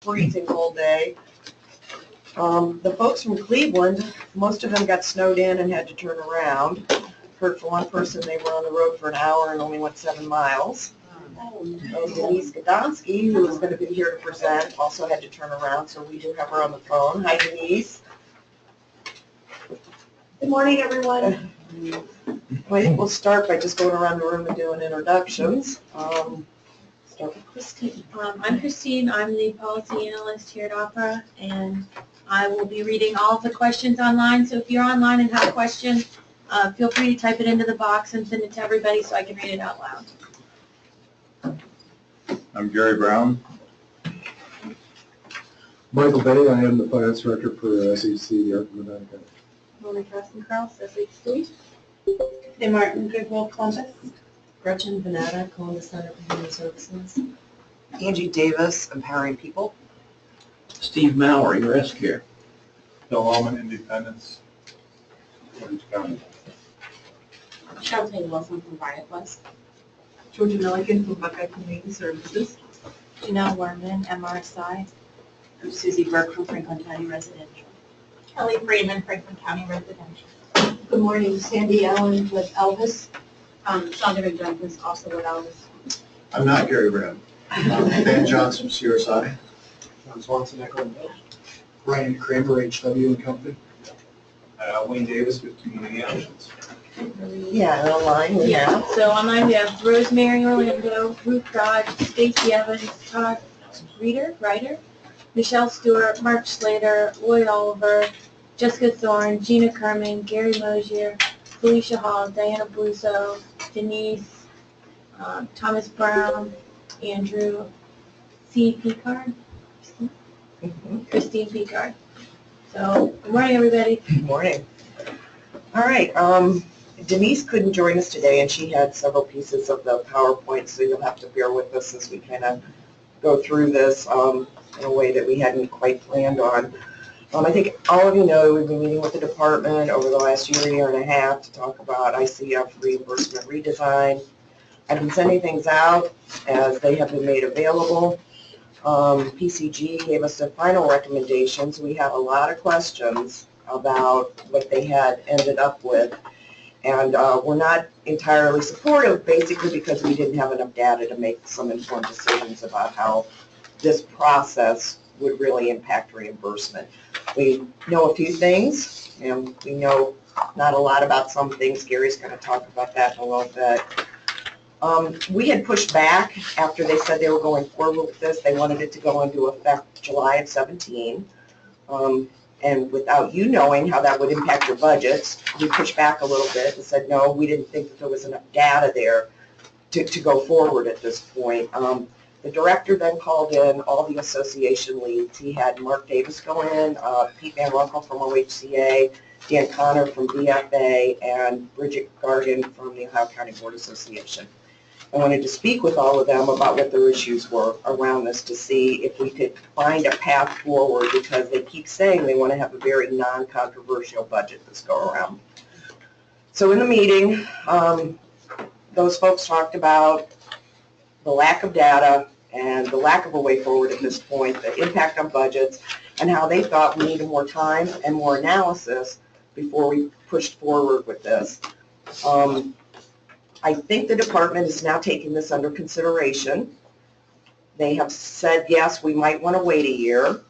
freezing cold day. The folks from Cleveland, most of them got snowed in and had to turn around. Heard from one person they were on the road for an hour and only went 7 miles. Denise Godonsky, who is going to be here to present, also had to turn around, so we do have her on the phone. Hi, Denise. Good morning, everyone. I think we'll start by just going around the room and doing introductions. Start with Christine. I'm Christine. I'm the policy analyst here at Opera, and I will be reading all of the questions online. So if you're online and have a question, feel free to type it into the box and send it to everybody so I can read it out loud. I'm Gary Brown. Michael Bay, I am the finance director for SHC, the Art of Medina. Mona Kastenkraus, SHC. Hey, Martin Goodwill, Columbus. Gretchen Venata, Columbus Center for Human Services. Angie Davis, Empowering People. Steve Mallory, Rescue. Bill Allman, Independence. Orange County. Shelton Wilson from ViaQuest. Georgia Milligan from Buckeye Community Services. Janelle Werman, MRSI. I'm Susie Burke from Franklin County Residential. Kelly Freeman, Franklin County Residential. Good morning, Sandy Allen with Elvis. Shonda McDouglas, also with Elvis. I'm not Gary Brown. Ben Johnson, CRSI. John Swanson, Echo and Bill. Brian Kramer, HW and Company. Wayne Davis with Community Actions. Yeah, and online we have. So online we have Rosemary Orlando, Ruth Dodge, Stacy Evans, Todd Ryder, Michelle Stewart, Mark Slater, Lloyd Oliver, Jessica Thorne, Gina Kerman, Gary Mosier, Felicia Hall, Diana Bluso, Denise, Thomas Brown, Andrew C. Picard, Christine Picard. So, good morning, everybody. Good morning. All right, Denise couldn't join us today, and she had several pieces of the PowerPoint, so you'll have to bear with us as we kind of go through this in a way that we hadn't quite planned on. I think all of you know we've been meeting with the department over the last year and a half to talk about ICF reimbursement redesign. I've been sending things out as they have been made available. PCG gave us the final recommendations. We have a lot of questions about what they had ended up with. And we're not entirely supportive, basically because we didn't have enough data to make some informed decisions about how this process would really impact reimbursement. We know a few things, and we know not a lot about some things. Gary's going to talk about that in a little bit. We had pushed back after they said they were going forward with this. They wanted it to go into effect July of 17. And without you knowing how that would impact your budgets, we pushed back a little bit and said, no, we didn't think that there was enough data there to go forward at this point. The director then called in all the association leads. He had Mark Davis go in, Pete Van Runkle from OHCA, Dan Connor from BFA, and Bridget Gargan from the Ohio County Board Association. I wanted to speak with all of them about what their issues were around this to see if we could find a path forward, because they keep saying they want to have a very non-controversial budget this go around. So in the meeting, those folks talked about the lack of data and the lack of a way forward at this point, the impact on budgets, and how they thought we needed more time and more analysis before we pushed forward with this. I think the department is now taking this under consideration. They have said, yes, we might want to wait a year.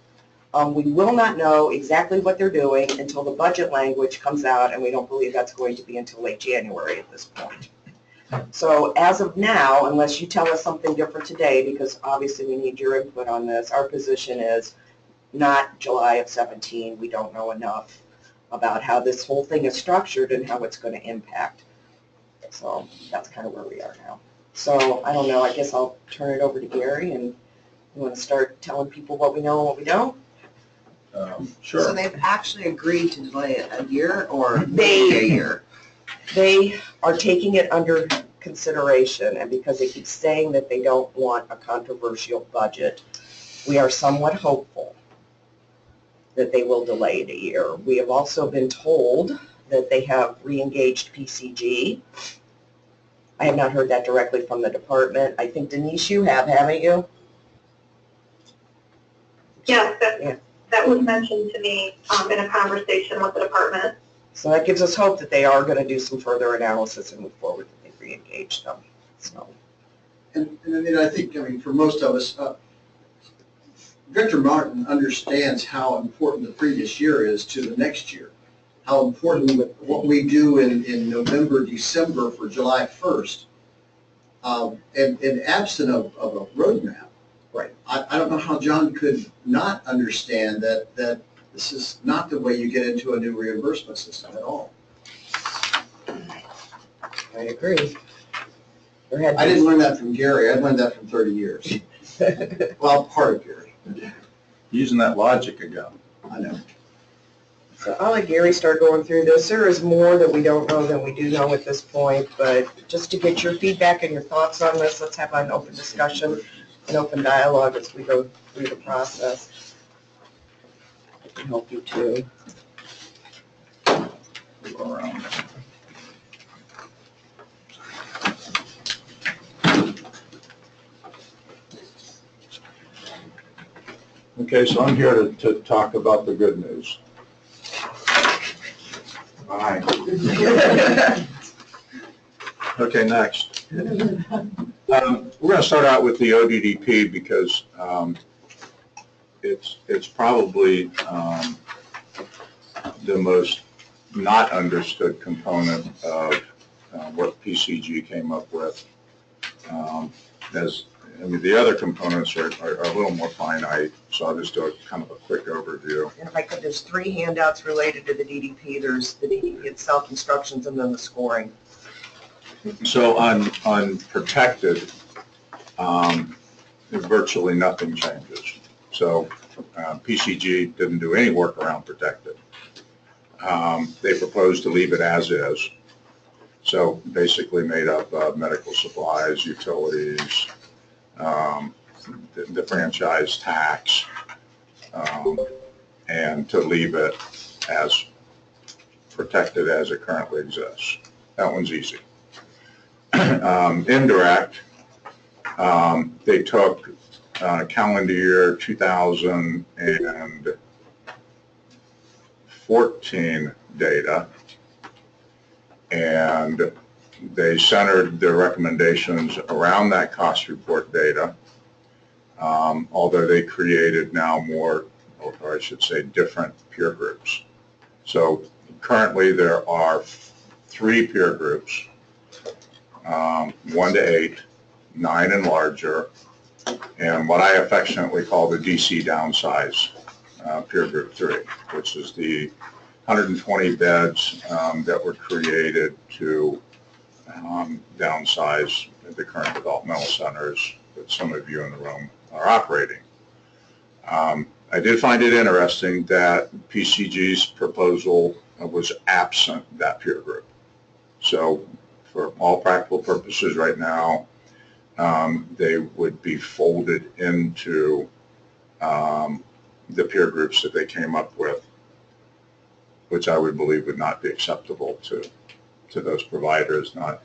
We will not know exactly what they're doing until the budget language comes out, and we don't believe that's going to be until late January at this point. So as of now, unless you tell us something different today, because obviously we need your input on this, our position is not July of 17. We don't know enough about how this whole thing is structured and how it's going to impact. So that's kind of where we are now. So I don't know, I guess I'll turn it over to Gary, and you want to start telling people what we know and what we don't? Sure. So they've actually agreed to delay it a year or maybe a year? They are taking it under consideration, and because they keep saying that they don't want a controversial budget, we are somewhat hopeful that they will delay it a year. We have also been told that they have re-engaged PCG. I have not heard that directly from the department. I think, Denise, you have, haven't you? Yes, Yeah. that was mentioned to me in a conversation with the department. So that gives us hope that they are going to do some further analysis and move forward, that they re-engage them. So, And I think, for most of us, Victor Martin understands how important the previous year is to the next year. How important what we do in November, December for July 1st. And absent of a roadmap. Right. I don't know how John could not understand that this is not the way you get into a new reimbursement system at all. I agree. I didn't learn that from Gary. I learned that from 30 years. Well, part of Gary. Using that logic again. I know. So I'll let Gary start going through this. There is more that we don't know than we do know at this point, but just to get your feedback and your thoughts on this, let's have an open discussion, an open dialogue as we go through the process. I can help you too. Go around. Okay, so I'm here to talk about the good news. Bye. Okay, next. We're going to start out with the ODDP because it's probably the most not understood component of what PCG came up with. The other components are a little more finite, so I'll just do a kind of a quick overview. And if I could, there's 3 handouts related to the DDP. There's the DDP itself, instructions, and then the scoring. So on protected, virtually nothing changes. So PCG didn't do any work around protected. They proposed to leave it as is. So basically made up of medical supplies, utilities, the franchise tax, and to leave it as protected as it currently exists. That one's easy. Indirect, they took calendar year 2014 data, and they centered their recommendations around that cost report data, although they created now more, or I should say different peer groups. So currently there are 3 peer groups, 1 to 8, 9 and larger, and what I affectionately call the DC downsize peer group 3, which is the 120 beds that were created to downsize the current developmental centers that some of you in the room are operating. I did find it interesting that PCG's proposal was absent that peer group. So for all practical purposes right now, they would be folded into the peer groups that they came up with, which I would believe would not be acceptable to those providers, not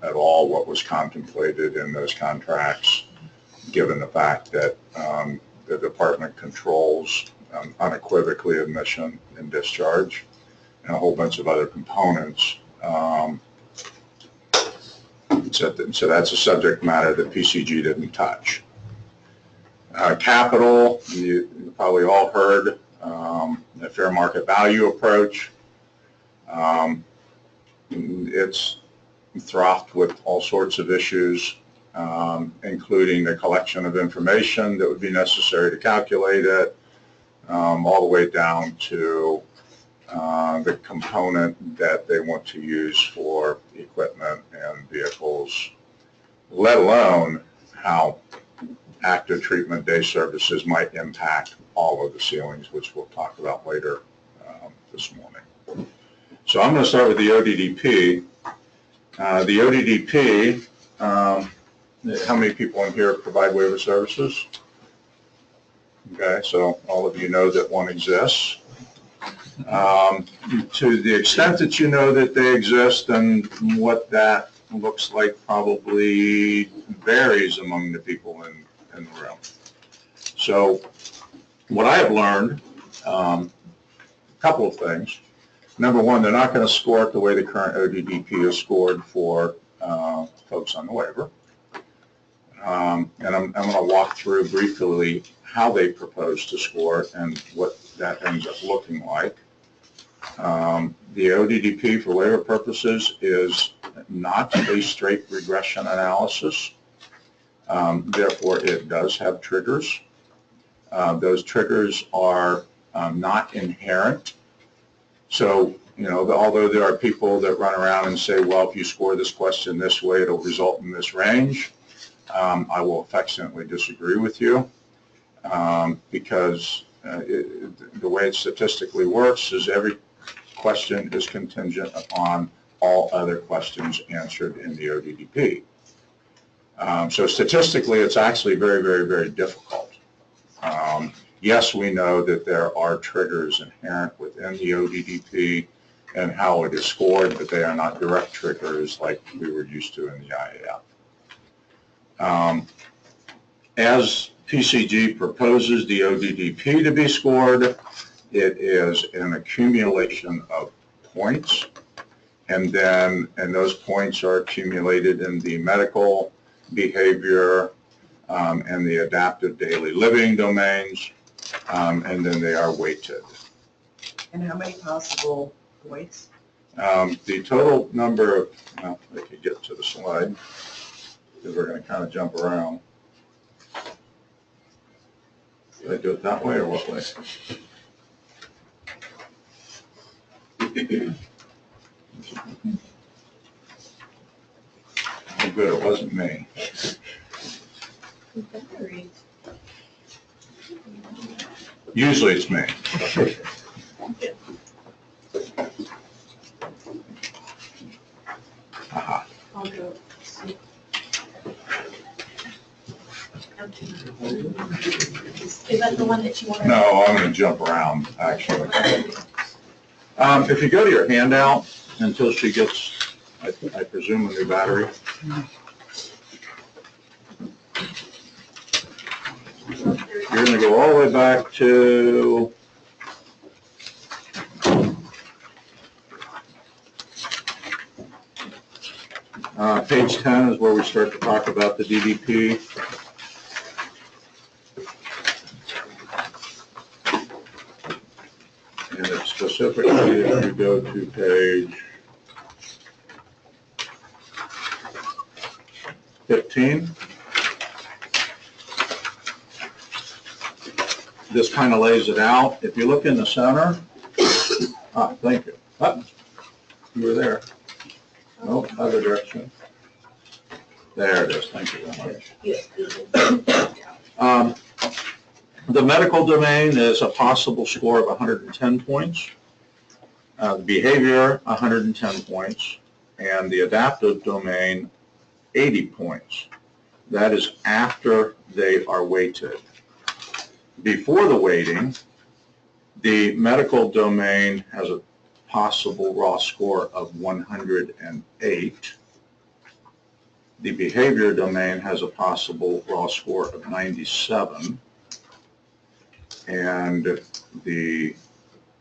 at all what was contemplated in those contracts, given the fact that the department controls unequivocally admission and discharge and a whole bunch of other components. So that's a subject matter that PCG didn't touch. Capital, you probably all heard the fair market value approach. It's fraught with all sorts of issues, including the collection of information that would be necessary to calculate it, all the way down to the component that they want to use for equipment and vehicles, let alone how active treatment day services might impact all of the ceilings, which we'll talk about later this morning. So I'm going to start with the ODDP. The ODDP, how many people in here provide waiver services? Okay, so all of you know that one exists. To the extent that you know that they exist, and what that looks like probably varies among the people in the room. So What I have learned, a couple of things. Number one, they're not going to score it the way the current ODDP is scored for folks on the waiver. And I'm going to walk through briefly how they propose to score it and what that ends up looking like. The ODDP for waiver purposes is not a straight regression analysis. Therefore, it does have triggers. Those triggers are not inherent. So, you know, although there are people that run around and say, well, if you score this question this way, it'll result in this range, I will affectionately disagree with you because the way it statistically works is every question is contingent upon all other questions answered in the ODDP. So statistically, it's actually very, very, very difficult. Yes, we know that there are triggers inherent within the ODDP and how it is scored, but they are not direct triggers like we were used to in the IAF. As PCG proposes the ODDP to be scored, it is an accumulation of points, and those points are accumulated in the medical, behavior, and the adaptive daily living domains, and then they are weighted. And how many possible points? The total number of, well, I could get to the slide, because we're going to kind of jump around. Did I do it that way or what way? Oh, good, it wasn't me. Usually it's me. Aha. I'll go. Is that the one that you want to? No, I'm going to jump around, actually. If you go to your handout until she gets, I presume, a new battery. You're going to go all the way back to page 10 is where we start to talk about the DDP. And it's specifically if you go to page 15. This kind of lays it out. If you look in the center, thank you. You were there. No, other direction. There it is. Thank you very much. The medical domain is a possible score of 110 points. The behavior, 110 points. And the adaptive domain, 80 points. That is after they are weighted. Before the weighting, the medical domain has a possible raw score of 108. The behavior domain has a possible raw score of 97. And the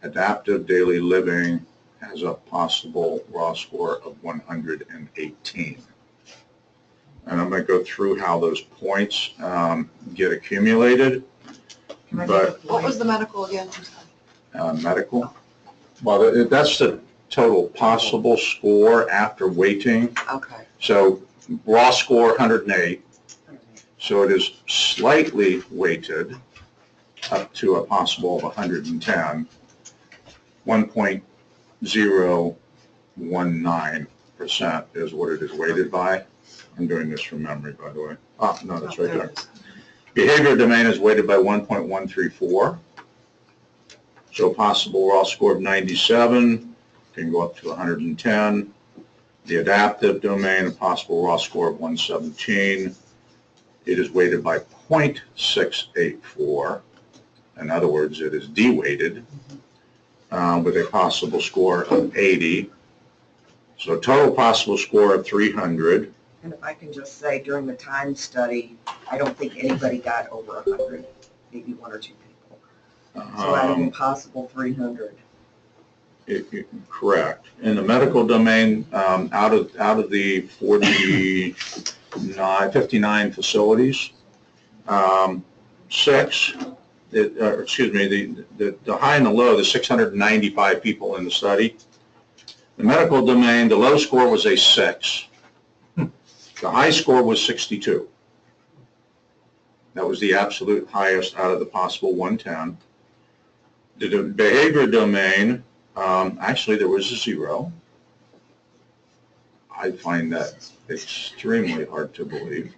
adaptive daily living has a possible raw score of 118. And I'm going to go through how those points get accumulated. But What was the medical again? medical, well, that's the total possible score after weighting. Okay. So raw score 108. So it is slightly weighted up to a possible of 110. 1.019% is what it is weighted by. I'm doing this from memory, by the way. No, that's right there. Behavior domain is weighted by 1.134. So possible raw score of 97 can go up to 110. The adaptive domain, a possible raw score of 117. It is weighted by 0.684. In other words, it is de-weighted with a possible score of 80. So total possible score of 300. And if I can just say, during the time study, I don't think anybody got over 100, maybe one or two people. So adding a possible 300. Correct. In the medical domain, out of the 59 facilities, 6, the high and the low, the 695 people in the study. The medical domain, the low score was a 6. The high score was 62. That was the absolute highest out of the possible 110. The behavior domain, actually there was a 0. I find that extremely hard to believe.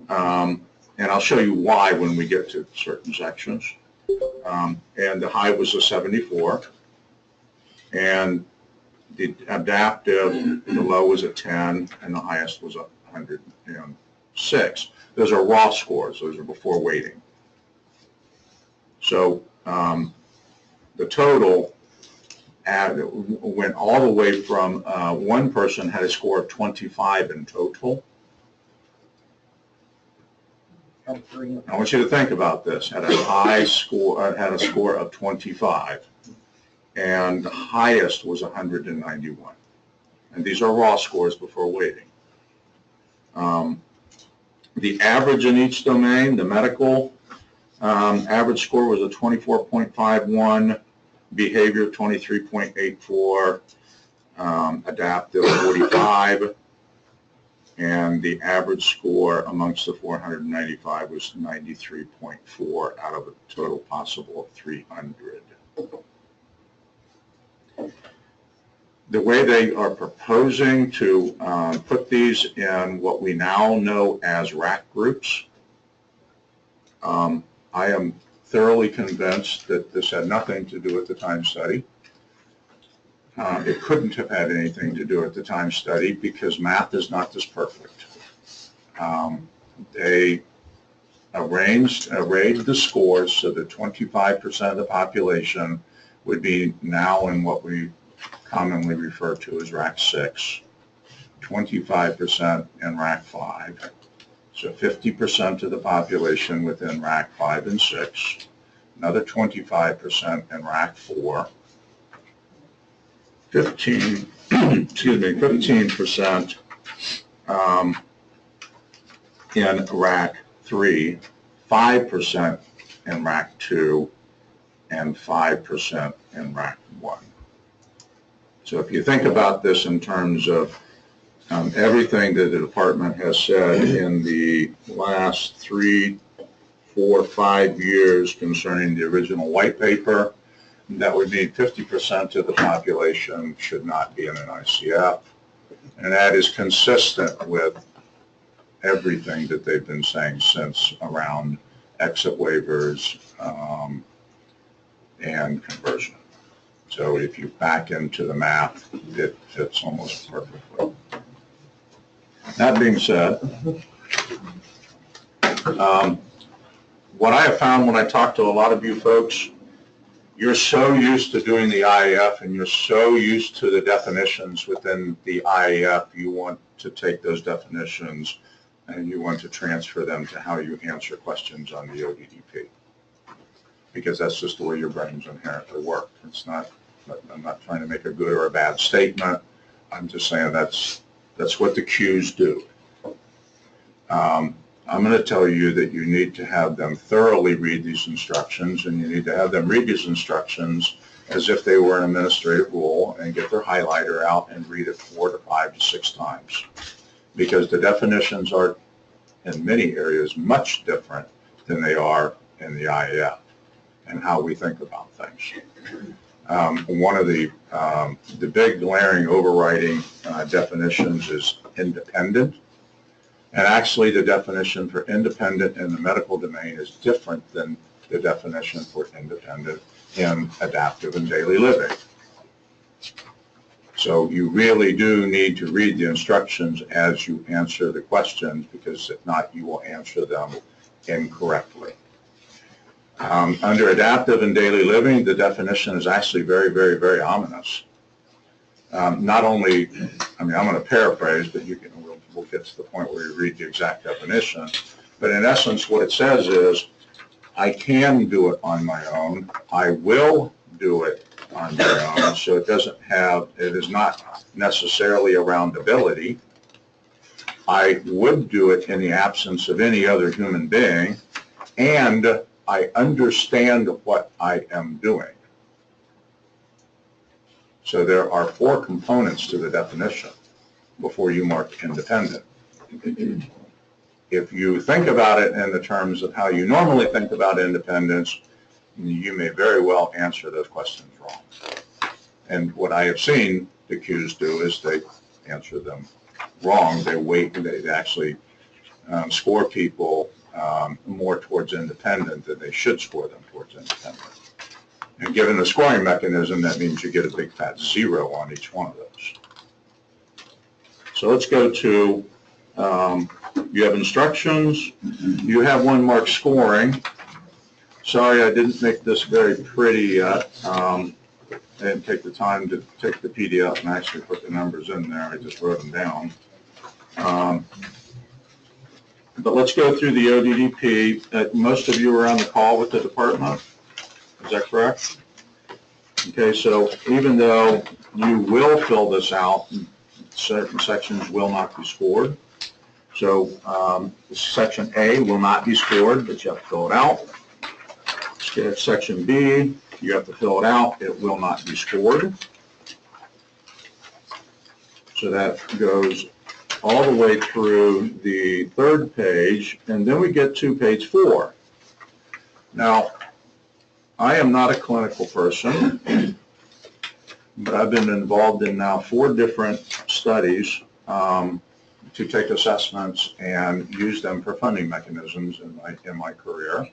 And I'll show you why when we get to certain sections. And the high was a 74. And the adaptive, the low was a 10, and the highest was a 106. Those are raw scores. Those are before weighting. So the total went all the way from one person had a score of 25 in total. I want you to think about this. Had a high score, had a score of 25, and the highest was 191. And these are raw scores before weighting. The average in each domain, the medical average score was a 24.51, behavior 23.84, adaptive 45, and the average score amongst the 495 was 93.4 out of a total possible of 300. The way they are proposing to put these in what we now know as rack groups, I am thoroughly convinced that this had nothing to do with the time study. It couldn't have had anything to do with the time study because math is not this perfect. They arranged the scores so that 25% of the population would be now in what we commonly refer to as rack 6, 25% in rack 5. So 50% of the population within rack 5 and 6, another 25% in rack 4, 15% in rack 3, 5% in rack 2, and 5% in rack 1. So if you think about this in terms of everything that the department has said in the last 3, 4, 5 years concerning the original white paper, that would mean 50% of the population should not be in an ICF. And that is consistent with everything that they've been saying since around exit waivers and conversion. So if you back into the math, it fits almost perfectly. That being said, what I have found when I talk to a lot of you folks, you're so used to doing the IAF and you're so used to the definitions within the IAF, you want to take those definitions and you want to transfer them to how you answer questions on the ODDP. Because that's just the way your brains inherently work. It's not, I'm not trying to make a good or a bad statement. I'm just saying that's what the Qs do. I'm going to tell you that you need to have them thoroughly read these instructions, and you need to have them read these instructions as if they were an administrative rule and get their highlighter out and read it 4 to 5 to 6 times. Because the definitions are, in many areas, much different than they are in the IAF and how we think about things. One of the big glaring overriding definitions is independent. And actually the definition for independent in the medical domain is different than the definition for independent in adaptive and daily living. So you really do need to read the instructions as you answer the questions, because if not, you will answer them incorrectly. Under adaptive and daily living, the definition is actually very, very, very ominous. Not only, I mean, I'm going to paraphrase, but you can, we'll get to the point where you read the exact definition. But in essence, what it says is I can do it on my own. I will do it on my own, so it is not necessarily around ability. I would do it in the absence of any other human being, and I understand what I am doing. So there are 4 components to the definition before you mark independent. If you think about it in the terms of how you normally think about independence, you may very well answer those questions wrong. And what I have seen the Qs do is they answer them wrong. They actually score people more towards independent than they should score them towards independent. And given the scoring mechanism, that means you get a big fat 0 on each one of those. So let's go to, you have instructions, you have one marked scoring. Sorry, I didn't make this very pretty yet. I didn't take the time to take the PDF and actually put the numbers in there. I just wrote them down. But let's go through the ODDP. Most of you are on the call with the department. Is that correct? Okay, so even though you will fill this out, certain sections will not be scored. So section A will not be scored, but you have to fill it out. Section B, you have to fill it out. It will not be scored. So that goes all the way through the 3rd page, and then we get to page 4. Now, I am not a clinical person, but I've been involved in now 4 different studies to take assessments and use them for funding mechanisms in my career.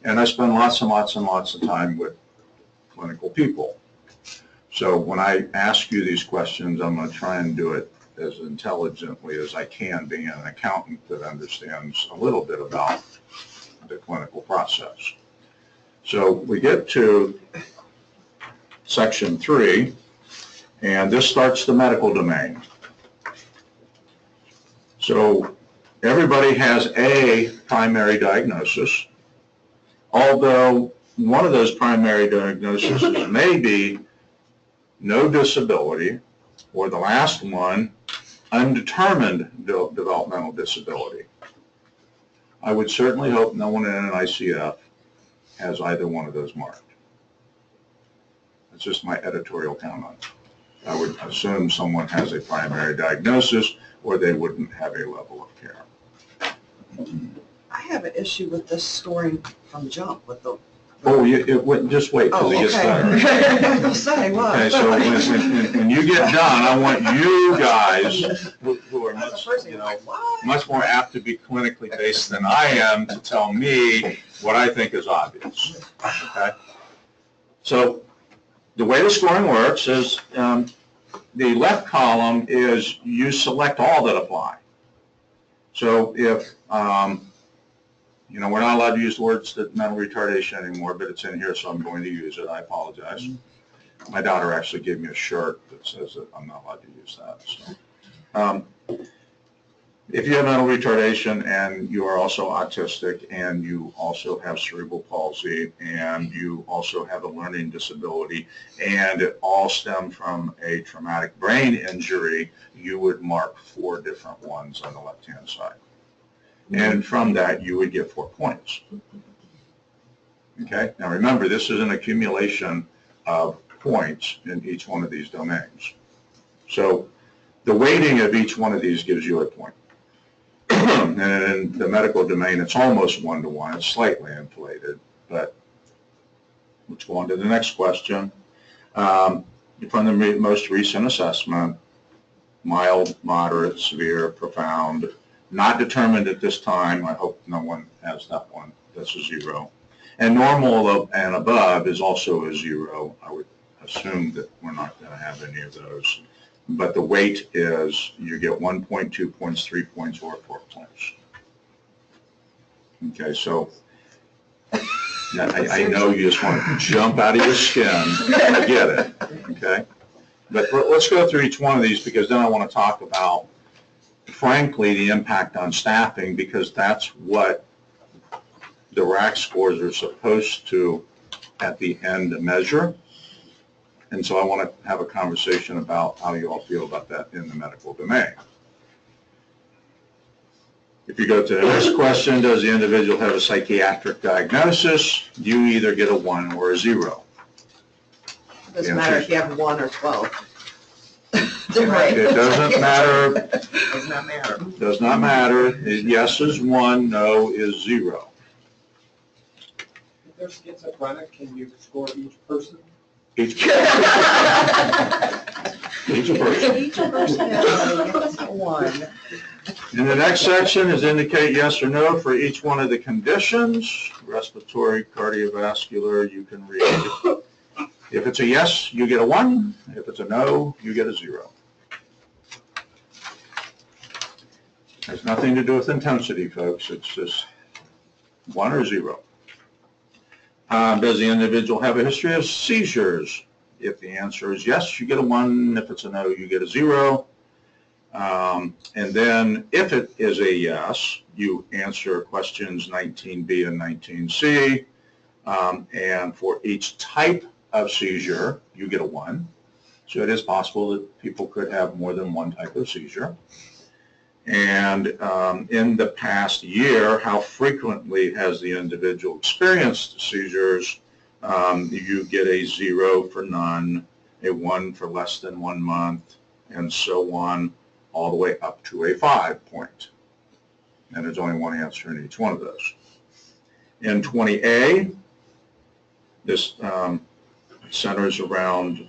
And I spend lots and lots and lots of time with clinical people. So when I ask you these questions, I'm going to try and do it as intelligently as I can, being an accountant that understands a little bit about the clinical process. So we get to section 3, and this starts the medical domain. So everybody has a primary diagnosis, although one of those primary diagnoses may be no disability, or the last one, undetermined developmental disability. I would certainly hope no one in an ICF has either one of those marked. That's just my editorial comment. I would assume someone has a primary diagnosis, or they wouldn't have a level of care. I have an issue with this scoring from jump with the. Oh, just wait till it gets better. I was going to say, what? Okay, so when you get done, I want you guys, who are much more apt to be clinically based than I am, to tell me what I think is obvious. Okay? So the way the scoring works is the left column is you select all that apply. So if, we're not allowed to use the words that mental retardation anymore, but it's in here, so I'm going to use it. I apologize. My daughter actually gave me a shirt that says that I'm not allowed to use that. So, if you have mental retardation and you are also autistic and you also have cerebral palsy and you also have a learning disability and it all stemmed from a traumatic brain injury, you would mark 4 different ones on the left-hand side. And from that, you would get 4 points. Okay? Now remember, this is an accumulation of points in each one of these domains. So the weighting of each one of these gives you a point. And in the medical domain, it's almost 1-to-1. It's slightly inflated, but let's go on to the next question. From the most recent assessment, mild, moderate, severe, profound, not determined at this time. I hope no one has that one. That's a 0. And normal and above is also a 0. I would assume that we're not going to have any of those. But the weight is you get 1 point, 2 points, 3 points, or 4 points. Okay, so I know you just want to jump out of your skin. I get it. Okay, but let's go through each one of these, because then I want to talk about, frankly, the impact on staffing, because that's what the RAC scores are supposed to, at the end, measure. And so I want to have a conversation about how you all feel about that in the medical domain. If you go to the next question, does the individual have a psychiatric diagnosis? You either get a 1 or a 0. Doesn't matter if you have 1 or 12. Right. It doesn't matter. Does not matter. Does not matter. Yes is 1, no is 0. If they're schizophrenic, can you score each person? Each person. Each person has a 1. In the next section is indicate yes or no for each one of the conditions. Respiratory, cardiovascular, you can read. If it's a yes, you get a 1. If it's a no, you get a 0. Has nothing to do with intensity, folks. It's just 1 or 0. Does the individual have a history of seizures? If the answer is yes, you get a 1. If it's a no, you get a 0. And then if it is a yes, you answer questions 19B and 19C. And for each type of seizure, you get a 1. So it is possible that people could have more than one type of seizure. And in the past year, how frequently has the individual experienced seizures? You get a 0 for none, a 1 for less than 1 month, and so on, all the way up to a 5 point. And there's only one answer in each one of those. In 20A, this centers around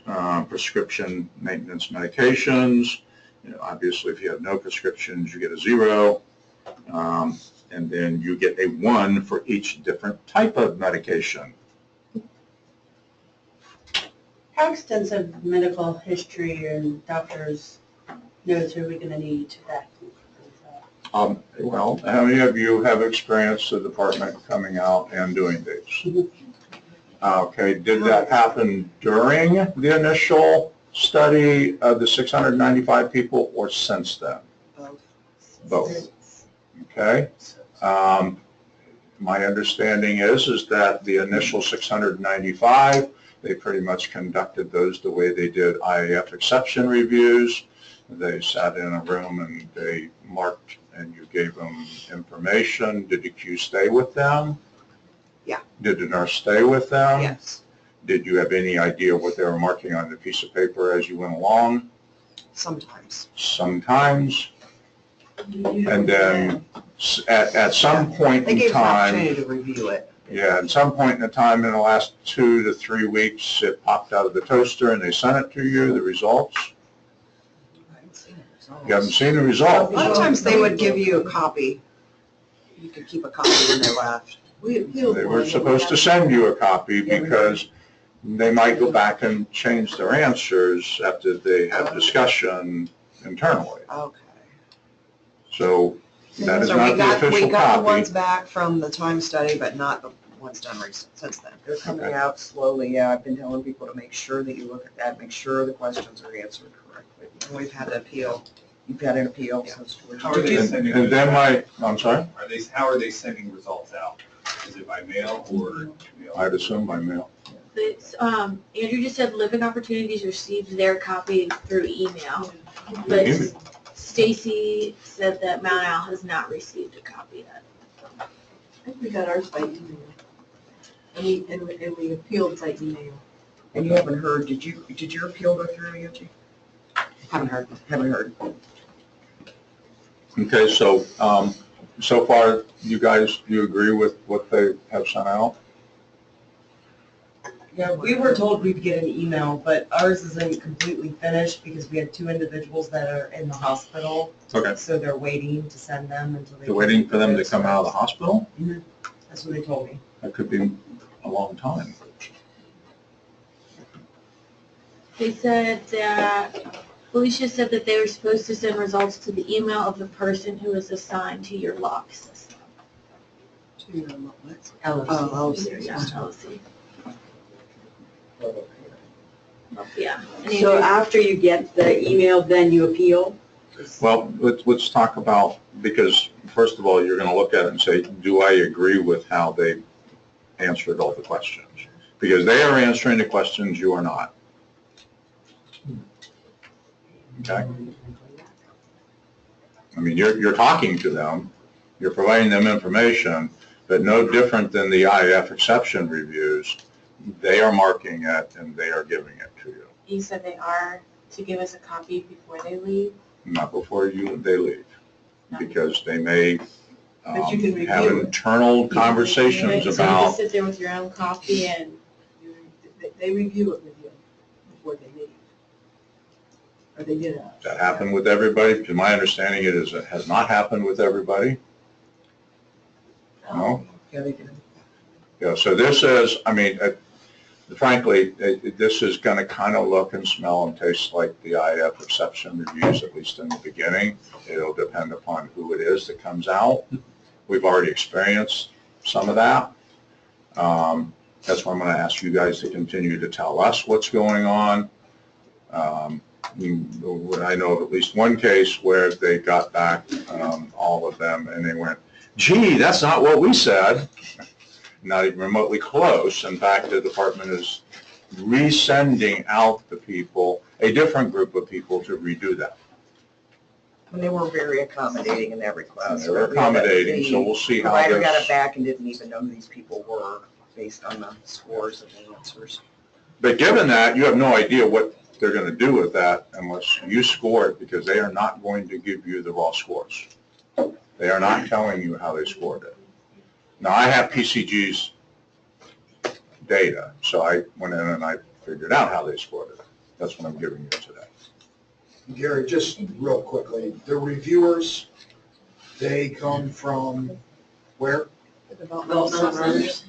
prescription maintenance medications. Obviously, if you have no prescriptions, you get a 0. And then you get a 1 for each different type of medication. How extensive medical history and doctor's notes are we going to need to back? Well, how many of you have experienced the department coming out and doing these? Okay, did that happen during the initial study of the 695 people or since then? Both. Okay. My understanding is that the initial 695, they pretty much conducted those the way they did IAF exception reviews. They sat in a room and they marked and you gave them information. Did the Q stay with them? Yeah. Did the nurse stay with them? Yes, Did you have any idea what they were marking on the piece of paper as you went along? sometimes. Sometimes. And then at some point They in gave us an time, opportunity to review it. yeah, at some point in the time in the last 2 to 3 weeks, it popped out of the toaster and they sent it to you, the results. You haven't seen the A results. lot of times they would give you a copy. You could keep a copy when they left. They were supposed to send you a copy because they might go back and change their answers after they have discussion internally. Okay. So that is So not the official we got the ones copy. back from the time study, but not the ones done since then. They're coming Okay. out slowly. Yeah, I've been telling people to make sure that you look at that, make sure the questions are answered correctly. And we've had an appeal. You've had an appeal since. How are they sending? And then I'm sorry, How are they sending results out? Is it by mail or mail? I'd assume by mail. Andrew just said Living Opportunities received their copy through email, but Email. Stacy said that Mount Al has not received a copy yet. I think we got ours by email. And we appealed by email. And you haven't heard, did your appeal go through, Angie? Haven't heard. Okay, so, so far, you agree with what they have sent out? Yeah, we were told we'd get an email, but ours isn't completely finished because we had 2 individuals that are in the hospital. Okay. So they're waiting to send them until they. They're waiting for them to come out of the hospital? That's what they told me. That could be a long time. They said that, Felicia said that they were supposed to send results to the email of the person who is assigned to your lock system. To your what? Oh, yeah, LLC. Yeah. So after you get the email, then you appeal? Well, let's talk about, because first of all, you're going to look at it and say, do I agree with how they answered all the questions? Because they are answering the questions, you are not. Okay? I mean, you're talking to them, you're providing them information, but no different than the IF exception reviews, they are marking it and they are giving it to you. You said they are to give us a copy before they leave? Not before they leave, because they may But you can review have it. internal conversations So you about, just sit there with your own copy and, They review it with you before they leave. Or they did a. that happened with everybody. To my understanding, it has not happened with everybody. No? Yeah, they did. Yeah, so this is, I mean, frankly, this is going to kind of look and smell and taste like the IF exception reviews, at least in the beginning. It'll depend upon who it is that comes out. We've already experienced some of that. That's why I'm going to ask you guys to continue to tell us what's going on. I know of at least one case where they got back all of them and they went, gee, that's not what we said. Not even remotely close. In fact, the department is resending out the people, a different group of people to redo that. And they were very accommodating in that request. They were accommodating, so we'll see how Provider got this. it back and didn't even know who these people were based on the scores and the answers. But given that, you have no idea what they're going to do with that unless you score it, because they are not going to give you the raw scores. They are not telling you how they scored it. Now, I have PCG's data, so I went in and I figured out how they scored it. That's what I'm giving you today. Gary, just real quickly, the reviewers, they come from where? Developmental runners.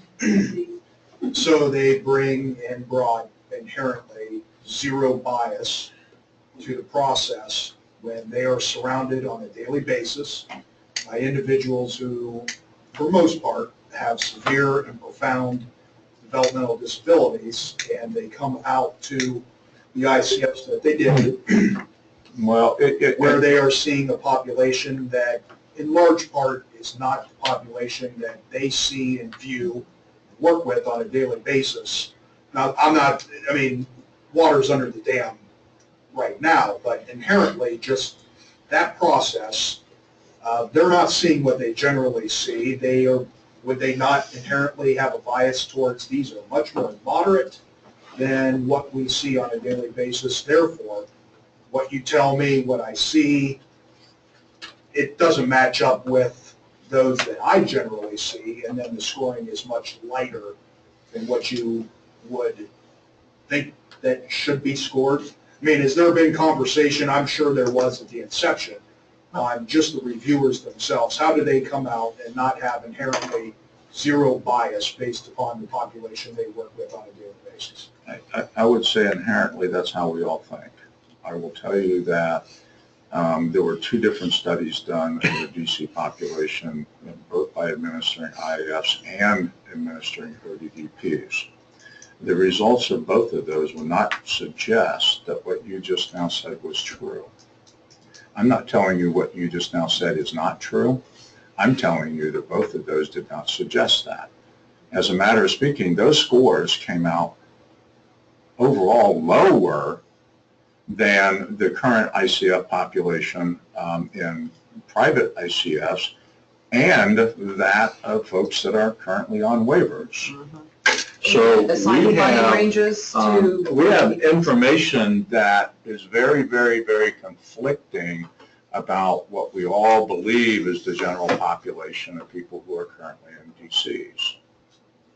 So they brought inherently zero bias to the process when they are surrounded on a daily basis by individuals who, for most part, have severe and profound developmental disabilities, and they come out to the ICFs that they did, Well, where they are seeing a population that, in large part, is not the population that they see and view, work with on a daily basis. Now, I mean, water's under the dam right now, but inherently, just that process, they're not seeing what they generally see. Would they not inherently have a bias towards these are much more moderate than what we see on a daily basis? Therefore, what you tell me, what I see, it doesn't match up with those that I generally see, and then the scoring is much lighter than what you would think that should be scored. I mean, has there been conversation, I'm sure there was at the inception, on just the reviewers themselves? How do they come out and not have inherently zero bias based upon the population they work with on a daily basis? I would say inherently that's how we all think. I will tell you that there were two different studies done in the DC population, both by administering IAFs and administering ODDPs. The results of both of those would not suggest that what you just now said was true. I'm not telling you what you just now said is not true. I'm telling you that both of those did not suggest that. As a matter of speaking, those scores came out overall lower than the current ICF population in private ICFs and that of folks that are currently on waivers. So Assign we money have, ranges to. we have information that is very, very, very conflicting about what we all believe is the general population of people who are currently in DCs.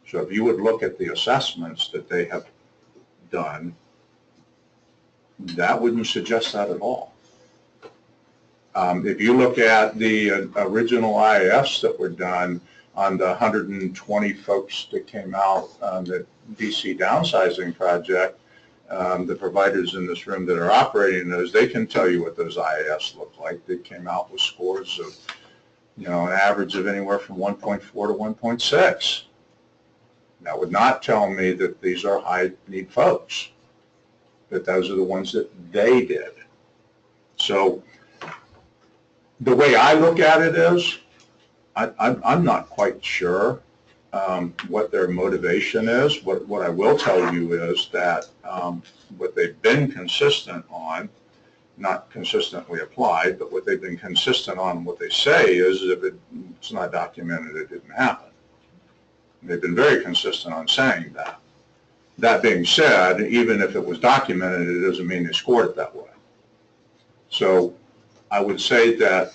So if you would look at the assessments that they have done, that wouldn't suggest that at all. If you look at the original IAFs that were done on the 120 folks that came out on the DC downsizing project, the providers in this room that are operating those, they can tell you what those IAFs look like. They came out with scores of, an average of anywhere from 1.4 to 1.6. That would not tell me that these are high-need folks, that those are the ones that they did. So the way I look at it is, I'm not quite sure what their motivation is. What I will tell you is that what they've been consistent on, not consistently applied, but what they've been consistent on, what they say is if it's not documented, it didn't happen. They've been very consistent on saying that. That being said, even if it was documented, it doesn't mean they scored it that way. So I would say that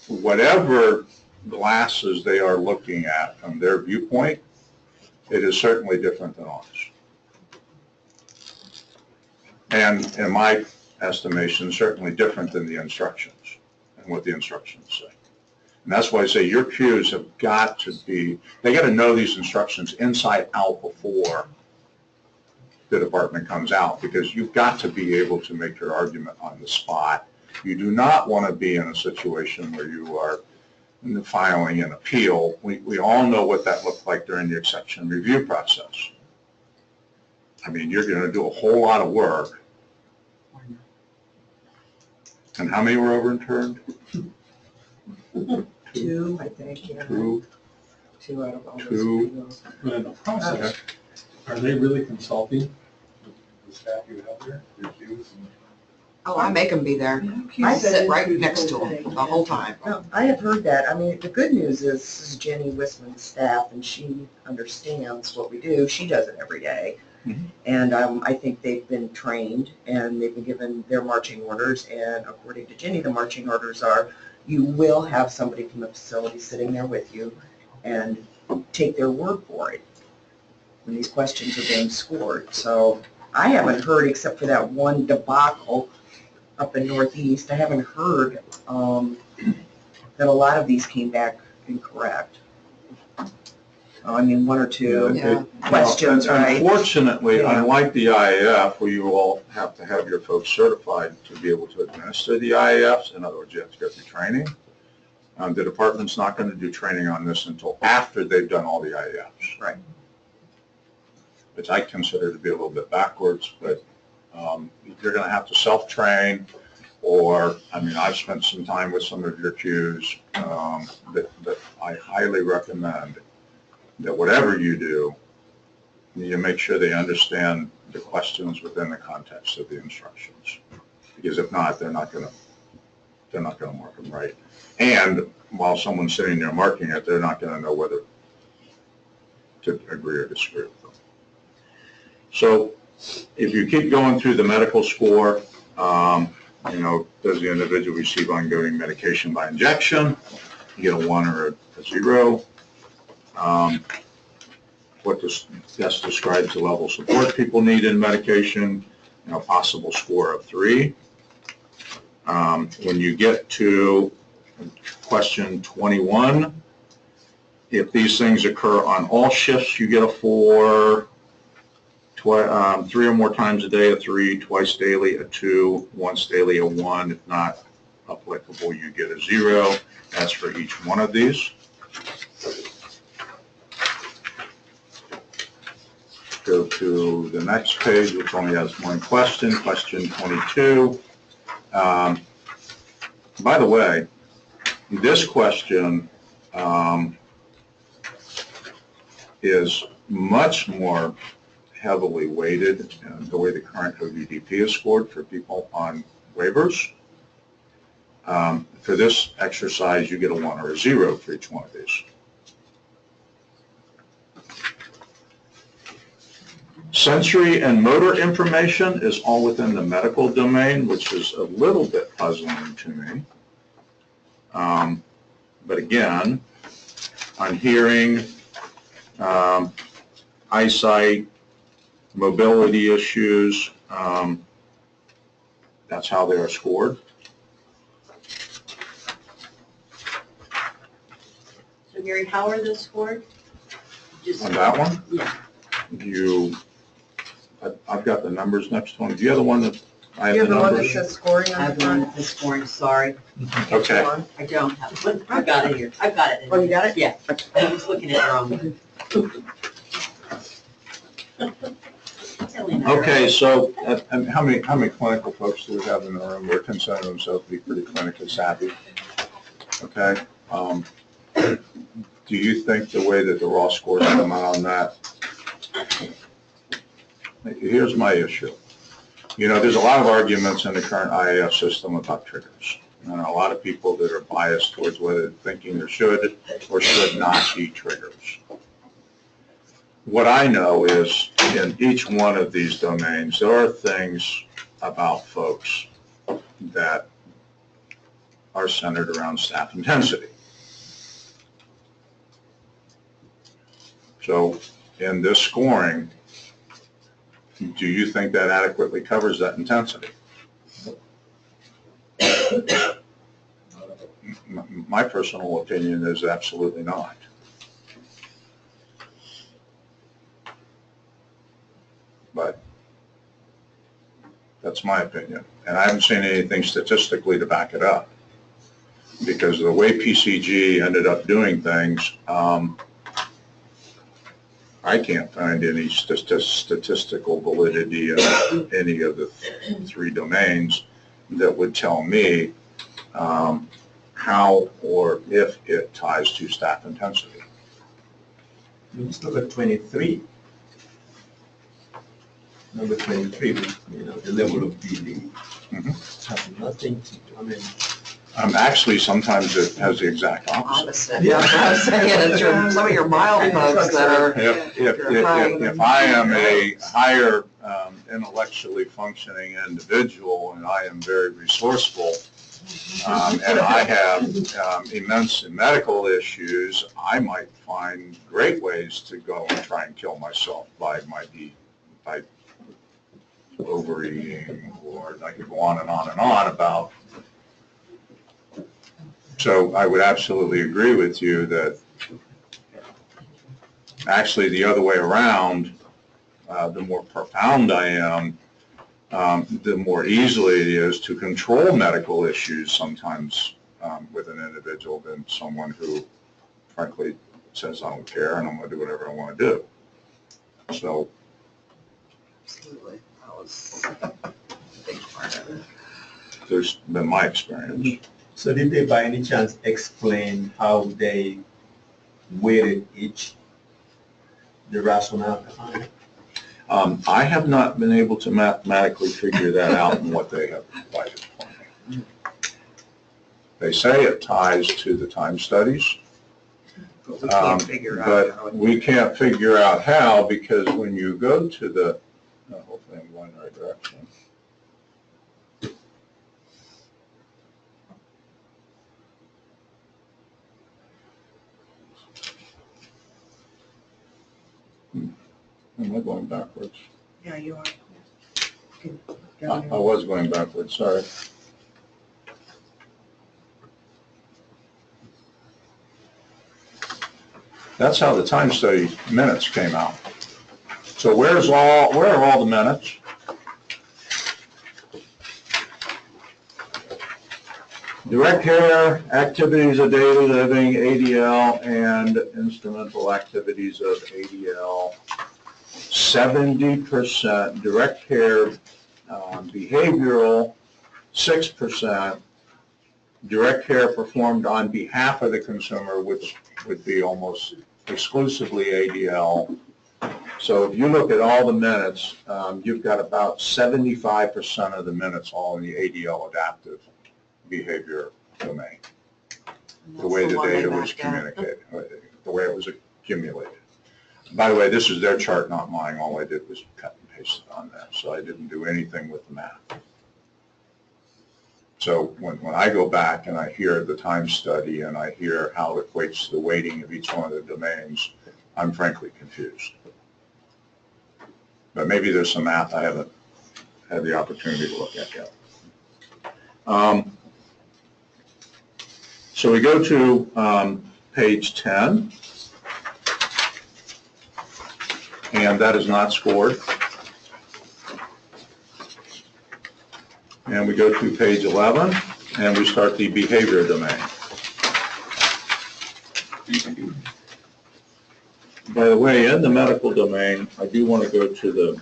whatever glasses they are looking at from their viewpoint, it is certainly different than ours. And in my estimation, certainly different than the instructions and what the instructions say. And that's why I say your pews have got to be, they got to know these instructions inside out before the department comes out, because you've got to be able to make your argument on the spot. You do not want to be in a situation where you are filing an appeal. We all know what that looked like during the exception review process. I mean, you're going to do a whole lot of work. And how many were overturned? Two, I think, yeah. Two. Two out of all those Two. appeals. But in the process, are they really consulting the staff you have there, your pews? Oh, I make them be there. I sit right next to them the whole time. No, I have heard that. I mean, the good news is this is Jenny Wisman's staff, and she understands what we do. She does it every day. Mhm. And I think they've been trained, and they've been given their marching orders, and according to Jenny, the marching orders are you will have somebody from the facility sitting there with you and take their word for it when these questions are being scored. So I haven't heard, except for that one debacle up in Northeast, I haven't heard that a lot of these came back incorrect. I mean, one or two questions, Well, right? Unfortunately, Yeah. unlike the IAF, where you all have to have your folks certified to be able to administer the IAFs, in other words, you have to go through training, the department's not going to do training on this until after they've done all the IAFs. Right. Which I consider to be a little bit backwards, but you're going to have to self-train, or, I mean, I've spent some time with some of your Qs that I highly recommend that whatever you do, you make sure they understand the questions within the context of the instructions. Because if not, they're not going to mark them right. And while someone's sitting there marking it, they're not going to know whether to agree or disagree with them. So if you keep going through the medical score, you know, does the individual receive ongoing medication by injection? You get a 1 or a 0. What best describes the level of support people need in medication? You know, possible score of 3. When you get to question 21, if these things occur on all shifts, you get a 4. 3 or more times a day, a 3, twice daily, a 2, once daily, a 1. If not applicable, you get a 0. That's for each one of these. Go to the next page, which only has one question, question 22. By the way, this question is much more heavily weighted in the way the current ODDP is scored for people on waivers. For this exercise, you get a 1 or a 0 for each one of these. Sensory and motor information is all within the medical domain, which is a little bit puzzling to me. But again, on hearing, eyesight, mobility issues, that's how they are scored. So Gary, how are those scored? Just On that one, Yeah. I've got the numbers next one. Do you have the one that I have You the have the one that numbers? says scoring I on have the one front? this morning, sorry. Okay. I don't have one. I've got it here. I've got it. Oh, you got it? Yeah. I was looking at it wrong. Okay, so and how many clinical folks do we have in the room? They're considering themselves to be pretty clinically savvy. Okay. do you think the way that the raw scores come out on that? Here's my issue. You know, there's a lot of arguments in the current IAF system about triggers. And a lot of people that are biased towards whether thinking there should or should not be triggers. What I know is in each one of these domains, there are things about folks that are centered around staff intensity. So in this scoring, do you think that adequately covers that intensity? My personal opinion is absolutely not. But that's my opinion. And I haven't seen anything statistically to back it up. Because the way PCG ended up doing things, I can't find any statistical validity in any of the three domains that would tell me how or if it ties to staff intensity. Let's look at 23. Number 23, the level of dealing has nothing to do. I mean, actually, sometimes it has the exact opposite. Yeah, I was saying, it's some of your mild bugs that are. If I am a higher intellectually functioning individual and I am very resourceful, and I have immense medical issues, I might find great ways to go and try and kill myself by overeating, or I could go on and on and on about. So I would absolutely agree with you that actually the other way around, the more profound I am, the more easily it is to control medical issues sometimes with an individual than someone who frankly says, I don't care and I'm going to do whatever I want to do. So. Absolutely. That was a big part of it. There's been my experience. So did they by any chance explain how they weighted the rationale behind it? I have not been able to mathematically figure that out in what they have provided for me. They say it ties to the time studies, But we can't figure out how. but we can't figure out how, because when you go to the, hopefully I'm going in the right direction. Am I going backwards? Yeah, you are. I was going backwards, sorry. That's how the time study minutes came out. So where are all the minutes? Direct care, activities of daily living, ADL, and instrumental activities of ADL. 70% direct care, behavioral, 6%, direct care performed on behalf of the consumer, which would be almost exclusively ADL. So if you look at all the minutes, you've got about 75% of the minutes all in the ADL adaptive behavior domain. The way the data was communicated, the way it was accumulated. By the way, this is their chart, not mine. All I did was cut and paste it on there, so I didn't do anything with the math. So when I go back and I hear the time study and I hear how it equates to the weighting of each one of the domains, I'm frankly confused. But maybe there's some math I haven't had the opportunity to look at yet. So we go to page 10. And that is not scored. And we go to page 11, and we start the behavior domain. By the way, in the medical domain, I do want to go to the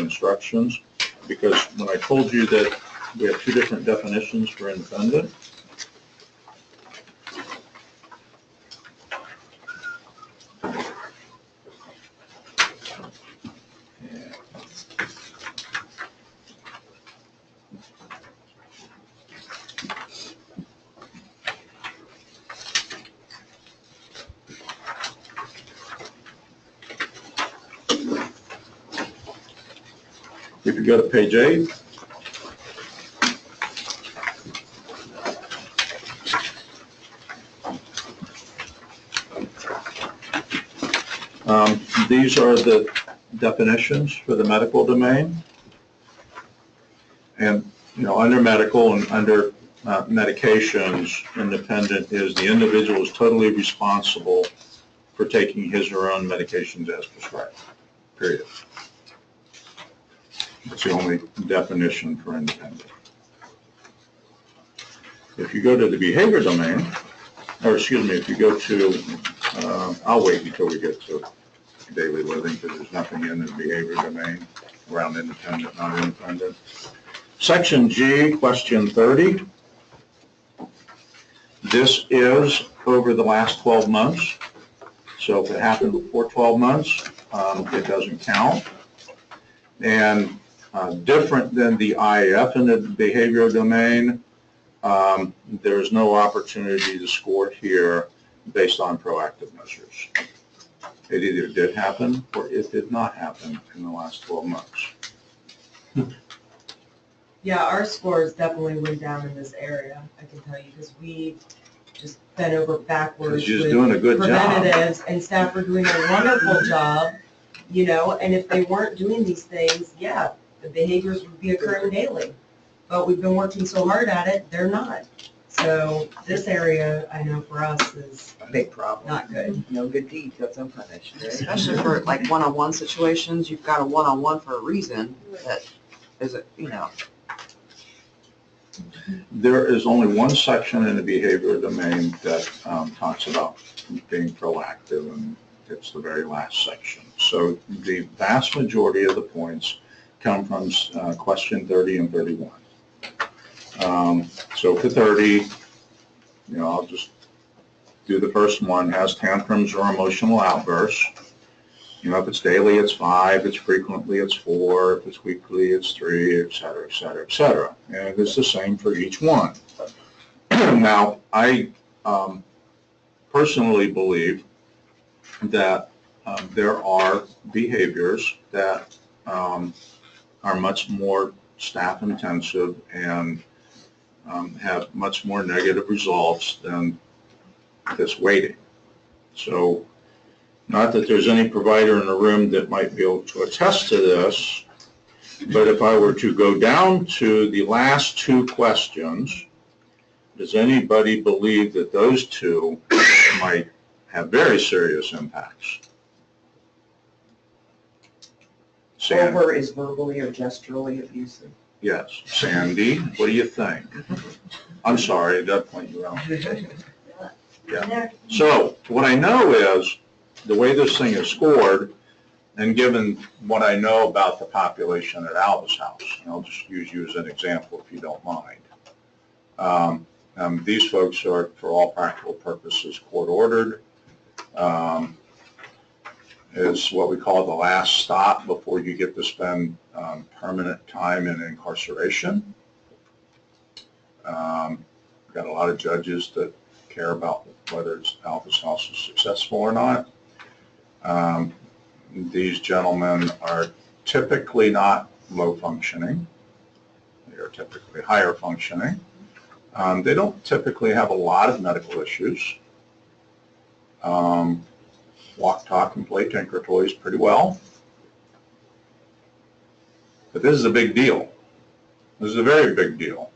instructions, because when I told you that we have two different definitions for independent, If you go to page 8, these are the definitions for the medical domain. And, under medical and under medications, independent is the individual is totally responsible for taking his or her own medications as prescribed, period. That's the only definition for independent. If you go to the behavior domain, if you go to, I'll wait until we get to daily living because there's nothing in the behavior domain around independent, not independent. Section G, question 30. This is over the last 12 months. So if it happened before 12 months, it doesn't count. And different than the IAF in the behavioral domain, there's no opportunity to score here based on proactive measures. It either did happen or it did not happen in the last 12 months. Yeah, our scores definitely went down in this area, I can tell you, because we just bent over backwards Because you're with doing a good job. preventatives, and staff were doing a wonderful job, and if they weren't doing these things, yeah, the behaviors would be occurring daily. But we've been working so hard at it, they're not. So this area, I know for us, is A big problem. not good. No good deed goes unpunished. Especially for like one-on-one situations, you've got a one-on-one for a reason that is, There is only one section in the behavior domain that talks about being proactive, and it's the very last section. So the vast majority of the points come from question 30 and 31. So for 30, I'll just do the first one, has tantrums or emotional outbursts. If it's daily, it's 5, it's frequently, it's 4, if it's weekly, it's 3, et cetera, et cetera, et cetera. And it's the same for each one. Now, I personally believe that there are behaviors that are much more staff intensive and have much more negative results than this weighting. So, not that there's any provider in the room that might be able to attest to this, but if I were to go down to the last 2 questions, does anybody believe that those 2 might have very serious impacts? Sandy? Over is verbally or gesturally abusive. Yes. Sandy, what do you think? I'm sorry, at that point you're wrong. Yeah. So what I know is the way this thing is scored, and given what I know about the population at Alva's house, and I'll just use you as an example if you don't mind. These folks are, for all practical purposes, court-ordered. Is what we call the last stop before you get to spend permanent time in incarceration. Got a lot of judges that care about whether Alva's house is successful or not. These gentlemen are typically not low functioning. They are typically higher functioning. They don't typically have a lot of medical issues. Walk, talk, and play tinker toys pretty well. But this is a big deal. This is a very big deal.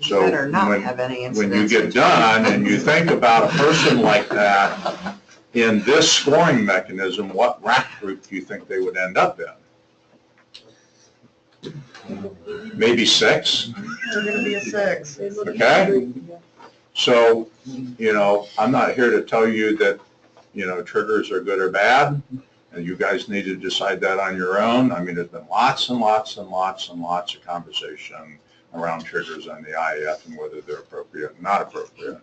So better not have any incidents. When you get done and you think about a person like that in this scoring mechanism, what rack group do you think they would end up in? Maybe 6? They're going to be a 6. Okay? So, I'm not here to tell you that, triggers are good or bad, and you guys need to decide that on your own. I mean, there's been lots and lots and lots and lots of conversation around triggers on the IAF and whether they're appropriate and not appropriate.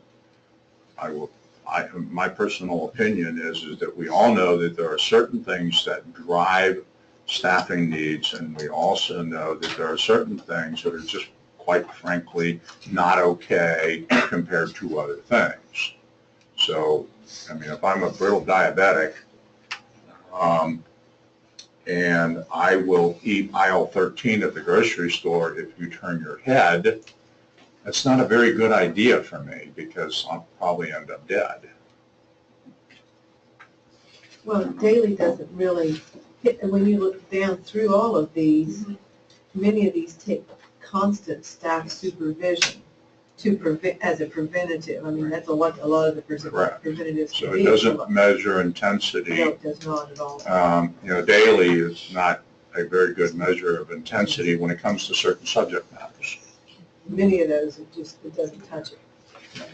My personal opinion is that we all know that there are certain things that drive staffing needs, and we also know that there are certain things that are just, quite frankly, not okay compared to other things. So, I mean, if I'm a brittle diabetic, and I will eat aisle 13 at the grocery store if you turn your head, that's not a very good idea for me because I'll probably end up dead. Well, daily doesn't really hit, and when you look down through all of these, many of these take constant staff supervision to prevent, as a preventative. I mean, that's a lot of the Correct. preventatives. So can it be. doesn't measure intensity. No, it does not at all. Daily is not a very good measure of intensity when it comes to certain subject matters. Many of those, it doesn't touch it.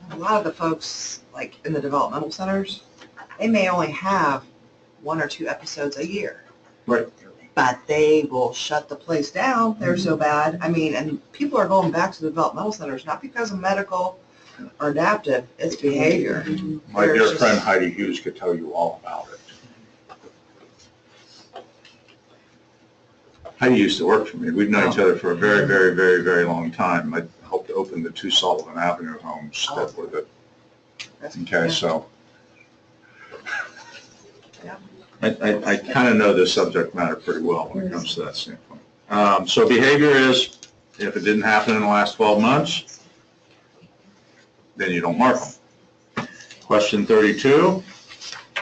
A lot of the folks, like in the developmental centers, they may only have 1 or 2 episodes a year. Right. But they will shut the place down. They're so bad. I mean, and people are going back to the developmental centers, not because of medical or adaptive, it's behavior. My There's dear just- friend Heidi Hughes could tell you all about it. Heidi used to work for me. We've known each other for a very, very, very, very long time. I helped open the 2 Sullivan Avenue homes that were the, okay, so. Yeah. I kind of know this subject matter pretty well when it comes to that standpoint. So behavior is, if it didn't happen in the last 12 months, then you don't mark them. Question 32,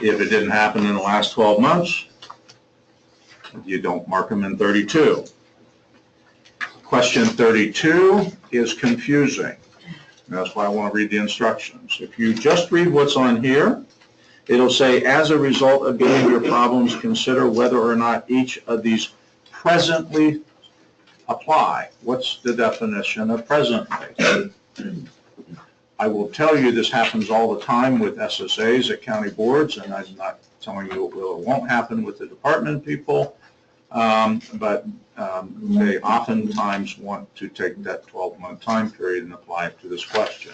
if it didn't happen in the last 12 months, you don't mark them in 32. Question 32 is confusing. And that's why I want to read the instructions. If you just read what's on here, it'll say, as a result of behavior problems, consider whether or not each of these presently apply. What's the definition of presently? I will tell you this happens all the time with SSAs at county boards, and I'm not telling you it will or won't happen with the department people, but they oftentimes want to take that 12-month time period and apply it to this question.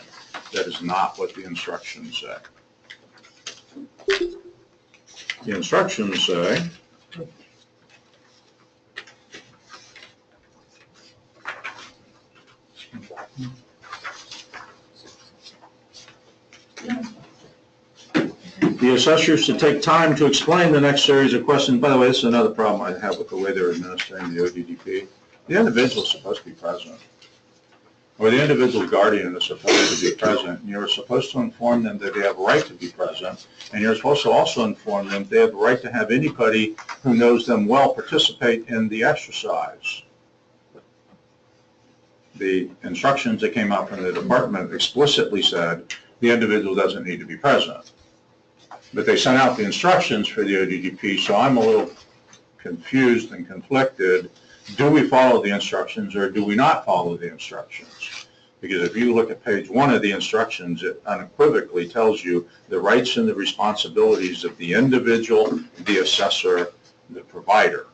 That is not what the instructions say. The instructions say, the assessor should take time to explain the next series of questions. By the way, this is another problem I have with the way they're administering the ODDP. The individual is supposed to be present, or the individual guardian is supposed to be present. You're supposed to inform them that they have a right to be present, and you're supposed to also inform them they have a right to have anybody who knows them well participate in the exercise. The instructions that came out from the department explicitly said the individual doesn't need to be present. But they sent out the instructions for the ODDP, so I'm a little confused and conflicted. Do we follow the instructions or do we not follow the instructions? Because if you look at page 1 of the instructions, it unequivocally tells you the rights and the responsibilities of the individual, the assessor, the provider.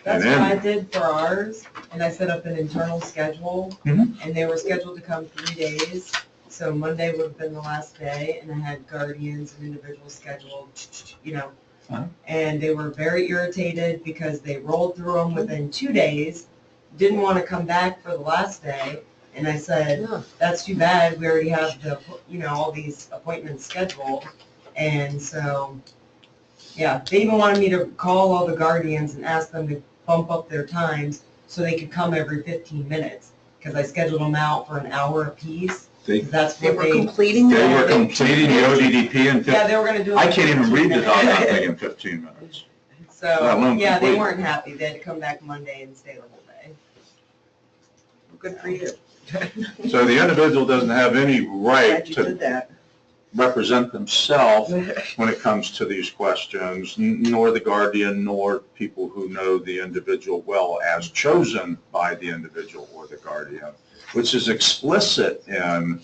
That's what I did for ours, and I set up an internal schedule, and they were scheduled to come 3 days. So Monday would have been the last day, and I had guardians and individuals scheduled, and they were very irritated because they rolled through them within 2 days, didn't want to come back for the last day, and I said, that's too bad, we already have the, all these appointments scheduled, and so, yeah, they even wanted me to call all the guardians and ask them to bump up their times so they could come every 15 minutes, because I scheduled them out for an hour apiece. That's They what were completing They that? were completing the ODDP in 15 Yeah, they were gonna do it. I can't even read the doggone thing in 15 minutes. Let So, alone yeah, they complete. weren't happy. They had to come back Monday and stay the whole day. Good for you. So the individual doesn't have any right Glad you to did that. represent themselves when it comes to these questions, nor the guardian, nor people who know the individual well as chosen by the individual or the guardian, which is explicit in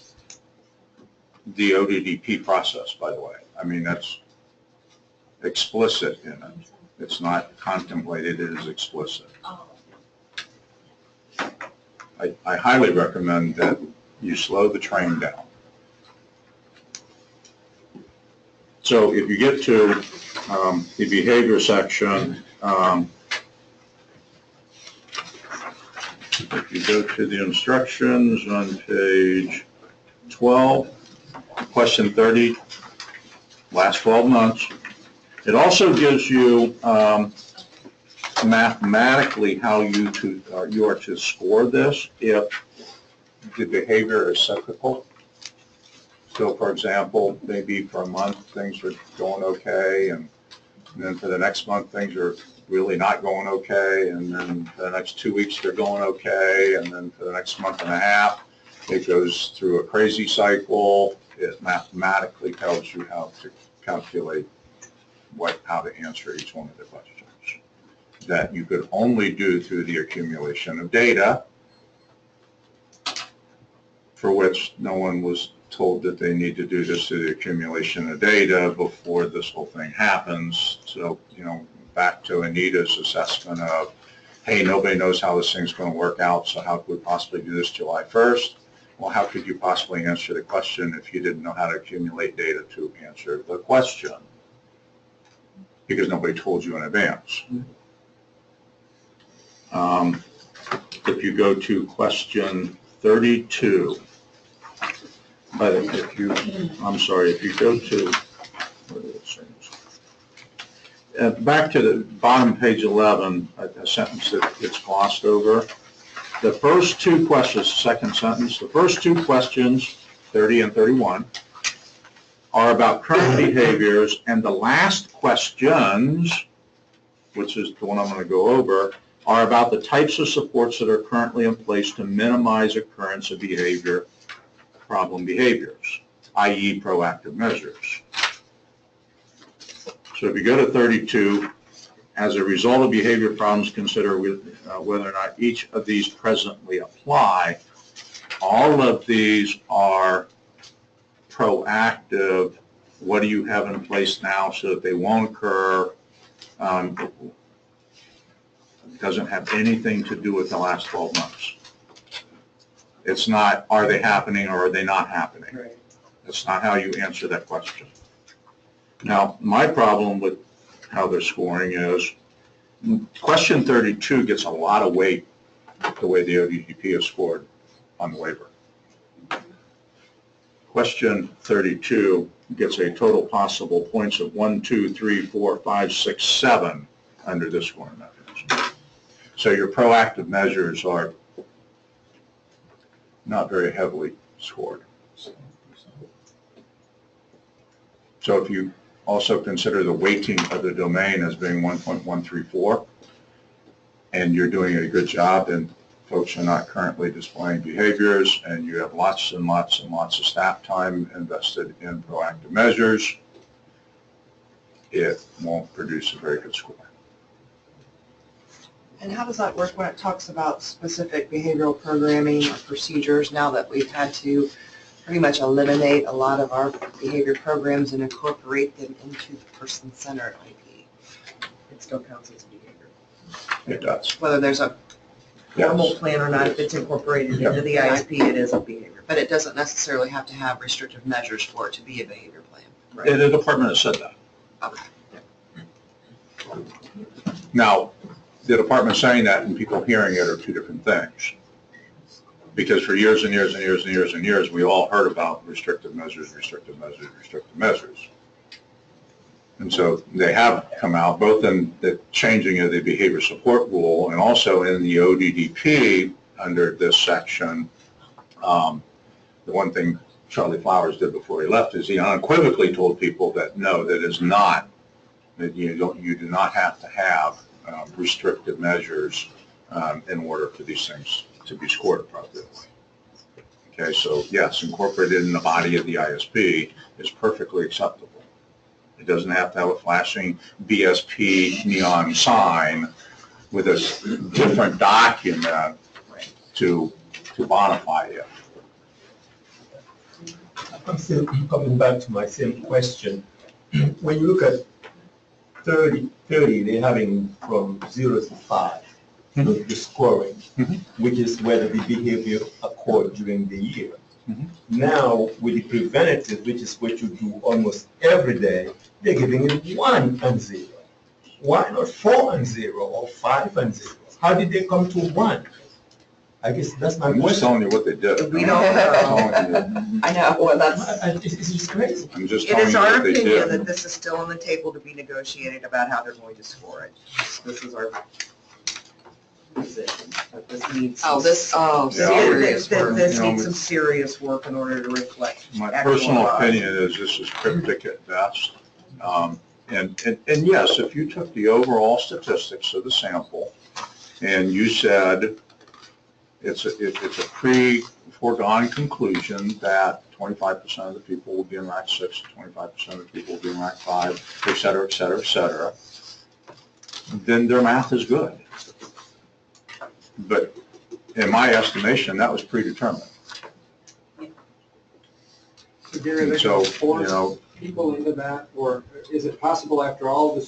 the ODDP process, by the way. I mean, that's explicit in it. It's not contemplated, it is explicit. I highly recommend that you slow the train down. So if you get to the behavior section, if you go to the instructions on page 12, question 30, last 12 months, It also gives you mathematically how you are to score this if the behavior is cyclical. So for example, maybe for a month things are going okay, and then for the next month things are really not going okay, and then for the next 2 weeks they're going okay, and then for the next month and a half it goes through a crazy cycle. It mathematically tells you how to calculate how to answer each one of the questions that you could only do through the accumulation of data, for which no one was told that they need to do this through the accumulation of data before this whole thing happens. So, back to Anita's assessment of, hey, nobody knows how this thing's going to work out, so how could we possibly do this July 1st? Well, how could you possibly answer the question if you didn't know how to accumulate data to answer the question? Because nobody told you in advance. If you go to question 32, but if you go to, back to the bottom page 11, a sentence that gets glossed over. The first two questions, second sentence, the first two questions, 30 and 31, are about current behaviors, and the last questions, which is the one I'm going to go over, are about the types of supports that are currently in place to minimize occurrence of problem behaviors, i.e. proactive measures. So if you go to 32, as a result of behavior problems, consider whether or not each of these presently apply. All of these are proactive. What do you have in place now so that they won't occur? It doesn't have anything to do with the last 12 months. It's not, are they happening or are they not happening? Right. That's not how you answer that question. Now, my problem with how they're scoring is question 32 gets a lot of weight the way the ODDP is scored on the waiver. Question 32 gets a total possible points of 1, 2, 3, 4, 5, 6, 7 under this scoring mechanism. So your proactive measures are not very heavily scored. So if you also consider the weighting of the domain as being 1.134, and you're doing a good job and folks are not currently displaying behaviors, and you have lots and lots and lots of staff time invested in proactive measures, it won't produce a very good score. And how does that work when it talks about specific behavioral programming or procedures now that we've had to pretty much eliminate a lot of our behavior programs and incorporate them into the person-centered IP? It still counts as behavior. It does. Whether there's a Formal plan or not, if it's incorporated into the ISP, it is a behavior. But it doesn't necessarily have to have restrictive measures for it to be a behavior plan. Right. The department has said that. Okay. Now, the department saying that and people hearing it are two different things. Because for years and years and years and years and years, we all heard about restrictive measures, restrictive measures, restrictive measures. And so they have come out both in the changing of the behavior support rule and also in the ODDP under this section. The one thing Charlie Flowers did before he left is he unequivocally told people that no, that is not, that you do not have to have restrictive measures in order for these things to be scored appropriately. Okay, so yes, incorporated in the body of the ISP is perfectly acceptable. It doesn't have to have a flashing BSP neon sign with a different document to modify it. I'm still coming back to my same question. When you look at 30, they're having from 0 to 5, the scoring, which is whether the behavior occurred during the year. Now, with the preventative, which is what you do almost every day, they're giving it 1 and 0. Why not 4 and 0 or 5 and 0? How did they come to 1? I guess that's my I'm just question. telling you what they did. We don't know. I know, well, It's just crazy. I'm just it telling is you our what they opinion did. that this is still on the table to be negotiated about how they're going to score it. This is our position, that this needs. Yeah. Serious work. This You know, needs some serious work in order to reflect. My actual personal cost. opinion is this is cryptic at best. And yes, if you took the overall statistics of the sample and you said it's a pre-foregone conclusion that 25% of the people will be in rack 6, 25% of the people will be in rack 5, et cetera, et cetera, et cetera, then their math is good. But in my estimation, that was predetermined. So Gary, And they so, can force people into that, or is it possible after all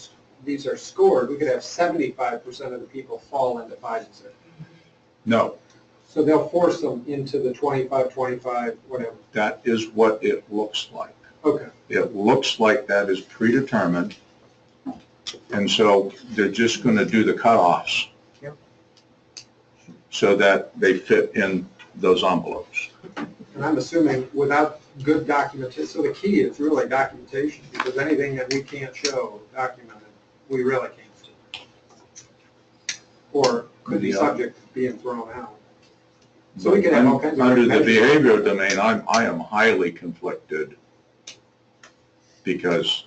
these are scored, we could have 75% of the people fall into 5 and 6? No, So they'll force them into the 25, 25, whatever. that is what it looks like. Okay. It looks like that is predetermined. And so they're just going to do the cutoffs Yep. so that they fit in those envelopes. And I'm assuming without good documentation, so the key is really documentation, because anything that we can't show documented, we really can't do. Or could be Yeah. subject to being thrown out. So we can have all kinds of. Under the measures. behavioral domain, I am highly conflicted because,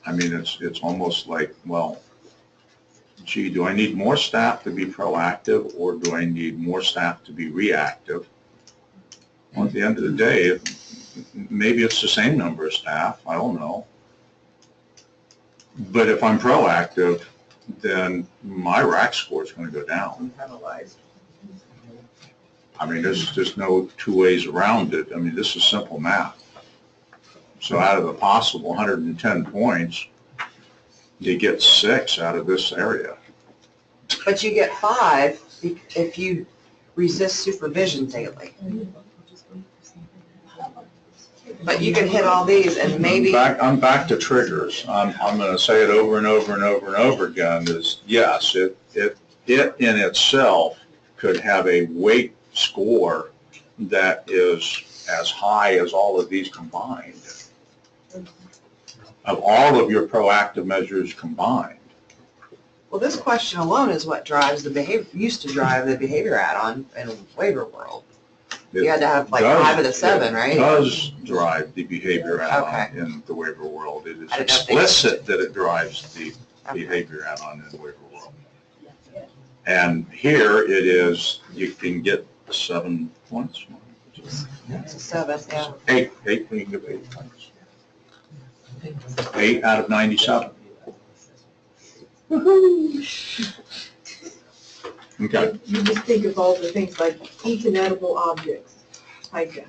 I mean, it's almost like, well, gee, do I need more staff to be proactive or do I need more staff to be reactive? Well, at the end of the day, maybe it's the same number of staff, I don't know. But if I'm proactive, then my rack score is going to go down. Penalized. I mean, there's just no two ways around it. I mean, this is simple math. So out of the possible 110 points, you get 6 out of this area. But you get 5 if you resist supervision daily. But you can hit all these and maybe. I'm back to triggers. I'm going to say it over and over and over and over again is, yes, it in itself could have a weight score that is as high as all of these combined. Of all of your proactive measures combined. Well, this question alone is what drives the behavior, used to drive the behavior add-on in waiver world. You had to have like 5 of the 7, right? It does drive the behavior add-on Okay. in the waiver world. It is I didn't know if they- explicit that it drives the behavior add-on in the waiver world. And here it is, you can get 7 points. It's a 7, yeah. 8, we can give 8 points. 8 out of 97. Okay. You just think of all the things like eat inedible objects, pica.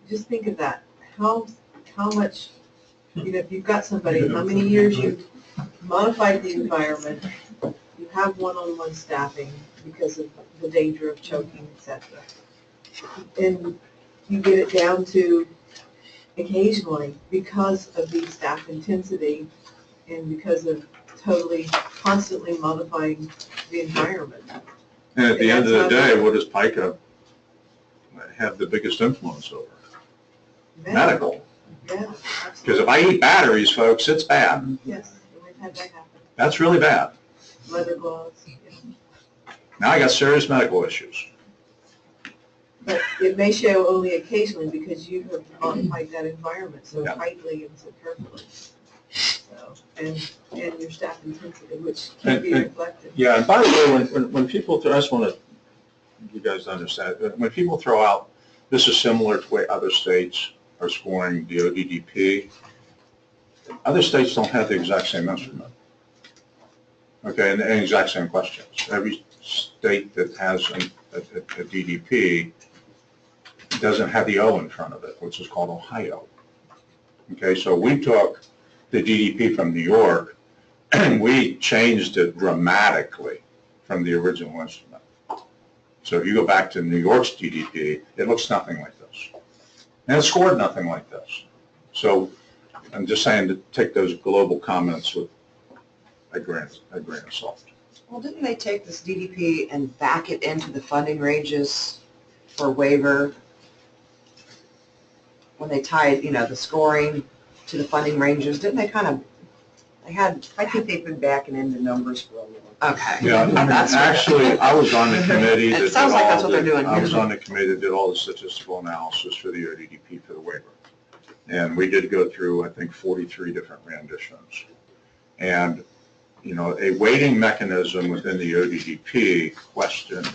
Just think of that. How much, if you've got somebody, how many years you've modified the environment, you have one-on-one staffing because of the danger of choking, et cetera. And you get it down to occasionally, because of the staff intensity and because of totally, constantly modifying the environment. And at the end of the day, what does PICA have the biggest influence over? Medical. Yeah, Because if I eat batteries, folks, it's bad. yes, and we've had that happen. That's really bad. Leather gloves, yeah. Now I got serious medical issues. But it may show only occasionally because you have modified that environment so Yeah. tightly and so carefully. So, and your staff intensity, which can be reflected. Yeah, and by the way, when people, I just want you guys to understand, when people throw out, this is similar to the way other states are scoring the ODDP, other states don't have the exact same instrument. Okay, and the exact same questions. Every state that has a DDP doesn't have the O in front of it, which is called Ohio. Okay, so we took the DDP from New York and we changed it dramatically from the original instrument. So if you go back to New York's DDP, it looks nothing like this. And it scored nothing like this. So I'm just saying to take those global comments with a grain of salt. Well, didn't they take this DDP and back it into the funding ranges for waiver? When they tied, the scoring to the funding ranges, didn't they I think they've been backing into numbers for a little. Okay. Yeah, I mean, actually, I was on the committee that It did sounds like that's all what they're doing. I was on the committee that did all the statistical analysis for the ODDP for the waiver. And we did go through, I think, 43 different renditions. And, a weighting mechanism within the ODDP questions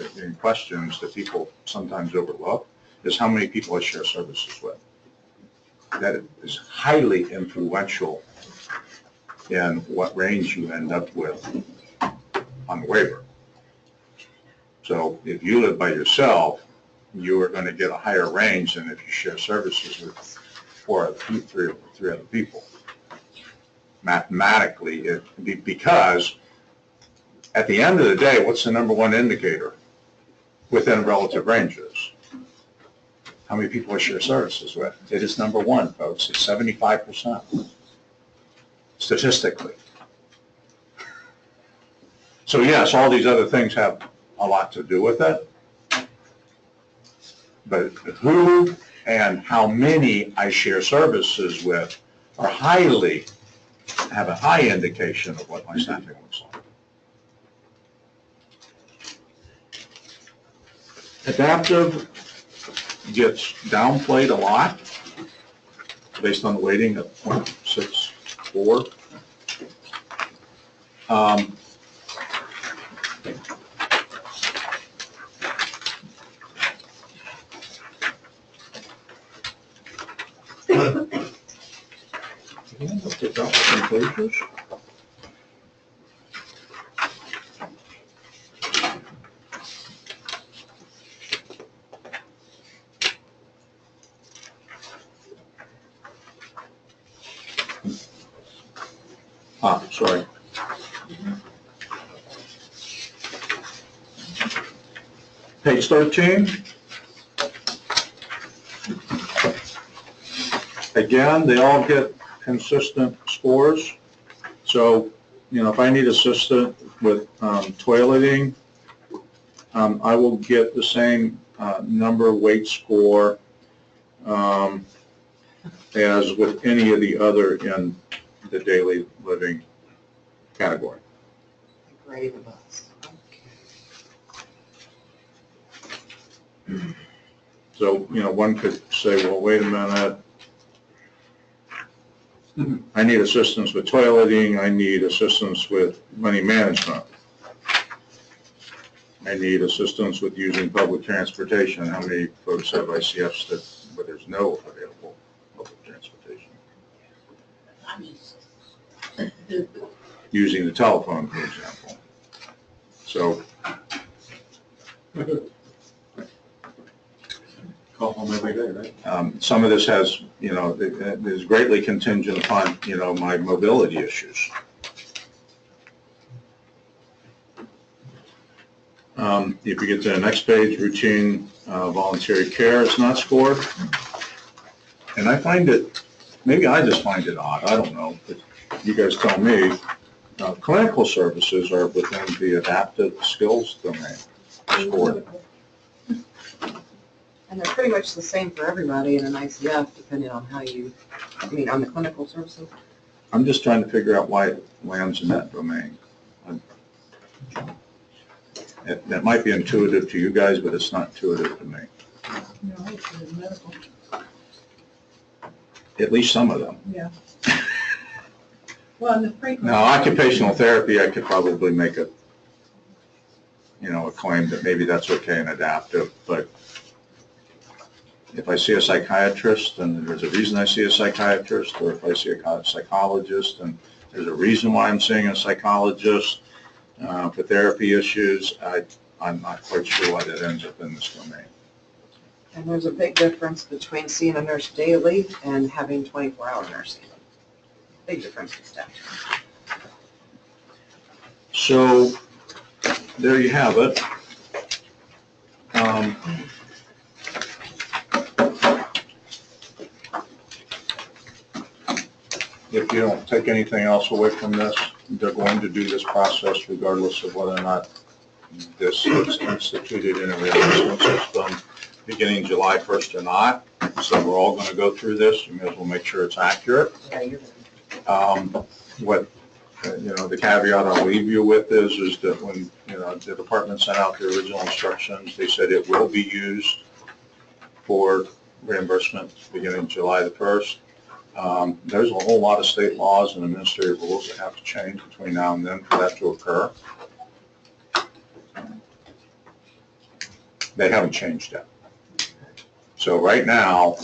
that people sometimes overlook is how many people I share services with. That is highly influential in what range you end up with on the waiver. So if you live by yourself, you are going to get a higher range than if you share services with three other people. Mathematically, because at the end of the day, what's the number one indicator within relative ranges? How many people I share services with? It is number one, folks. It's 75%. Statistically. So yes, all these other things have a lot to do with it. But who and how many I share services with have a high indication of what my staffing looks like. Adaptive gets downplayed a lot based on the weighting of 0.64. Pick up some pages. Sorry. Page 13. Again, they all get consistent scores. So, if I need assistance with toileting, I will get the same number weight score as with any of the other in the daily living category. Grade of us. So, one could say, well, wait a minute. I need assistance with toileting. I need assistance with money management. I need assistance with using public transportation. How many folks have ICFs where there's no available public transportation? Using the telephone, for example. So, Call home every day, right? some of this has, is greatly contingent upon, my mobility issues. If you get to the next page, routine voluntary care is not scored. And I find it, maybe I just find it odd, I don't know, but you guys tell me. Clinical services are within the adaptive skills domain scored. And they're pretty much the same for everybody in an ICF, depending on how on the clinical services. I'm just trying to figure out why it lands in that domain. That might be intuitive to you guys, but it's not intuitive to me. No, it's medical. At least some of them. Yeah. Well, and the frequency. Now, occupational therapy, I could probably make a claim that maybe that's okay and adaptive, but if I see a psychiatrist and there's a reason I see a psychiatrist, or if I see a psychologist and there's a reason why I'm seeing a psychologist for therapy issues, I'm not quite sure why that ends up in this domain. And there's a big difference between seeing a nurse daily and having 24-hour nursing. Big difference in staff. So there you have it. If you don't take anything else away from this, they're going to do this process regardless of whether or not this is instituted in a reimbursement system beginning July 1st or not. So we're all going to go through this. You may as well make sure it's accurate. What, the caveat I'll leave you with is that when, the department sent out the original instructions, they said it will be used for reimbursement beginning July the 1st. There's a whole lot of state laws and administrative rules that have to change between now and then for that to occur. They haven't changed yet. So right now,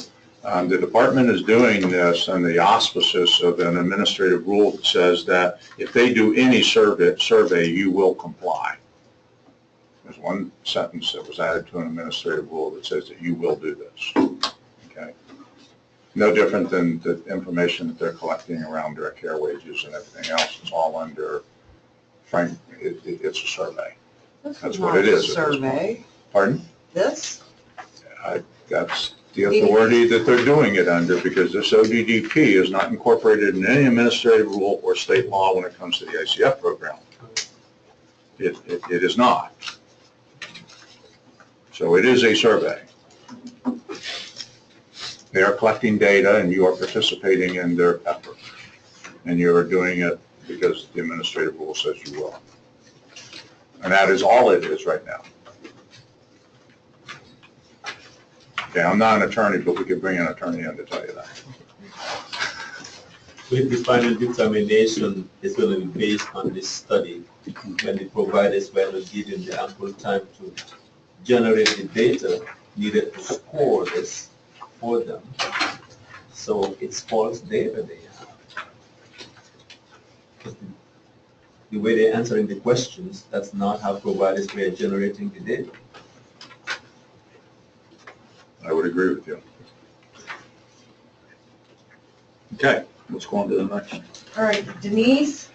the department is doing this under the auspices of an administrative rule that says that if they do any survey, you will comply. There's one sentence that was added to an administrative rule that says that you will do this. Okay. No different than the information that they're collecting around direct care wages and everything else. It's all under, Frank, it's a survey. That's what it is. Survey. Pardon? This? That's the authority that they're doing it under, because this ODDP is not incorporated in any administrative rule or state law when it comes to the ICF program. It is not. So it is a survey. They are collecting data and you are participating in their effort. And you are doing it because the administrative rule says you will. And that is all it is right now. Okay, I'm not an attorney, but we could bring an attorney in to tell you that. With the final determination is going to be based on this study, when the providers were not given the ample time to generate the data needed to score this for them. So it's false data they have. The way they're answering the questions, that's not how providers were generating the data. I would agree with you. Okay, let's go on to the next. All right, Denise,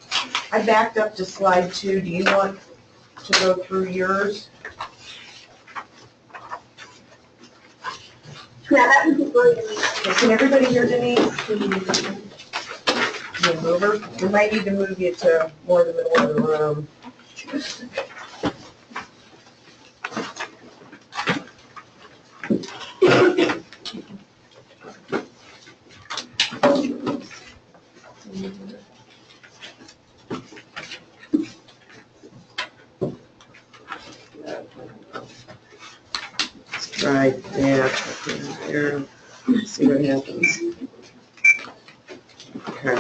I backed up to slide 2. Do you want to go through yours? Yeah, that would be great. Okay, can everybody hear Denise? Can you move her? We might need to move you to more the middle of the room. Right there, there, see what happens. Okay.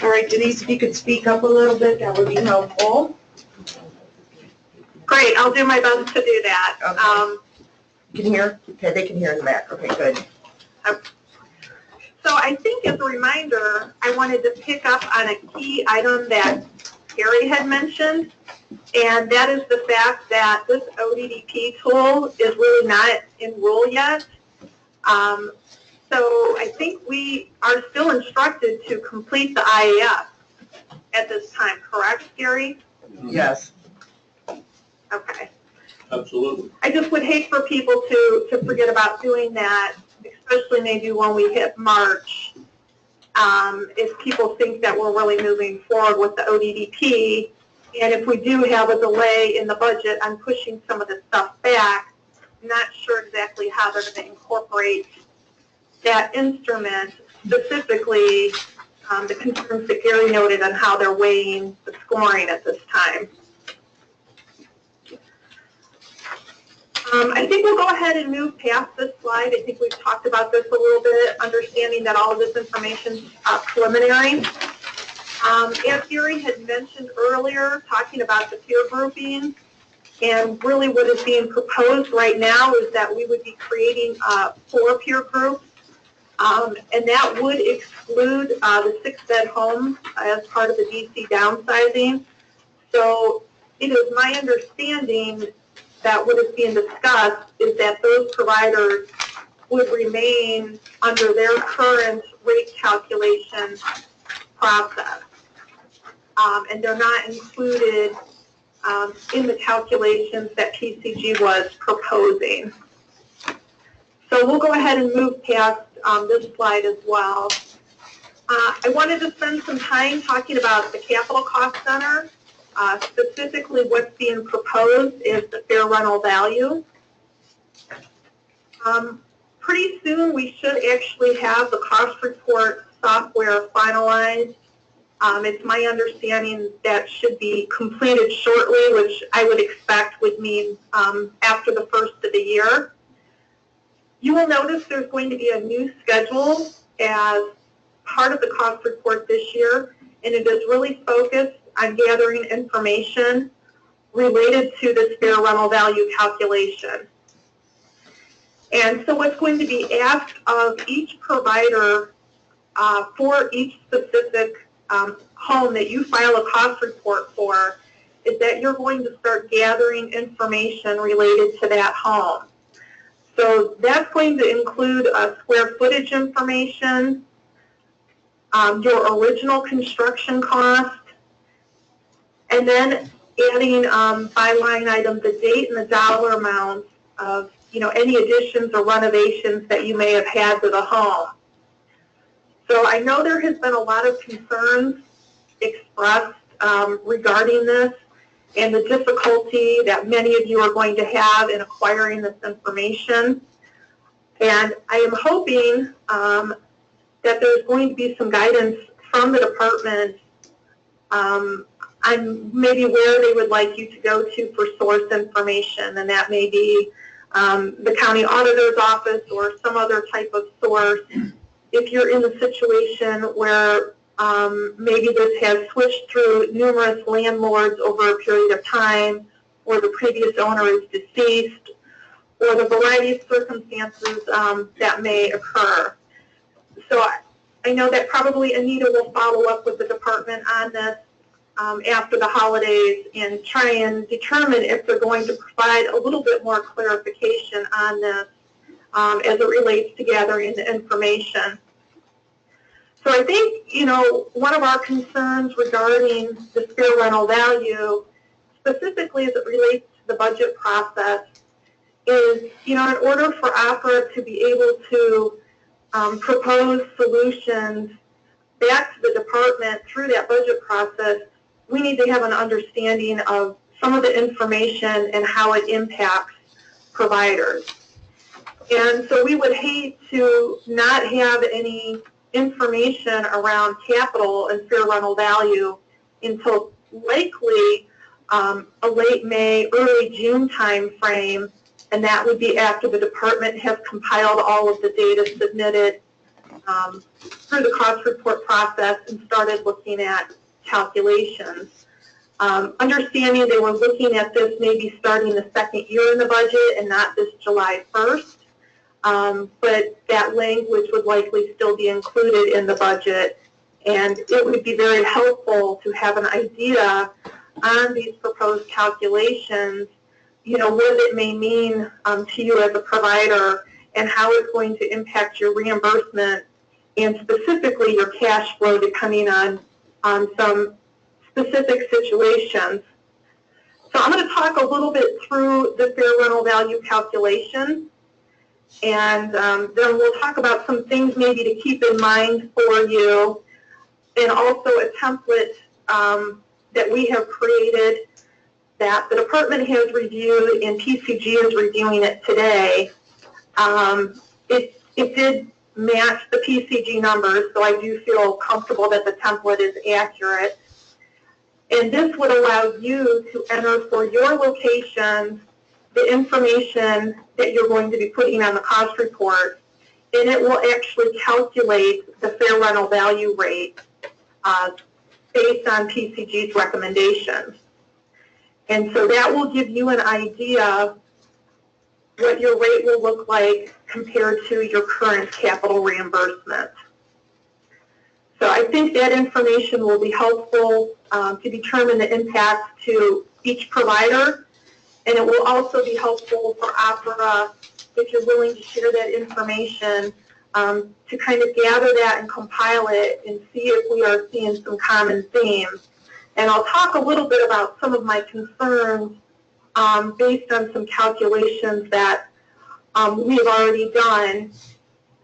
All right, Denise, if you could speak up a little bit, that would be helpful. Great, I'll do my best to do that. Okay. You can hear? Okay, they can hear in the back. Okay, good. So I think as a reminder, I wanted to pick up on a key item that Gary had mentioned, and that is the fact that this ODDP tool is really not in rule yet. So I think we are still instructed to complete the IAF at this time, correct, Gary? Yes. Okay. Absolutely. I just would hate for people to forget about doing that, especially maybe when we hit March, if people think that we're really moving forward with the ODDP. And if we do have a delay in the budget on pushing some of this stuff back, I'm not sure exactly how they're going to incorporate that instrument, specifically the concerns that Gary noted on how they're weighing the scoring at this time. I think we'll go ahead and move past this slide. I think we've talked about this a little bit, understanding that all of this information is preliminary. As Gary had mentioned earlier, talking about the peer grouping, and really what is being proposed right now is that we would be creating 4 peer groups, and that would exclude the 6-bed homes as part of the DC downsizing. So it is my understanding that what is being discussed is that those providers would remain under their current rate calculation process. And they're not included in the calculations that PCG was proposing. So we'll go ahead and move past this slide as well. I wanted to spend some time talking about the capital cost center. Specifically, what's being proposed is the fair rental value. Pretty soon, we should actually have the cost report software finalized. It's my understanding that should be completed shortly, which I would expect would mean after the first of the year. You will notice there's going to be a new schedule as part of the cost report this year, and it is really focused on gathering information related to this fair rental value calculation. And so what's going to be asked of each provider for each specific home that you file a cost report for is that you're going to start gathering information related to that home. So that's going to include square footage information, your original construction cost, and then adding by line item the date and the dollar amount of any additions or renovations that you may have had to the home. So I know there has been a lot of concerns expressed regarding this and the difficulty that many of you are going to have in acquiring this information. And I am hoping that there's going to be some guidance from the department on maybe where they would like you to go to for source information, and that may be the county auditor's office or some other type of source. If you're in the situation where maybe this has switched through numerous landlords over a period of time, or the previous owner is deceased, or the variety of circumstances that may occur. So I know that probably Anita will follow up with the department on this after the holidays and try and determine if they're going to provide a little bit more clarification on this as it relates to gathering the information. So I think, one of our concerns regarding the fair rental value, specifically as it relates to the budget process, is, in order for OPERA to be able to propose solutions back to the department through that budget process, we need to have an understanding of some of the information and how it impacts providers. And so we would hate to not have any information around capital and fair rental value until likely a late May, early June time frame, and that would be after the department has compiled all of the data submitted through the cost report process and started looking at calculations. Understanding they were looking at this maybe starting the second year in the budget and not this July 1st, but that language would likely still be included in the budget, and it would be very helpful to have an idea on these proposed calculations, what it may mean to you as a provider and how it's going to impact your reimbursement and specifically your cash flow depending on some specific situations. So I'm going to talk a little bit through the fair rental value calculation, and then we'll talk about some things maybe to keep in mind for you, and also a template that we have created that the department has reviewed and PCG is reviewing it today. It did match the PCG numbers, so I do feel comfortable that the template is accurate. And this would allow you to enter for your location the information that you're going to be putting on the cost report, and it will actually calculate the fair rental value rate based on PCG's recommendations. And so that will give you an idea what your rate will look like compared to your current capital reimbursement. So I think that information will be helpful to determine the impact to each provider, and it will also be helpful for OPERA, if you're willing to share that information, to kind of gather that and compile it and see if we are seeing some common themes. And I'll talk a little bit about some of my concerns based on some calculations that we've already done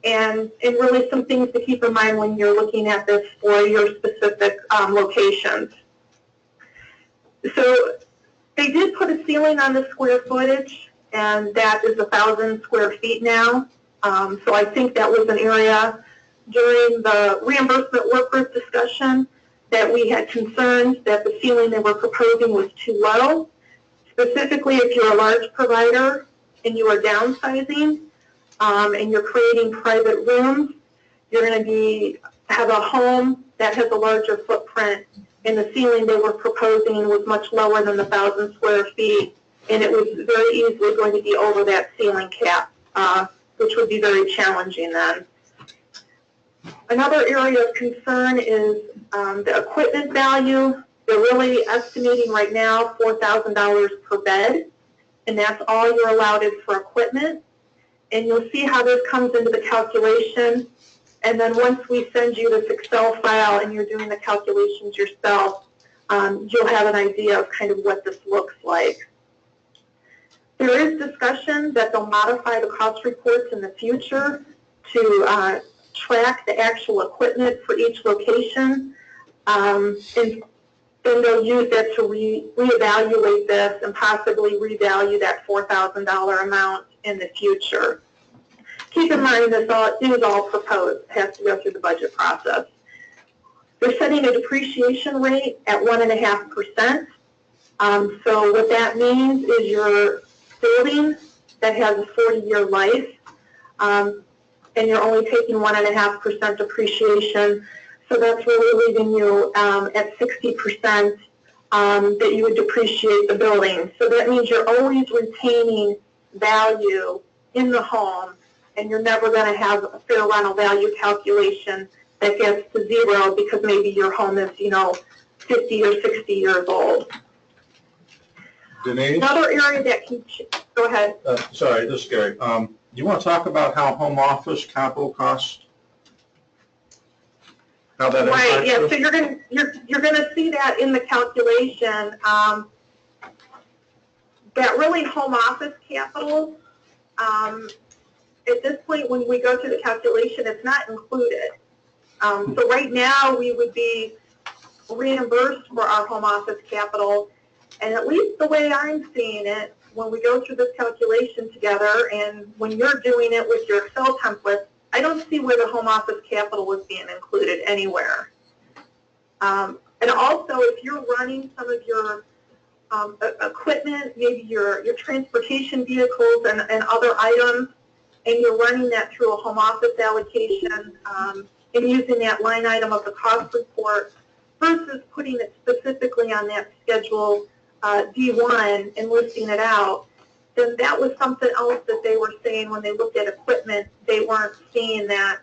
and really some things to keep in mind when you're looking at this for your specific locations. So they did put a ceiling on the square footage, and that is 1,000 square feet now. So I think that was an area during the reimbursement work group discussion that we had concerns that the ceiling they were proposing was too low. Specifically, if you're a large provider and you are downsizing and you're creating private rooms, you're going to have a home that has a larger footprint, and the ceiling they were proposing was much lower than the 1,000 square feet, and it was very easily going to be over that ceiling cap, which would be very challenging then. Another area of concern is the equipment value. They're really estimating right now $4,000 per bed, and that's all you're allowed for equipment. And you'll see how this comes into the calculation. And then once we send you this Excel file and you're doing the calculations yourself, you'll have an idea of kind of what this looks like. There is discussion that they'll modify the cost reports in the future to track the actual equipment for each location. And then they'll use that to reevaluate this and possibly revalue that $4,000 amount in the future. Keep in mind this is all proposed. It has to go through the budget process. They're setting a depreciation rate at 1.5%. So what that means is your building that has a 40-year life, and you're only taking 1.5% depreciation. So that's really leaving you at 60% that you would depreciate the building. So that means you're always retaining value in the home, and you're never going to have a fair rental value calculation that gets to zero because maybe your home is, 50 or 60 years old. Denise? Another area that can, go ahead. Sorry, this is Gary. You want to talk about how home office capital costs? How that impacts Right, yeah, us? so you're gonna see that in the calculation, that really home office capital, at this point when we go through the calculation, it's not included. So right now we would be reimbursed for our home office capital, and at least the way I'm seeing it, when we go through this calculation together and when you're doing it with your Excel template, I don't see where the home office capital was being included anywhere. And also, if you're running some of your equipment, maybe your transportation vehicles and other items, and you're running that through a home office allocation and using that line item of the cost report versus putting it specifically on that schedule D1 and listing it out, then that was something else that they were saying when they looked at equipment. They weren't seeing that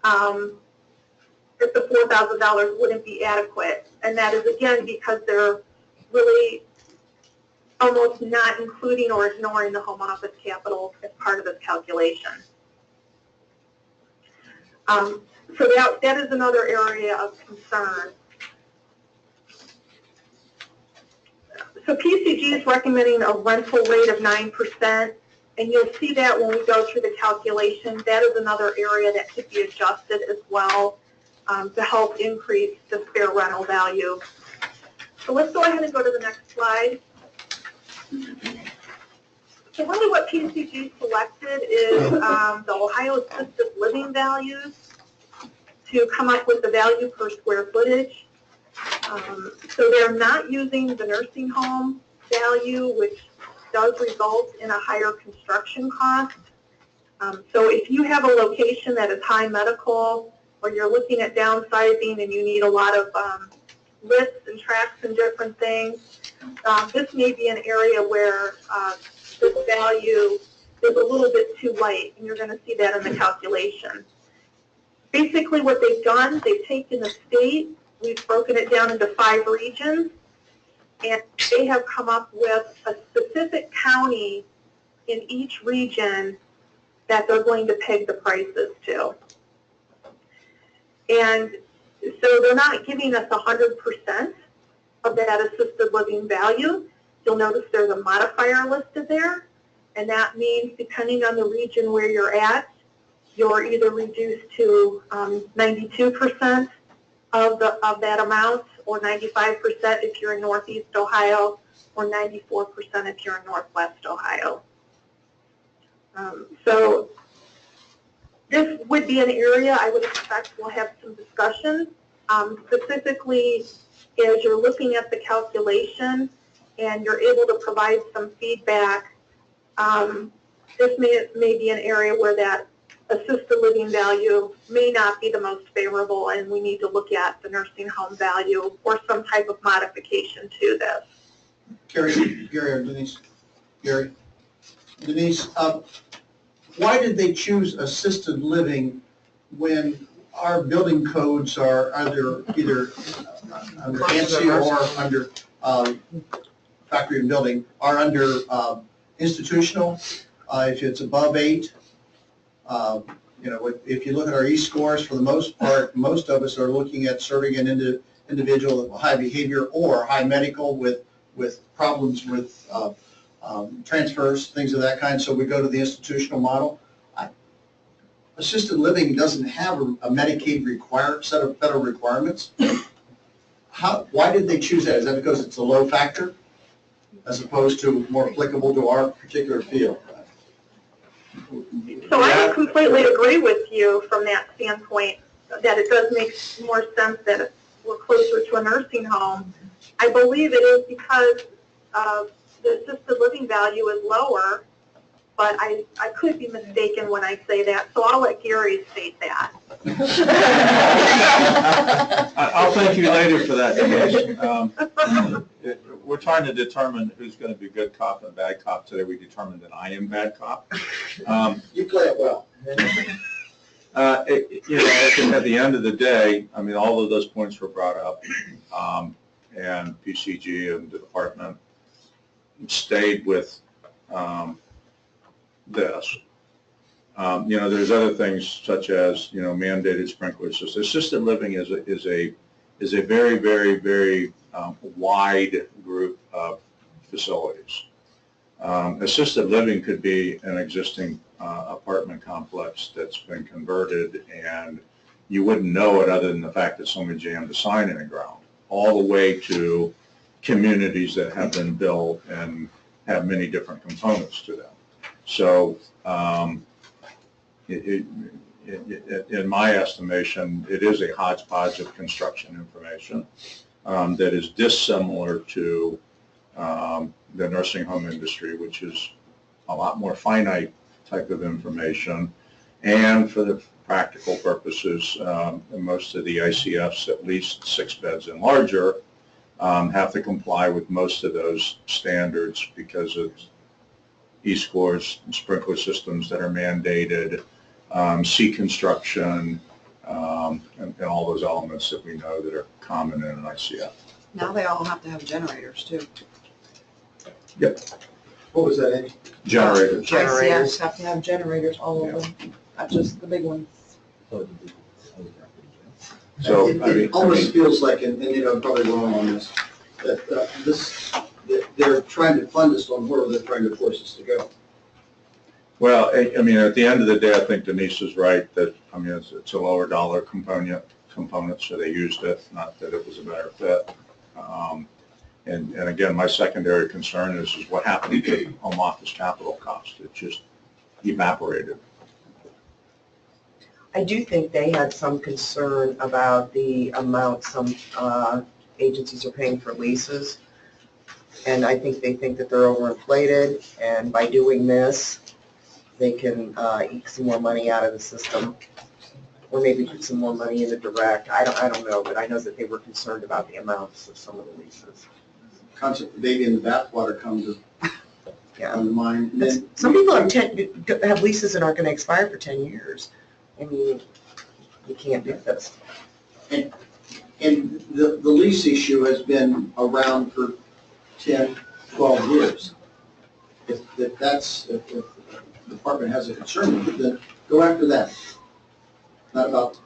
that the $4,000 wouldn't be adequate. And that is, again, because they're really almost not including or ignoring the home office capital as part of this calculation. So that is another area of concern. So PCG is recommending a rental rate of 9%, and you'll see that when we go through the calculation. That is another area that could be adjusted as well to help increase the fair rental value. So let's go ahead and go to the next slide. So really what PCG selected is the Ohio Assisted Living values to come up with the value per square footage. So they're not using the nursing home value, which does result in a higher construction cost. So if you have a location that is high medical, or you're looking at downsizing and you need a lot of lifts and tracks and different things, this may be an area where this value is a little bit too light, and you're going to see that in the calculation. Basically what they've done, they've taken the state, we've broken it down into 5 regions, and they have come up with a specific county in each region that they're going to peg the prices to. And so they're not giving us 100% of that assisted living value. You'll notice there's a modifier listed there, and that means depending on the region where you're at, you're either reduced to 92% of that amount, or 95% if you're in Northeast Ohio, or 94% if you're in Northwest Ohio. So this would be an area I would expect we'll have some discussion, specifically as you're looking at the calculation and you're able to provide some feedback. This may be an area where that assisted living value may not be the most favorable, and we need to look at the nursing home value or some type of modification to this. Gary or Denise? Gary? Denise, why did they choose assisted living when our building codes are either under ANSI or under factory and building, are under institutional? If it's above 8, if you look at our E-scores, for the most part, most of us are looking at serving an individual with high behavior or high medical with problems with transfers, things of that kind, so we go to the institutional model. Assisted living doesn't have a Medicaid set of federal requirements. Why did they choose that? Is that because it's a low factor as opposed to more applicable to our particular field? So I would completely agree with you from that standpoint, that it does make more sense that we're closer to a nursing home. I believe it is because the assisted living value is lower, but I could be mistaken when I say that, so I'll let Gary state that. I'll thank you later for that, Denise. We're trying to determine who's going to be good cop and bad cop. Today we determined that I am bad cop. You play it well. At the end of the day, I mean, all of those points were brought up, and PCG and the department stayed with this. There's other things such as mandated sprinkler systems. Assisted living is a very, very, very wide group of facilities. Assisted living could be an existing apartment complex that's been converted, and you wouldn't know it other than the fact that somebody jammed a sign in the ground, all the way to communities that have been built and have many different components to them. So in my estimation, it is a hodgepodge of construction information that is dissimilar to the nursing home industry, which is a lot more finite type of information. And for the practical purposes, most of the ICFs, at least 6 beds and larger, have to comply with most of those standards because of E-scores and sprinkler systems that are mandated, C construction, and all those elements that we know that are common in an ICF. Now they all have to have generators too. Yep. What was that, Andy? Generators. ICFs have to have generators, all of them, not just the big ones. So it almost feels like, and I'm probably wrong on this, that they're trying to fund us on where they're trying to force us to go. Well, I mean, at the end of the day, I think Denise is right that, I mean, it's a lower dollar component, so they used it, not that it was a better fit. And again, my secondary concern is what happened to home office capital cost. It just evaporated. I do think they had some concern about the amount some agencies are paying for leases. And I think they think that they're overinflated, and by doing this, they can eke some more money out of the system, or maybe put some more money in the direct. I don't know, but I know that they were concerned about the amounts of some of the leases. Concept of baby in the bathwater comes to mind. Some people have leases that aren't going to expire for 10 years. I mean, you can't do this. And the lease issue has been around for 10, 12 years. If the department has a concern with it, then go after that. Not about.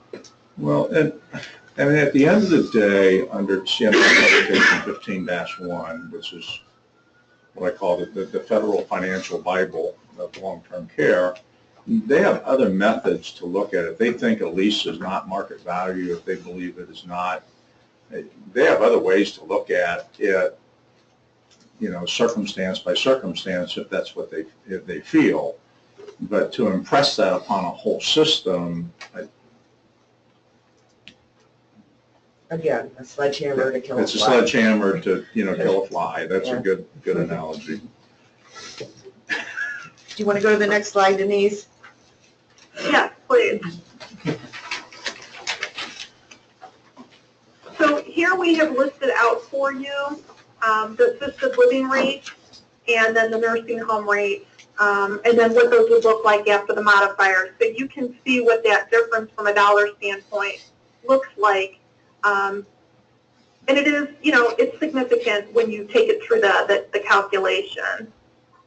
Well, and I mean, at the end of the day, under CMS Publication 15-1, which is what I call the federal financial Bible of long-term care, they have other methods to look at it. They think a lease is not market value if they believe it is not. They have other ways to look at it, you know, circumstance by circumstance, if that's what if they feel. But to impress that upon a whole system, Again, a sledgehammer to kill a fly. it's a sledgehammer to, you know, kill a fly. That's a good analogy. Do you want to go to the next slide, Denise? Yes, please. So here we have listed out for you the assisted living rate and then the nursing home rate, and then what those would look like after the modifiers. So you can see what that difference from a dollar standpoint looks like. And it is, you know, it's significant when you take it through the calculation.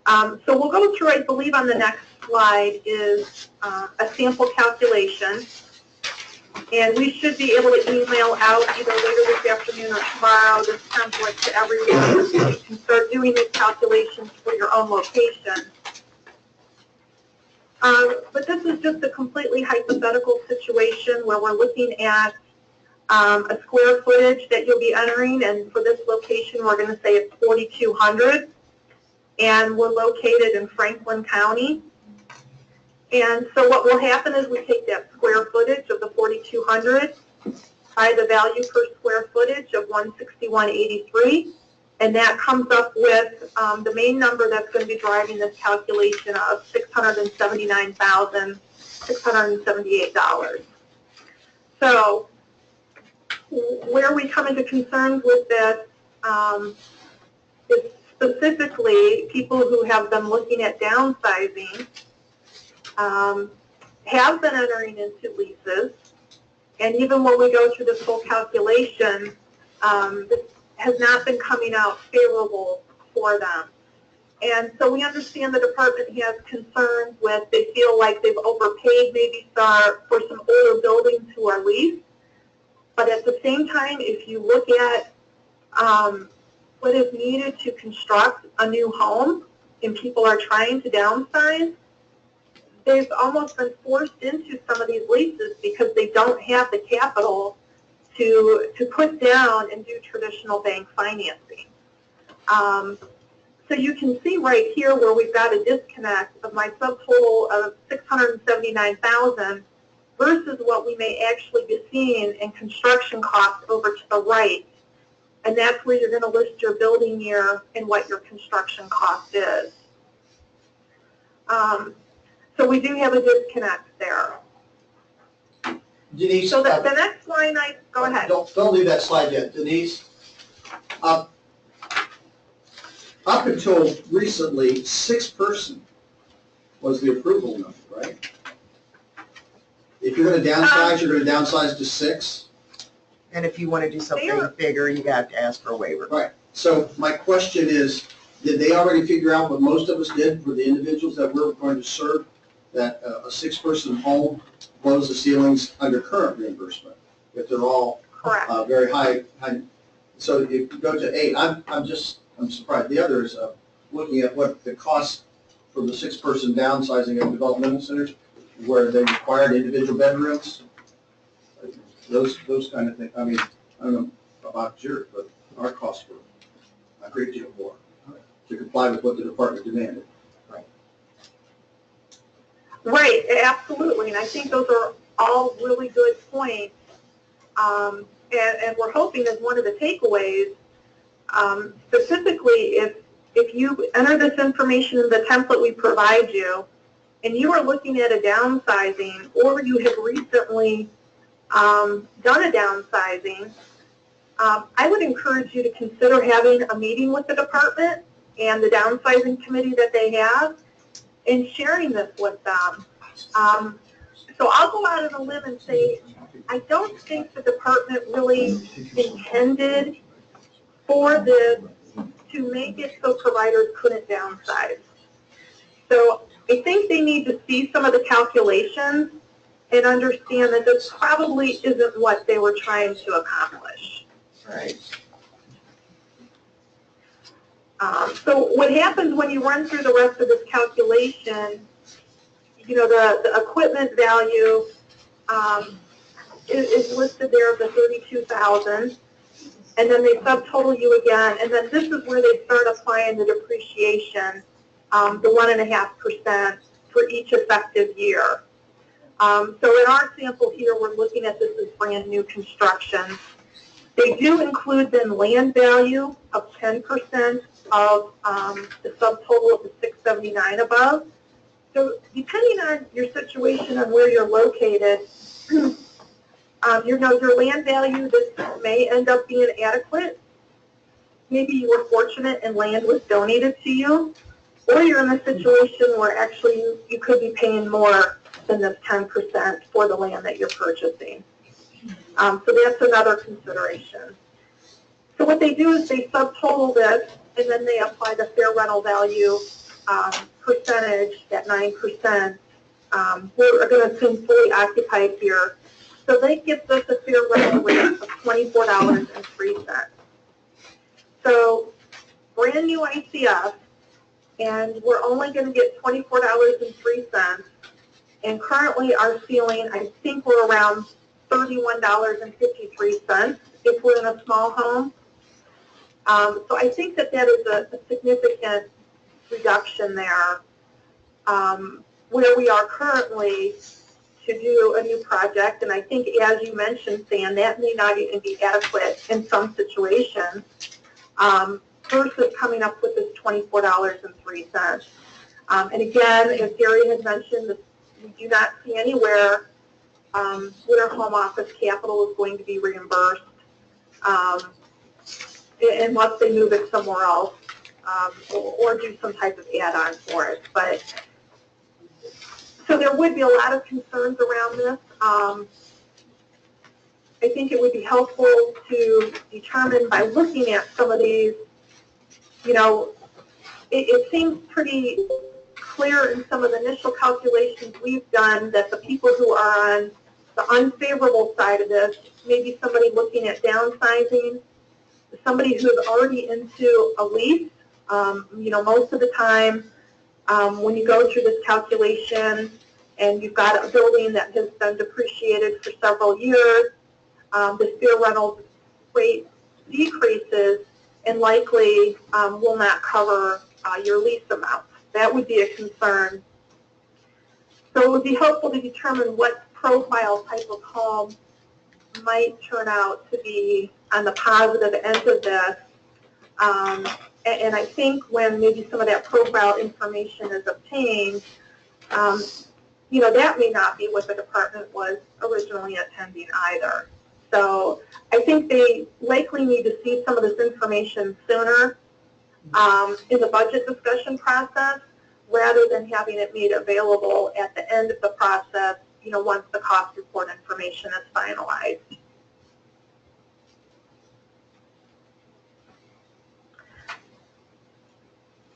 So we'll go through, I believe on the next slide is a sample calculation. And we should be able to email out either later this afternoon or tomorrow this template to everyone so you can start doing these calculations for your own location. But this is just a completely hypothetical situation where we're looking at a square footage that you'll be entering, and for this location we're going to say it's 4,200, and we're located in Franklin County. And so what will happen is we take that square footage of the 4,200 by the value per square footage of 161.83, and that comes up with the main number that's going to be driving this calculation of $679,678. So where we come into concerns with this is specifically people who have been looking at downsizing, have been entering into leases, and even when we go through this whole calculation, this has not been coming out favorable for them. And so we understand the department has concerns with, they feel like they've overpaid maybe for some older buildings who are leased. But at the same time, if you look at what is needed to construct a new home and people are trying to downsize, they've almost been forced into some of these leases because they don't have the capital to put down and do traditional bank financing. So you can see right here where we've got a disconnect of my subtotal of $679,000 versus what we may actually be seeing in construction costs over to the right. And that's where you're going to list your building year and what your construction cost is. So we do have a disconnect there. Denise. So the next line, go ahead. Don't leave that slide yet. Denise, up until recently, 6-person was the approval number, right? If you're going to downsize, you're going to downsize to 6. And if you want to do something bigger, you got to ask for a waiver. Right. So my question is, did they already figure out what most of us did for the individuals that we're going to serve, that a 6-person home blows the ceilings under current reimbursement, if they're all very high? So if you go to 8, I'm surprised. The others, looking at what the cost for the 6-person downsizing of developmental centers, where they required individual bedrooms, those kind of things. I mean, I don't know about yours, but our costs were a great deal more to comply with what the department demanded. Right, absolutely, and I think those are all really good points. And we're hoping as one of the takeaways, specifically if you enter this information in the template we provide you, and you are looking at a downsizing, or you have recently done a downsizing, I would encourage you to consider having a meeting with the department and the downsizing committee that they have, and sharing this with them. So I'll go out on a limb and say, I don't think the department really intended for this to make it so providers couldn't downsize. So I think they need to see some of the calculations and understand that this probably isn't what they were trying to accomplish. Right. So what happens when you run through the rest of this calculation, the equipment value is listed there of the $32,000, and then they subtotal you again, and then this is where they start applying the depreciation, the 1.5% for each effective year. So in our sample here, we're looking at this as brand new construction. They do include then land value of 10% of the subtotal of the 679 above. So depending on your situation and where you're located, your land value, this may end up being adequate. Maybe you were fortunate and land was donated to you, or you're in a situation where actually you could be paying more than this 10% for the land that you're purchasing. So that's another consideration. So what they do is they subtotal this, and then they apply the fair rental value percentage at 9%. We're going to assume fully occupied here. So that gives us a fair rental rate of $24.03. So brand new ICF, and we're only going to get $24.03. And currently our ceiling, I think we're around $31.53 if we're in a small home. So I think that is a significant reduction there. Where we are currently to do a new project, and I think as you mentioned, Sam, that may not even be adequate in some situations, versus coming up with this $24.03. And again, as Gary had mentioned, we do not see anywhere where our home office capital is going to be reimbursed unless they move it somewhere else or do some type of add-on for it. But so there would be a lot of concerns around this. I think it would be helpful to determine by looking at some of these, it seems pretty clear in some of the initial calculations we've done that the people who are on the unfavorable side of this, maybe somebody looking at downsizing, somebody who's already into a lease, most of the time when you go through this calculation and you've got a building that has been depreciated for several years, the fair rental rate decreases and likely will not cover your lease amount. That would be a concern. So it would be helpful to determine what profile type of home might turn out to be on the positive end of this. And I think when maybe some of that profile information is obtained, that may not be what the department was originally intending either. So I think they likely need to see some of this information sooner in the budget discussion process rather than having it made available at the end of the process, once the cost report information is finalized.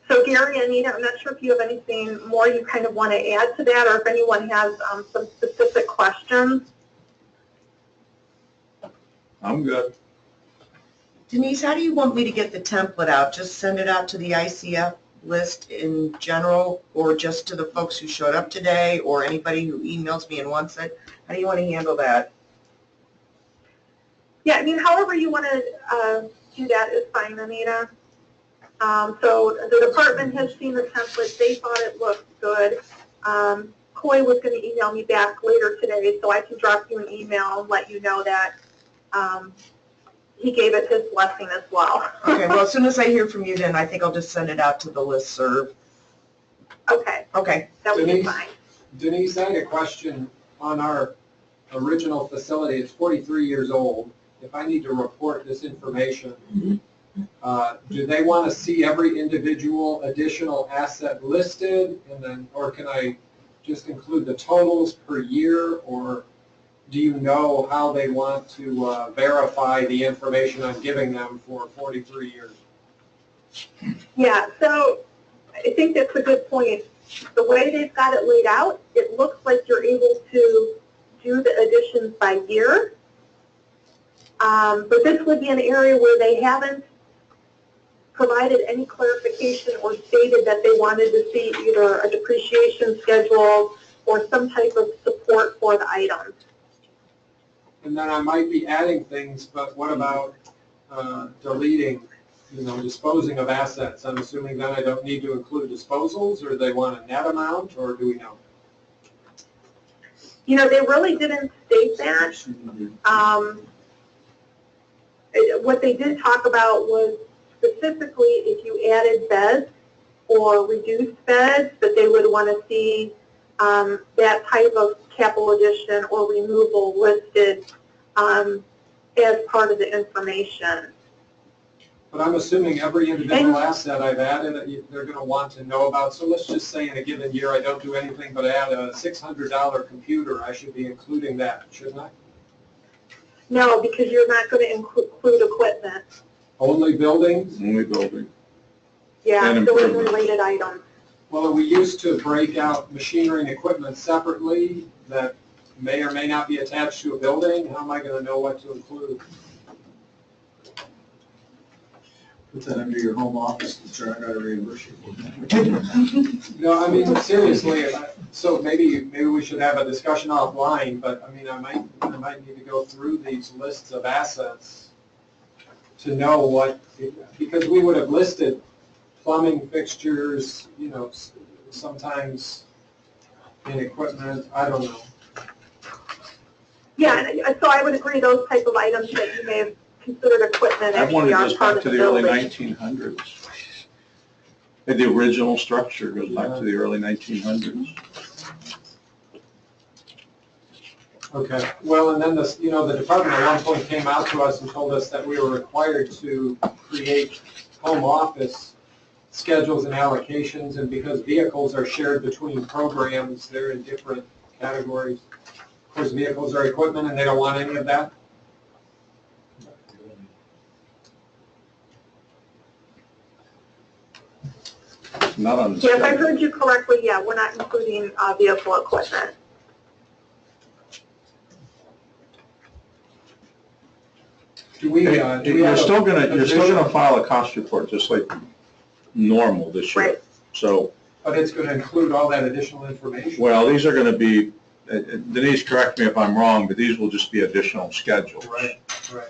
So Gary, Anita, I'm not sure if you have anything more you kind of want to add to that, or if anyone has some specific questions. I'm good. Denise, how do you want me to get the template out? Just send it out to the ICF list in general, or just to the folks who showed up today, or anybody who emails me and wants it? How do you want to handle that? Yeah, however you want to do that is fine, Anita. So the department has seen the template. They thought it looked good. Coy was going to email me back later today, so I can drop you an email and let you know that he gave it his blessing as well. Okay, well, as soon as I hear from you, then I think I'll just send it out to the listserv. Okay. Okay. That would be fine. Denise, I had a question on our original facility. It's 43 years old. If I need to report this information, do they want to see every individual additional asset listed, and then, or can I just include the totals per year, or do you know how they want to verify the information I'm giving them for 43 years? Yeah, so I think that's a good point. The way they've got it laid out, it looks like you're able to do the additions by year. But this would be an area where they haven't provided any clarification or stated that they wanted to see either a depreciation schedule or some type of support for the items. And then I might be adding things, but what about deleting, disposing of assets? I'm assuming then I don't need to include disposals, or they want a net amount, or do we know? They really didn't state that. What they did talk about was specifically if you added beds or reduced beds, that they would want to see that type of capital addition or removal listed as part of the information. But I'm assuming every individual asset I've added, they're going to want to know about. So let's just say in a given year, I don't do anything but add a $600 computer. I should be including that, shouldn't I? No, because you're not going to include equipment. Only buildings? Only building. Yeah, And building improvements. related items. Well, we used to break out machinery and equipment separately that may or may not be attached to a building. How am I going to know what to include? Put that under your home office and try to reimburse you. No, I mean, seriously, so maybe we should have a discussion offline, but I mean, I might need to go through these lists of assets to know what, because we would have listed plumbing fixtures, sometimes in equipment, I don't know. Yeah, and so I would agree those type of items that you may have considered equipment That one actually are goes part back of to the the early building. 1900s. And the original structure goes back to the early 1900s. Okay, well, and then this, the department at one point came out to us and told us that we were required to create home office schedules and allocations, and because vehicles are shared between programs, they're in different categories. Of course, vehicles are equipment and they don't want any of that. Not on the Yeah, if I schedule. heard you correctly, yeah, we're not including vehicle equipment. Do we You're have still a gonna file a cost report just like normal this year. Right. So, But it's going to include all that additional information. well, these are gonna be, Denise, correct me if I'm wrong, but these will just be additional schedules. Right.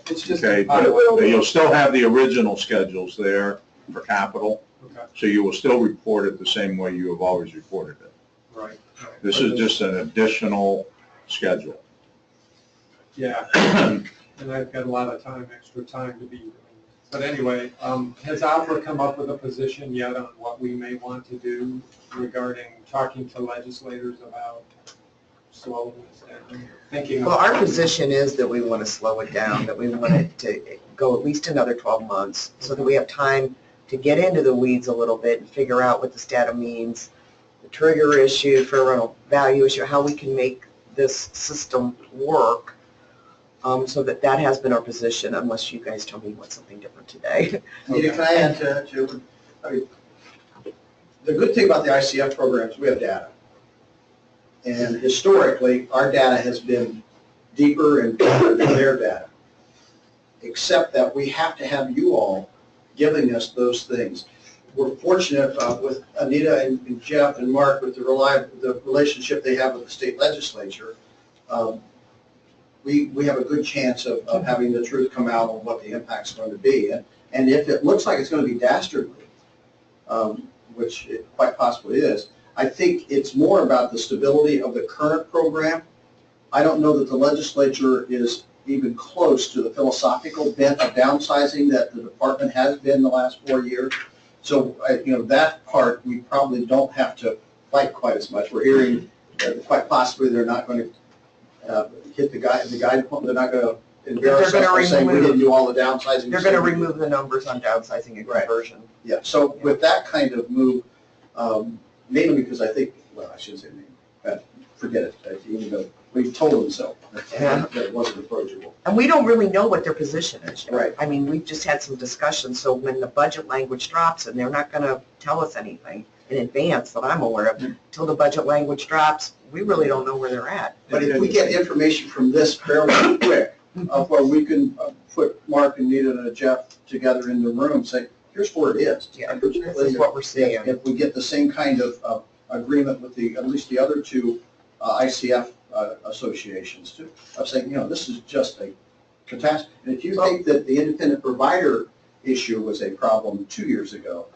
It's just. Okay, but you'll still have the original schedules there for capital, Okay, so you will still report it the same way you have always reported it. right. This is just an additional schedule. Yeah, and I've got a lot of extra time to be doing this. But anyway, has Opera come up with a position yet on what we may want to do regarding talking to legislators about slowing this down? Thinking Well, of. our position is that we want to slow it down, that we want it to go at least another 12 months so that we have time to get into the weeds a little bit and figure out what the stata means, the trigger issue, fair rental value issue, how we can make this system work. So that has been our position, unless you guys tell me you want something different today. Nita, can I add to, the good thing about the ICF program is we have data. And historically, our data has been deeper and better than their data. Except that we have to have you all giving us those things. We're fortunate with Anita and Jeff and Mark with the relationship they have with the state legislature. We have a good chance of having the truth come out on what the impact's going to be. And if it looks like it's going to be dastardly, which it quite possibly is, I think it's more about the stability of the current program. I don't know that the legislature is even close to the philosophical bent of downsizing that the department has been the last 4 years. So, that part we probably don't have to fight quite as much. We're hearing quite possibly they're not going to hit the guide point. They're not going to embarrass us by saying we didn't do all the downsizing. They're going to remove the numbers on downsizing and conversion. Yeah, so with that kind of move, mainly because I think, well, I shouldn't say mainly, but forget it, even though we told them so, that it wasn't approachable. And we don't really know what their position is yet. Right. I mean, we've just had some discussions, so when the budget language drops, and they're not going to tell us anything in advance that I'm aware of, until the budget language drops, we really don't know where they're at. But if we get information from this fairly quick, where we can put Mark and Nita and Jeff together in the room, say, here's where it is. Yeah, this is what we're seeing. If we get the same kind of agreement with at least the other two ICF associations too, of saying, this is just a catastrophe. And if you think that the independent provider issue was a problem 2 years ago,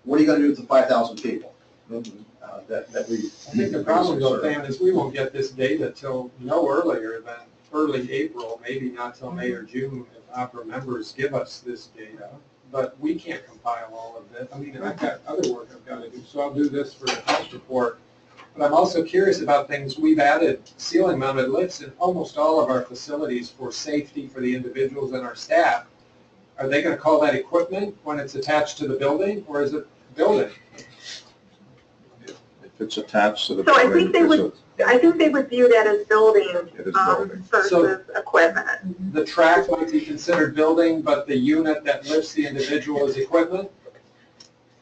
what are you going to do with the 5,000 people that we? I think the problem though, Dan, is we won't get this data till no earlier than early April, maybe not till May or June if opera members give us this data. But we can't compile all of this. I mean, I've got other work I've got to do, so I'll do this for the house report. But I'm also curious about things. We've added ceiling mounted lifts in almost all of our facilities for safety for the individuals and our staff. Are they going to call that equipment when it's attached to the building, or is it building? If it's attached to the So I building, think they would view that as building versus equipment. The track might be considered building, but the unit that lifts the individual is equipment?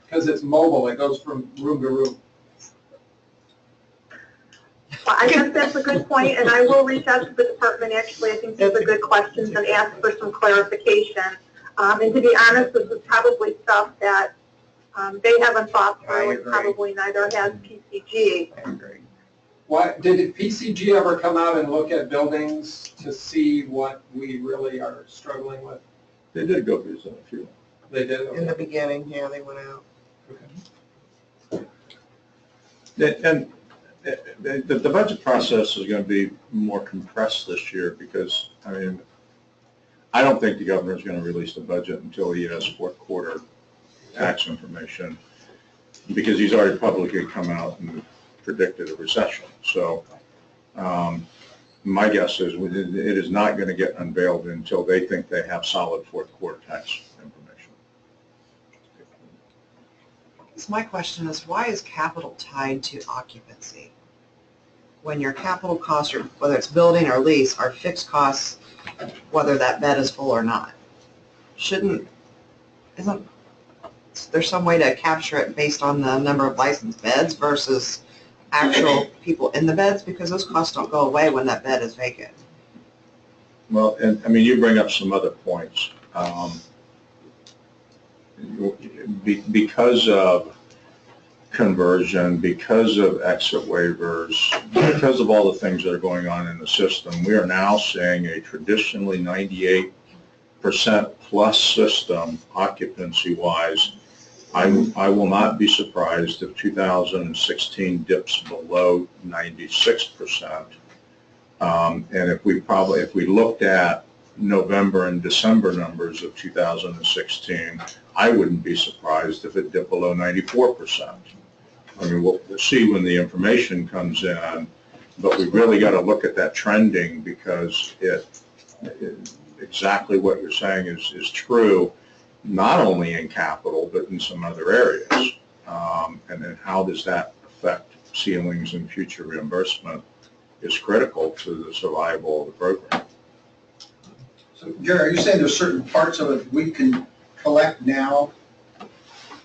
Because it's mobile, it goes from room to room. Well, I guess that's a good point, and I will reach out to the department. Actually, I think these are good questions and ask for some clarification. And to be honest, this is probably stuff that they haven't thought through, and probably neither has PCG. I agree. Why, did PCG ever come out and look at buildings to see what we really are struggling with? they did go visit a few. They did? In the beginning, yeah, they went out. And the budget process is going to be more compressed this year because, I mean, I don't think the governor is going to release the budget until he has fourth quarter tax information, because he's already publicly come out and predicted a recession. So my guess is it is not going to get unveiled until they think they have solid fourth quarter tax information. So my question is, why is capital tied to occupancy? When your capital costs, are, whether it's building or lease, are fixed costs, whether that bed is full or not. Isn't there some way to capture it based on the number of licensed beds versus actual people in the beds? Because those costs don't go away when that bed is vacant. Well, and I mean, you bring up some other points. Because of conversion, because of exit waivers, because of all the things that are going on in the system, we are now seeing a traditionally 98% plus system occupancy-wise. I will not be surprised if 2016 dips below 96%. And if we looked at November and December numbers of 2016, I wouldn't be surprised if it dipped below 94%. I mean, we'll see when the information comes in, but we've really got to look at that trending, because exactly what you're saying is true, not only in capital, but in some other areas. And then how does that affect ceilings and future reimbursement is critical to the survival of the program. So, Jerry, are you saying there's certain parts of it we can collect now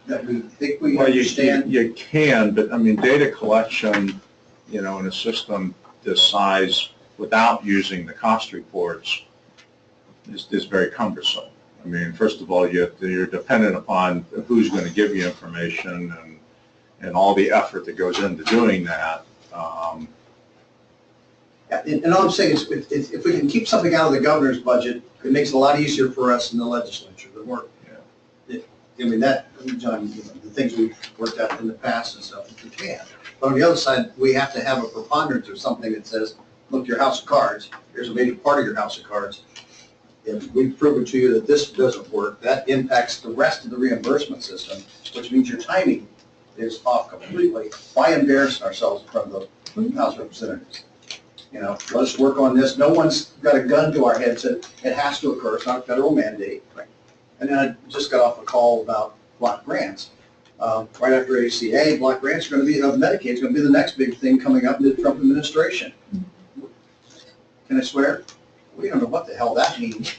that we think we understand? You can, but I mean, data collection, in a system this size without using the cost reports is very cumbersome. I mean, first of all, you're dependent upon who's going to give you information and all the effort that goes into doing that. Yeah, and all I'm saying is, if we can keep something out of the governor's budget, it makes it a lot easier for us in the legislature. The work, John, the things we've worked out in the past and stuff, if we can. But on the other side, we have to have a preponderance of something that says, look, your house of cards, here's a major part of your house of cards. If we've proven to you that this doesn't work, that impacts the rest of the reimbursement system, which means your timing is off completely. Why embarrass ourselves in front of the House of Representatives? Let's work on this. No one's got a gun to our head that it has to occur. It's not a federal mandate. Right. And then I just got off a call about block grants. Right after ACA, block grants are going to be, Medicaid is going to be the next big thing coming up in the Trump administration. Can I swear? We don't know what the hell that means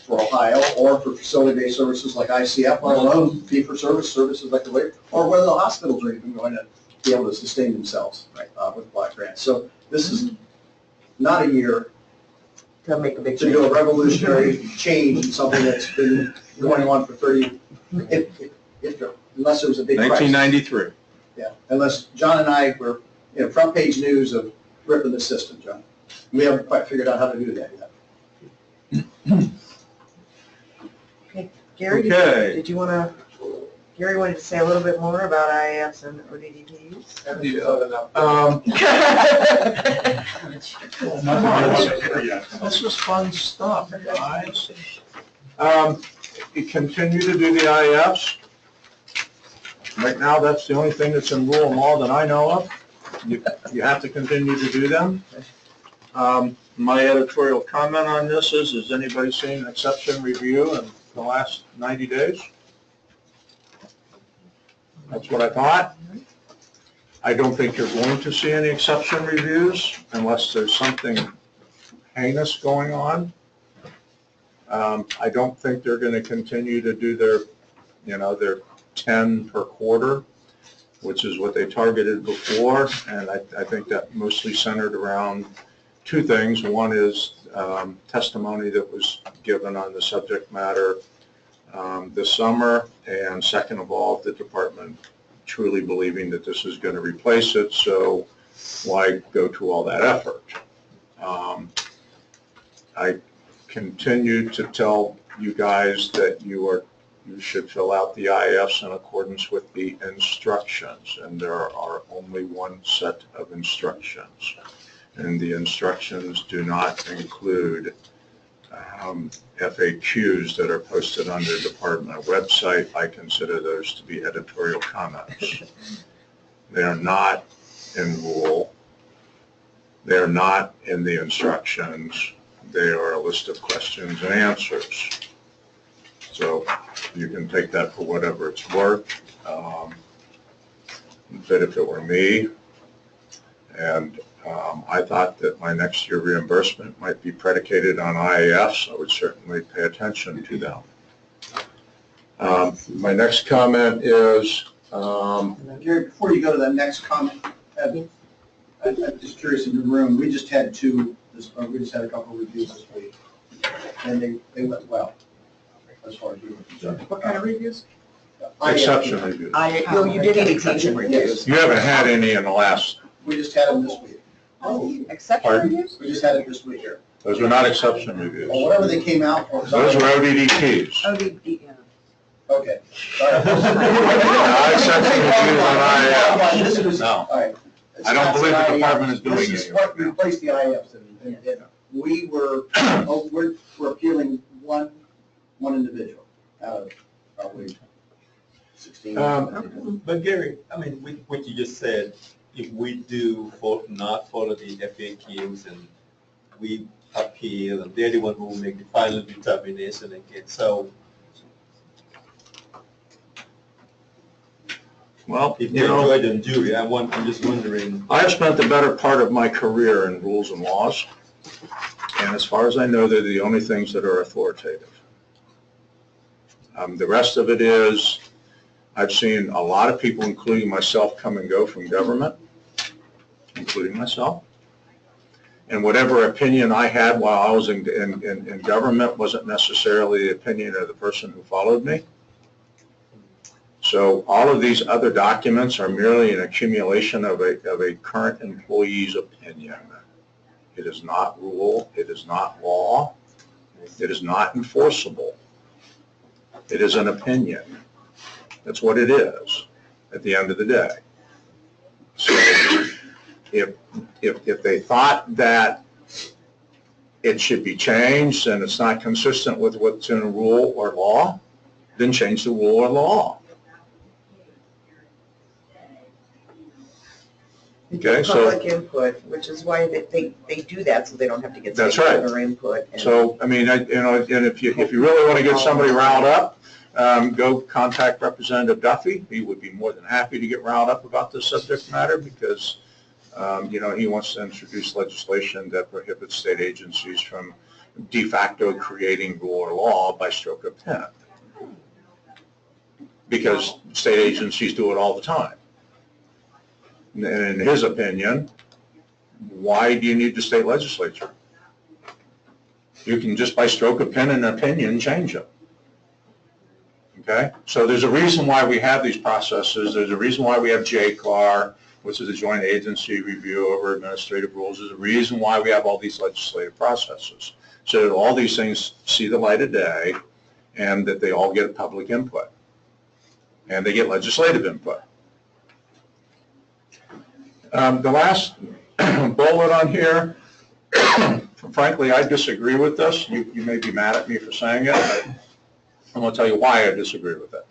for Ohio or for facility-based services like ICF, let alone fee-for-service services like the way, or whether the hospitals are even going to be able to sustain themselves, right, with block grants. So this is not a year To make a big to change. do a revolutionary change in something that's been going on for 30, unless there was a big crisis. 1993. Yeah, unless John and I were front page news of ripping the system, John. We haven't quite figured out how to do that yet. Gary, Okay. did you want to, Gary wanted to say a little bit more about IAFs and ODDPs? This is fun stuff, guys. You continue to do the IFs. Right now, that's the only thing that's in rule and law that I know of. You have to continue to do them. My editorial comment on this is, has anybody seen an exception review in the last 90 days? That's what I thought. I don't think you're going to see any exception reviews unless there's something heinous going on. I don't think they're going to continue to do their 10 per quarter, which is what they targeted before. And I think that mostly centered around two things. One is testimony that was given on the subject matter this summer, and second of all, the department truly believing that this is going to replace it, so why go to all that effort? I continue to tell you guys that you should fill out the IFs in accordance with the instructions, and there are only one set of instructions, and the instructions do not include FAQs that are posted on the department website. I consider those to be editorial comments. They are not in rule. They are not in the instructions. They are a list of questions and answers. So you can take that for whatever it's worth. But if it were me, and I thought that my next year reimbursement might be predicated on IAFs, I would certainly pay attention to them. My next comment is... Gary, before you go to that next comment, I'm just curious in the room, we just had a couple of reviews this week, and they went well, as far as we were concerned. What kind of reviews? Exception reviews. You did need exception reviews. You haven't had any in the last... We just had them this week. Exception Pardon? reviews? We just had it this week here. Those were not exception reviews. Well, whatever they came out for. Those were ODDPs. ODD, yeah. Okay. Sorry. Exception reviews on IAFs. This is, No. all right. I don't believe the department is doing This is any what of it. replaced the IFs, and we were, we're appealing one individual out of probably 16. But Gary, I mean, with what you just said, if we do not follow the FAQs and we appeal, and they're the one who will make the final determination again. So Well, if you they're know, judge and jury, I'm just wondering. I have spent the better part of my career in rules and laws, and as far as I know, they're the only things that are authoritative. The rest of it is, I've seen a lot of people, including myself, come and go from government, including myself. And whatever opinion I had while I was in government wasn't necessarily the opinion of the person who followed me. So all of these other documents are merely an accumulation of a current employee's opinion. It is not rule, it is not law, it is not enforceable. It is an opinion. That's what it is at the end of the day. So if they thought that it should be changed and it's not consistent with what's in a rule or law, then change the rule or law. Okay, so Public input, which is why they do that, so they don't have to get That's right. stakeholder input. And So, I mean, and if you really want to get somebody riled up, go contact Representative Duffy. He would be more than happy to get riled up about this subject matter because, he wants to introduce legislation that prohibits state agencies from de facto creating rule or law by stroke of pen. Because state agencies do it all the time. And in his opinion, why do you need the state legislature? You can just by stroke of pen and opinion change it. Okay? So there's a reason why we have these processes. There's a reason why we have JCAR. which is a joint agency review over administrative rules, is the reason why we have all these legislative processes. So that all these things see the light of day and that they all get public input. And they get legislative input. The last bullet on here, frankly, I disagree with this. You may be mad at me for saying it, but I'm going to tell you why I disagree with it.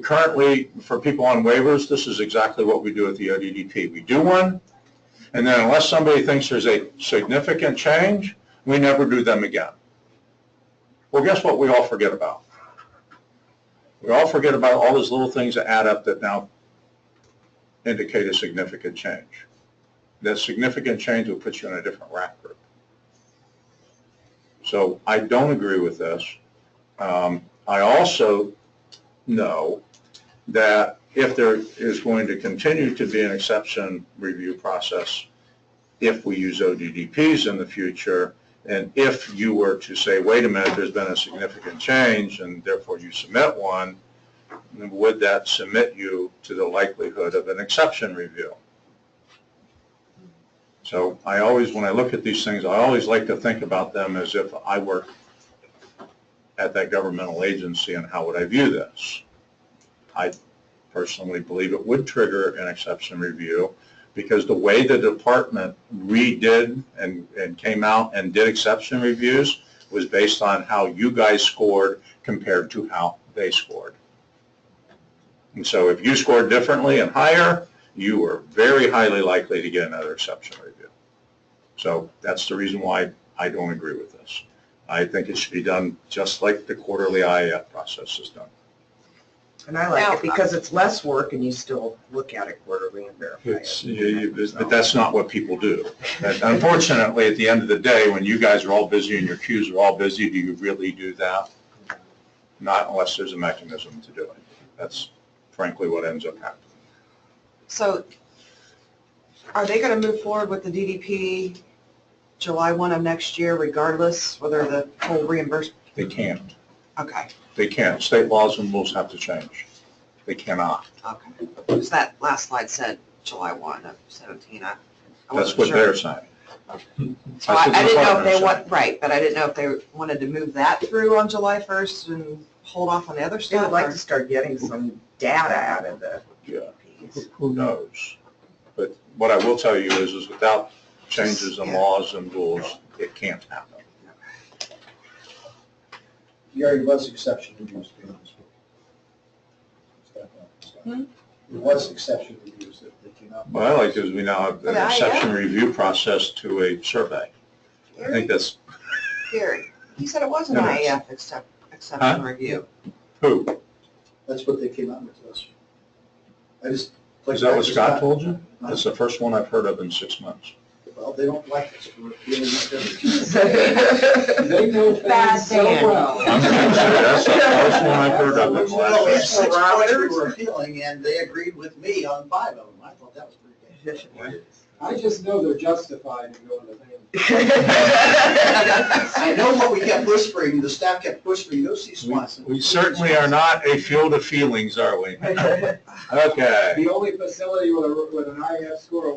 Currently, for people on waivers, this is exactly what we do at the ODDP. We do one, and then unless somebody thinks there's a significant change, we never do them again. Well, guess what we all forget about? We all forget about all those little things that add up that now indicate a significant change. That significant change will put you in a different RAC group. So I don't agree with this. I also know that if there is going to continue to be an exception review process, if we use ODDPs in the future, and if you were to say, wait a minute, there's been a significant change and therefore you submit one, would that submit you to the likelihood of an exception review? So I always, when I look at these things, I always like to think about them as if I work at that governmental agency and how would I view this. I personally believe it would trigger an exception review because the way the department redid and came out and did exception reviews was based on how you guys scored compared to how they scored. And so if you scored differently and higher, you were very highly likely to get another exception review. So that's the reason why I don't agree with this. I think it should be done just like the quarterly IAF process is done. And I like it because it's less work and you still look at it quarterly and verify it. But that's not what people do. And unfortunately, at the end of the day, when you guys are all busy and your queues are all busy, do you really do that? Not unless there's a mechanism to do it. That's frankly what ends up happening. So are they going to move forward with the DDP July 1 of next year regardless whether the whole reimbursement? They can't. Okay. They can't. State laws and rules have to change. They cannot. Okay. Because that last slide said July 1 of 17. That's wasn't what sure. they're saying. So I didn't know if they want, right, but I didn't know if they wanted to move that through on July 1st and hold off on the other They stuff. would like or- to start getting some data out of the Yeah. Who knows? But what I will tell you is without changes in laws and rules, it can't happen. Gary, what's exception reviews being this week? What's exception reviews that came out? What I like is we now have an exception review process to a survey. I think that's, Gary, he said it was an It is. IAF exception review. who? That's what they came out with us. I just. Is that what Scott told you? That's the first one I've heard of in 6 months. Well, they don't like us. We're dealing with them. They know Bad things so Dan. well. I'm going to say that's the first one I've heard of in the Well, last it's 6 points we were appealing, and they agreed with me on 5 of them. I thought that was pretty good. I just know they're justified in going to them. I know what we kept whispering, the staff kept whispering, go see Swanson. We certainly are not a field of feelings, are we? Okay. The only facility with an IF score of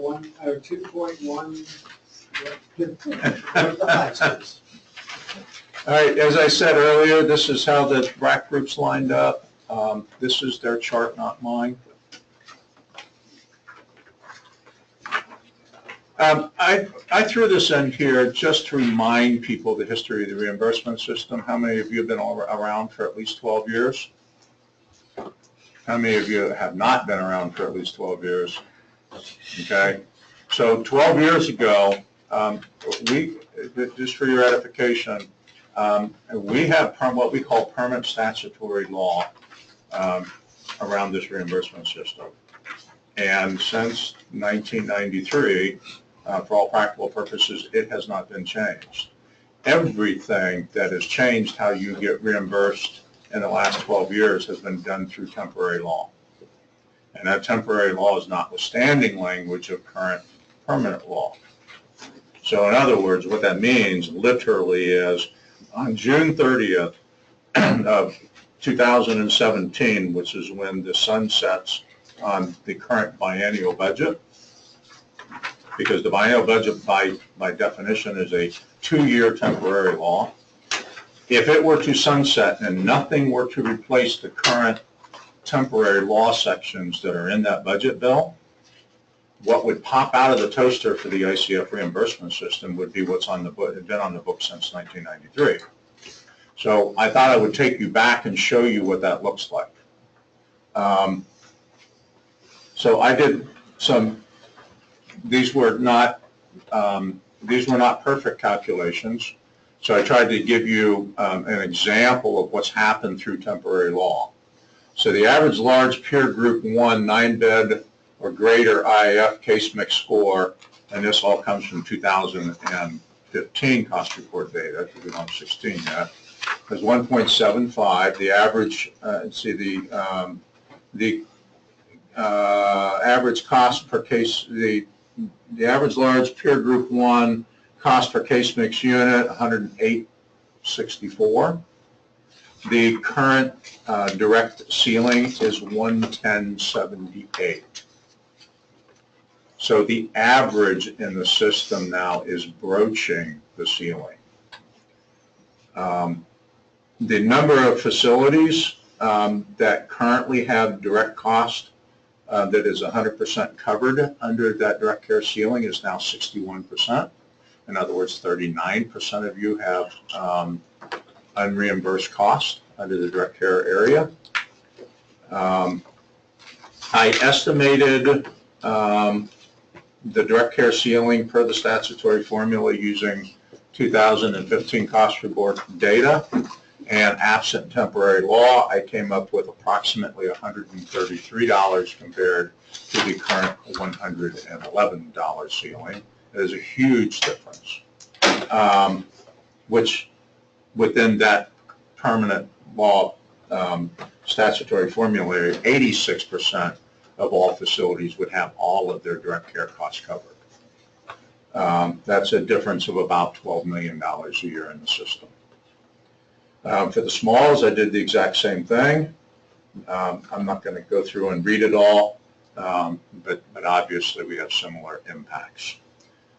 2.1. All right, as I said earlier, this is how the RAC groups lined up. This is their chart, not mine. I threw this in here just to remind people the history of the reimbursement system. How many of you have been around for at least 12 years? How many of you have not been around for at least 12 years? Okay, so 12 years ago, just for your edification, we have what we call permanent statutory law around this reimbursement system. And since 1993, for all practical purposes, it has not been changed. Everything that has changed how you get reimbursed in the last 12 years has been done through temporary law. And that temporary law is notwithstanding language of current permanent law. So in other words, what that means literally is on June 30th of 2017, which is when the sun sets on the current biennial budget, because the biennial budget by definition is a 2-year temporary law. If it were to sunset and nothing were to replace the current temporary law sections that are in that budget bill, what would pop out of the toaster for the ICF reimbursement system would be what's on the book, had been on the book since 1993. So I thought I would take you back and show you what that looks like. So I did some, these were not perfect calculations. So I tried to give you an example of what's happened through temporary law. So the average large peer group 1 9-bed or greater IAF case mix score, and this all comes from 2015 cost report data, because we don't have 16 yet, is 1.75. The average, average cost per case, the average large peer group 1 cost per case mix unit, 108.64. The current direct ceiling is 110.78. So the average in the system now is broaching the ceiling. The number of facilities that currently have direct cost that is 100% covered under that direct care ceiling is now 61%. In other words, 39% of you have unreimbursed cost under the direct care area. I estimated the direct care ceiling per the statutory formula using 2015 cost report data, and absent temporary law, I came up with approximately $133 compared to the current $111 ceiling. It is a huge difference, which within that permanent law statutory formula, 86% of all facilities would have all of their direct care costs covered. That's a difference of about $12 million a year in the system. For the smalls, I did the exact same thing. I'm not going to go through and read it all, but obviously we have similar impacts.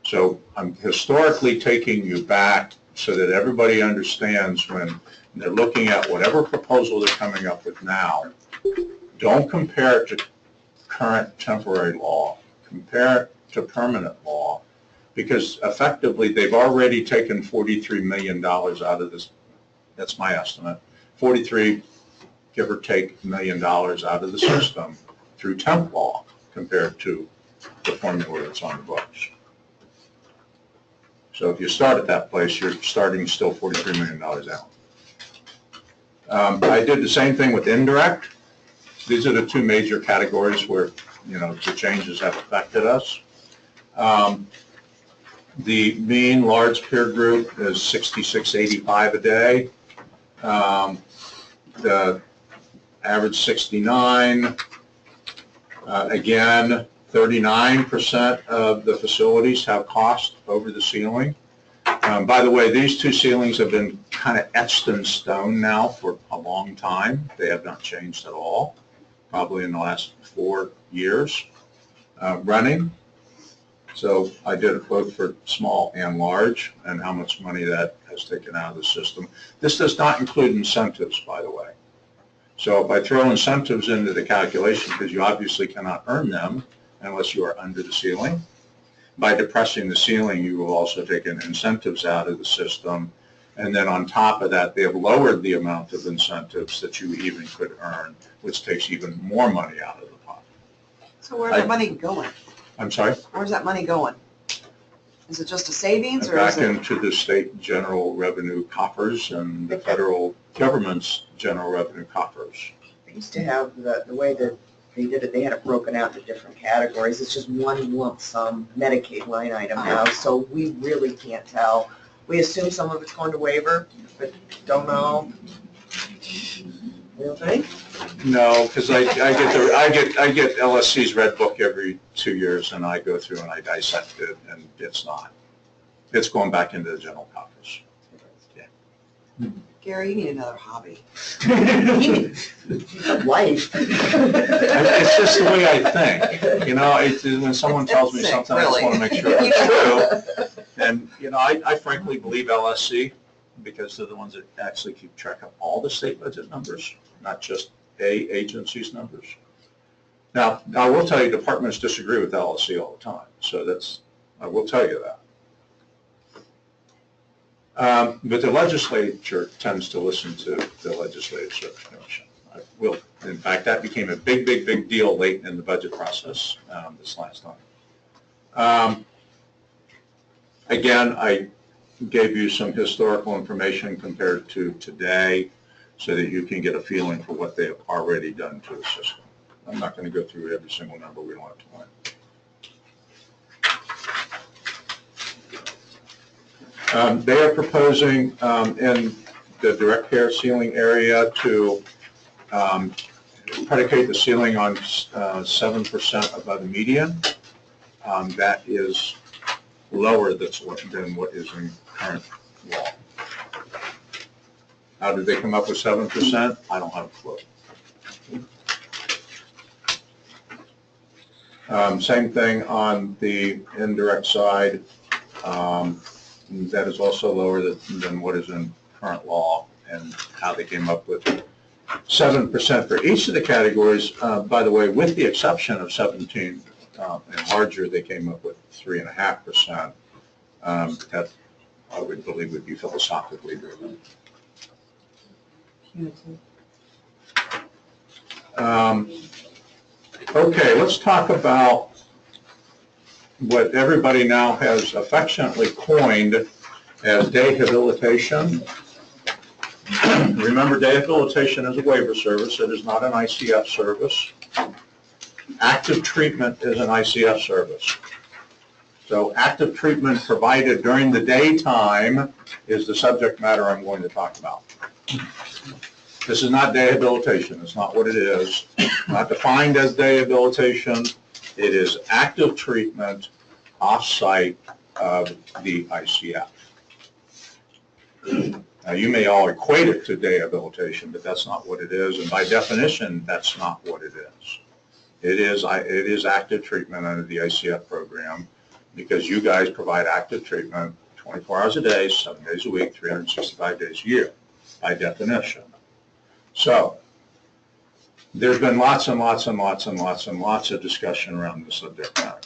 So I'm historically taking you back so that everybody understands when they're looking at whatever proposal they're coming up with now, don't compare it to current temporary law, compare it to permanent law, because effectively they've already taken $43 million out of this. That's my estimate. 43, give or take, $1 million out of the system through temp law compared to the formula that's on the books. So if you start at that place, you're starting still $43 million out. I did the same thing with indirect. These are the two major categories where, the changes have affected us. The mean large peer group is 66.85 a day. The average 69. Again, 39% of the facilities have cost over the ceiling. By the way, these two ceilings have been kind of etched in stone now for a long time. They have not changed at all, probably in the last 4 years running. So I did it both for small and large and how much money that has taken out of the system. This does not include incentives, by the way. So if I throw incentives into the calculation, because you obviously cannot earn them unless you are under the ceiling, by depressing the ceiling, you will also take incentives out of the system. And then on top of that, they have lowered the amount of incentives that you even could earn, which takes even more money out of the pot. So where's that money going? I'm sorry? Where's that money going? Is it just a savings or Back is it? into the state general revenue coffers and the federal government's general revenue coffers. They used to have the way that they did it, they had it broken out into different categories. It's just one lump sum Medicaid line item now, so we really can't tell. We assume some of it's going to waiver, but don't know. Really? No, because I get LSC's red book every 2 years, and I go through and I dissect it, and it's not. It's going back into the general coffers. Yeah. Gary, you need another hobby. Life. It's just the way I think. You know, when someone tells me something, I just want to make sure it's true. And, you know, I frankly believe LSC because they're the ones that actually keep track of all the state budget numbers, not just a agency's numbers. Now, I will tell you, departments disagree with LSC all the time, so I will tell you that. But the legislature tends to listen to the Legislative Service Commission. In fact, that became a big, big, big deal late in the budget process this last time. Again, I gave you some historical information compared to today so that you can get a feeling for what they have already done to the system. I'm not going to go through every single number. We don't have time. They are proposing in the direct care ceiling area to predicate the ceiling on 7% above the median. That is lower than what is in current law. How did they come up with 7%? I don't have a clue. Same thing on the indirect side. That is also lower than what is in current law, and how they came up with 7% for each of the categories. By the way, with the exception of 17 and larger, they came up with 3.5%. That I would believe would be philosophically driven. Okay, let's talk about what everybody now has affectionately coined as rehabilitation. Remember, rehabilitation is a waiver service. It is not an ICF service. Active treatment is an ICF service. So active treatment provided during the daytime is the subject matter I'm going to talk about. This is not rehabilitation. It's not what it is. Not defined as rehabilitation. It is active treatment off-site of the ICF. Now, you may all equate it to rehabilitation, but that's not what it is. And by definition, that's not what it is. It is active treatment under the ICF program because you guys provide active treatment 24 hours a day, 7 days a week, 365 days a year, by definition. So there's been lots and lots and lots and lots and lots of discussion around the subject matter.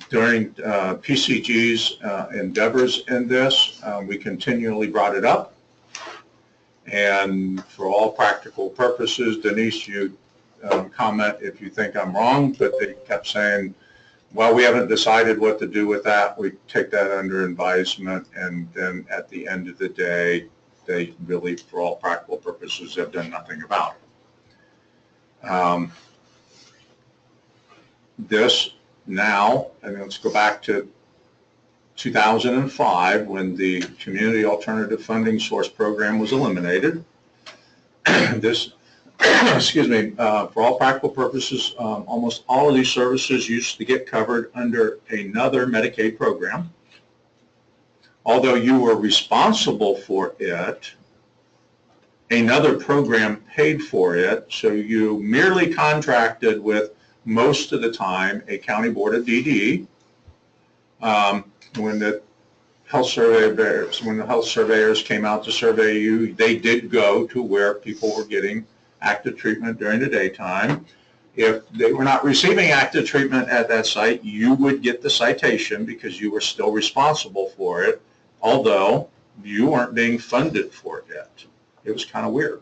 During PCG's endeavors in this, we continually brought it up. And for all practical purposes, Denise, you comment if you think I'm wrong, but they kept saying, well, we haven't decided what to do with that. We take that under advisement, and then at the end of the day, they really, for all practical purposes, have done nothing about it. This now, and let's go back to 2005 when the Community Alternative Funding Source Program was eliminated. This, excuse me, for all practical purposes, almost all of these services used to get covered under another Medicaid program. Although you were responsible for it, another program paid for it, so you merely contracted with, most of the time, a county board of DD. When the health surveyors came out to survey you, they did go to where people were getting active treatment during the daytime. If they were not receiving active treatment at that site, you would get the citation because you were still responsible for it, although you weren't being funded for it yet. It was kind of weird.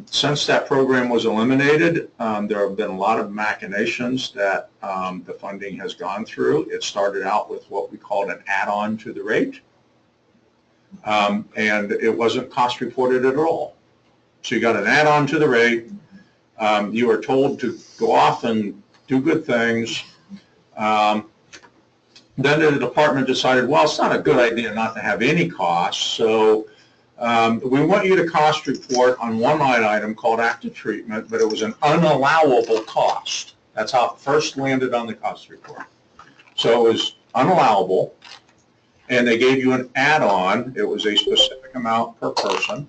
Since that program was eliminated, there have been a lot of machinations that the funding has gone through. It started out with what we called an add-on to the rate, and it wasn't cost reported at all. So you got an add-on to the rate. You were told to go off and do good things. Then the department decided, well, it's not a good idea not to have any costs, so we want you to cost report on one line item called active treatment, but it was an unallowable cost. That's how it first landed on the cost report. So it was unallowable, and they gave you an add-on. It was a specific amount per person,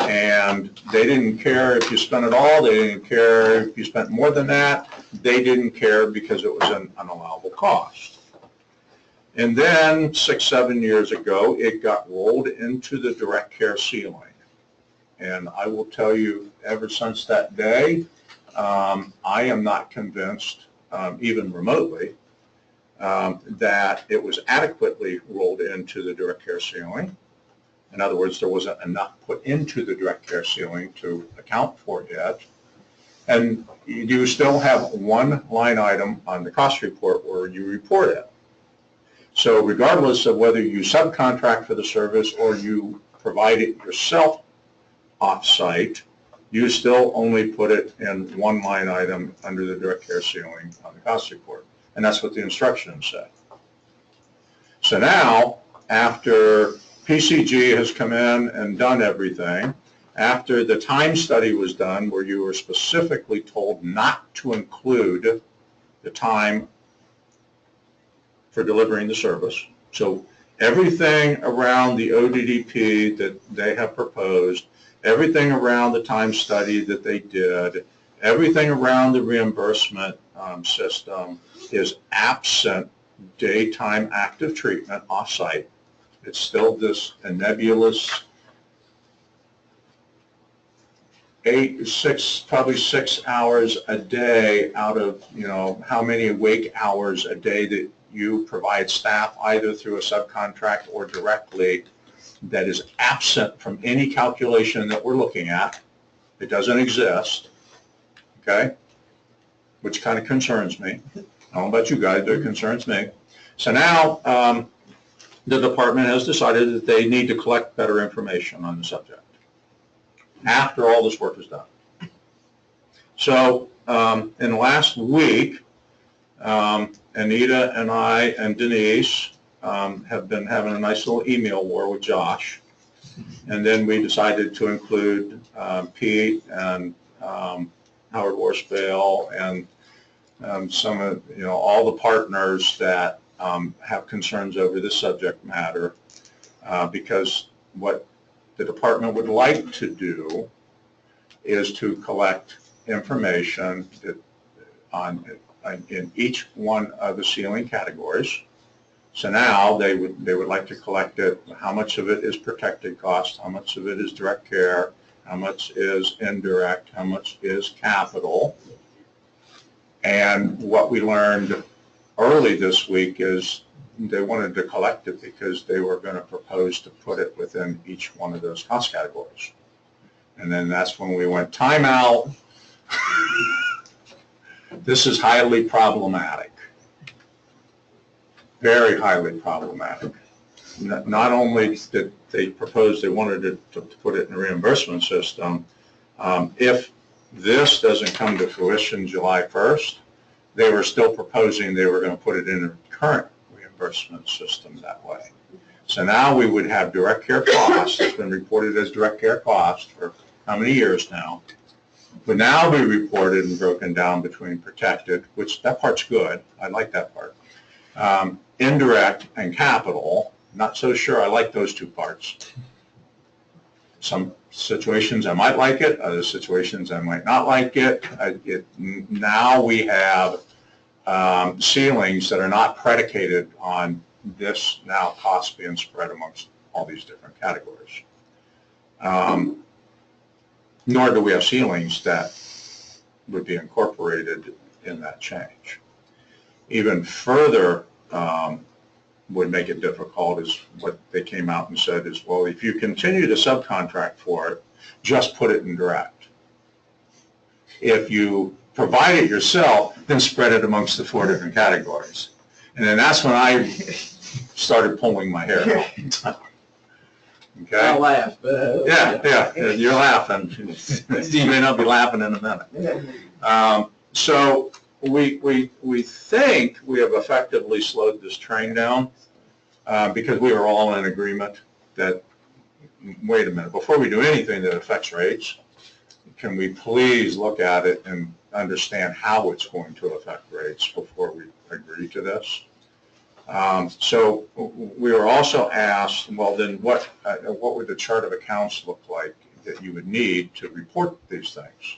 And they didn't care if you spent it all, they didn't care if you spent more than that, they didn't care because it was an unallowable cost. And then 6, 7 years ago, it got rolled into the direct care ceiling. And I will tell you, ever since that day, I am not convinced, even remotely, that it was adequately rolled into the direct care ceiling. In other words, there wasn't enough put into the direct care ceiling to account for it. And you still have one line item on the cost report where you report it. So regardless of whether you subcontract for the service or you provide it yourself off-site, you still only put it in one line item under the direct care ceiling on the cost report. And that's what the instructions said. So now, after PCG has come in and done everything, after the time study was done where you were specifically told not to include the time for delivering the service. So everything around the ODDP that they have proposed, everything around the time study that they did, everything around the reimbursement system is absent daytime active treatment off-site. It's still this nebulous probably 6 hours a day out of, how many awake hours a day that you provide staff either through a subcontract or directly, that is absent from any calculation that we're looking at. It doesn't exist, okay? Which kind of concerns me. I don't know about you guys, but it concerns me. So now the department has decided that they need to collect better information on the subject after all this work is done. So in the last week, Anita and I and Denise have been having a nice little email war with Josh. And then we decided to include Pete and Howard Worsbale and some of, all the partners that have concerns over this subject matter, because what the department would like to do is to collect information that in each one of the ceiling categories. So now they would like to collect it, how much of it is protected cost, how much of it is direct care, how much is indirect, how much is capital. And what we learned early this week is they wanted to collect it because they were going to propose to put it within each one of those cost categories. And then that's when we went, time out. This is highly problematic. Very highly problematic. Not only did they propose they wanted to put it in a reimbursement system, if this doesn't come to fruition July 1st, they were still proposing they were going to put it in a current reimbursement system that way. So now we would have direct care costs, it's been reported as direct care cost for how many years now, would now be reported and broken down between protected, which that part's good, I like that part, indirect and capital. Not so sure I like those two parts. Some situations I might like it, other situations I might not like it. Now we have ceilings that are not predicated on this now cost being spread amongst all these different categories. Nor do we have ceilings that would be incorporated in that change. Even further would make it difficult is what they came out and said is, well, if you continue to subcontract for it, just put it in direct. If you provide it yourself, then spread it amongst the 4 different categories. And then that's when I started pulling my hair out. Okay? I'll laugh, but... Yeah, you're laughing. You may not be laughing in a minute. So we think we have effectively slowed this train down because we are all in agreement that, wait a minute, before we do anything that affects rates, can we please look at it and understand how it's going to affect rates before we agree to this? So we were also asked, well, then what would the chart of accounts look like that you would need to report these things.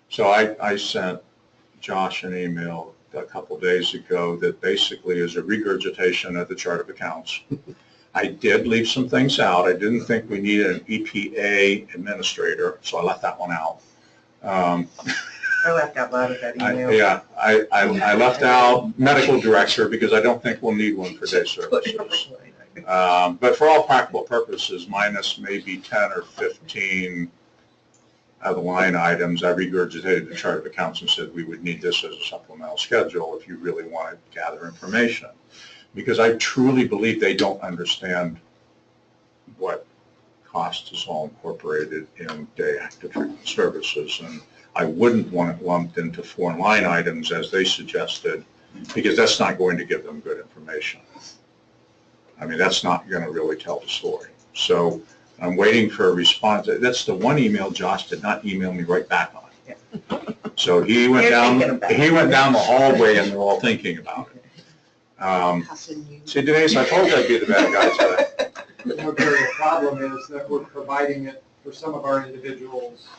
So I sent Josh an email a couple days ago that basically is a regurgitation of the chart of accounts. I did leave some things out. I didn't think we needed an EPA administrator, so I left that one out. I laughed out loud at that email. I left out medical director because I don't think we'll need one for day services. But for all practical purposes, minus maybe 10 or 15 of the line items, I regurgitated the chart of accounts and said we would need this as a supplemental schedule if you really want to gather information. Because I truly believe they don't understand what cost is all incorporated in day active treatment services. And I wouldn't want it lumped into 4 line items as they suggested, because that's not going to give them good information. I mean, that's not going to really tell the story. So I'm waiting for a response. That's the one email Josh did not email me right back on. Yeah. So he went down the hallway and they're all thinking about it. See, Denise, I told you I'd be the bad guy today. You know, Gary, the problem is that we're providing it for some of our individuals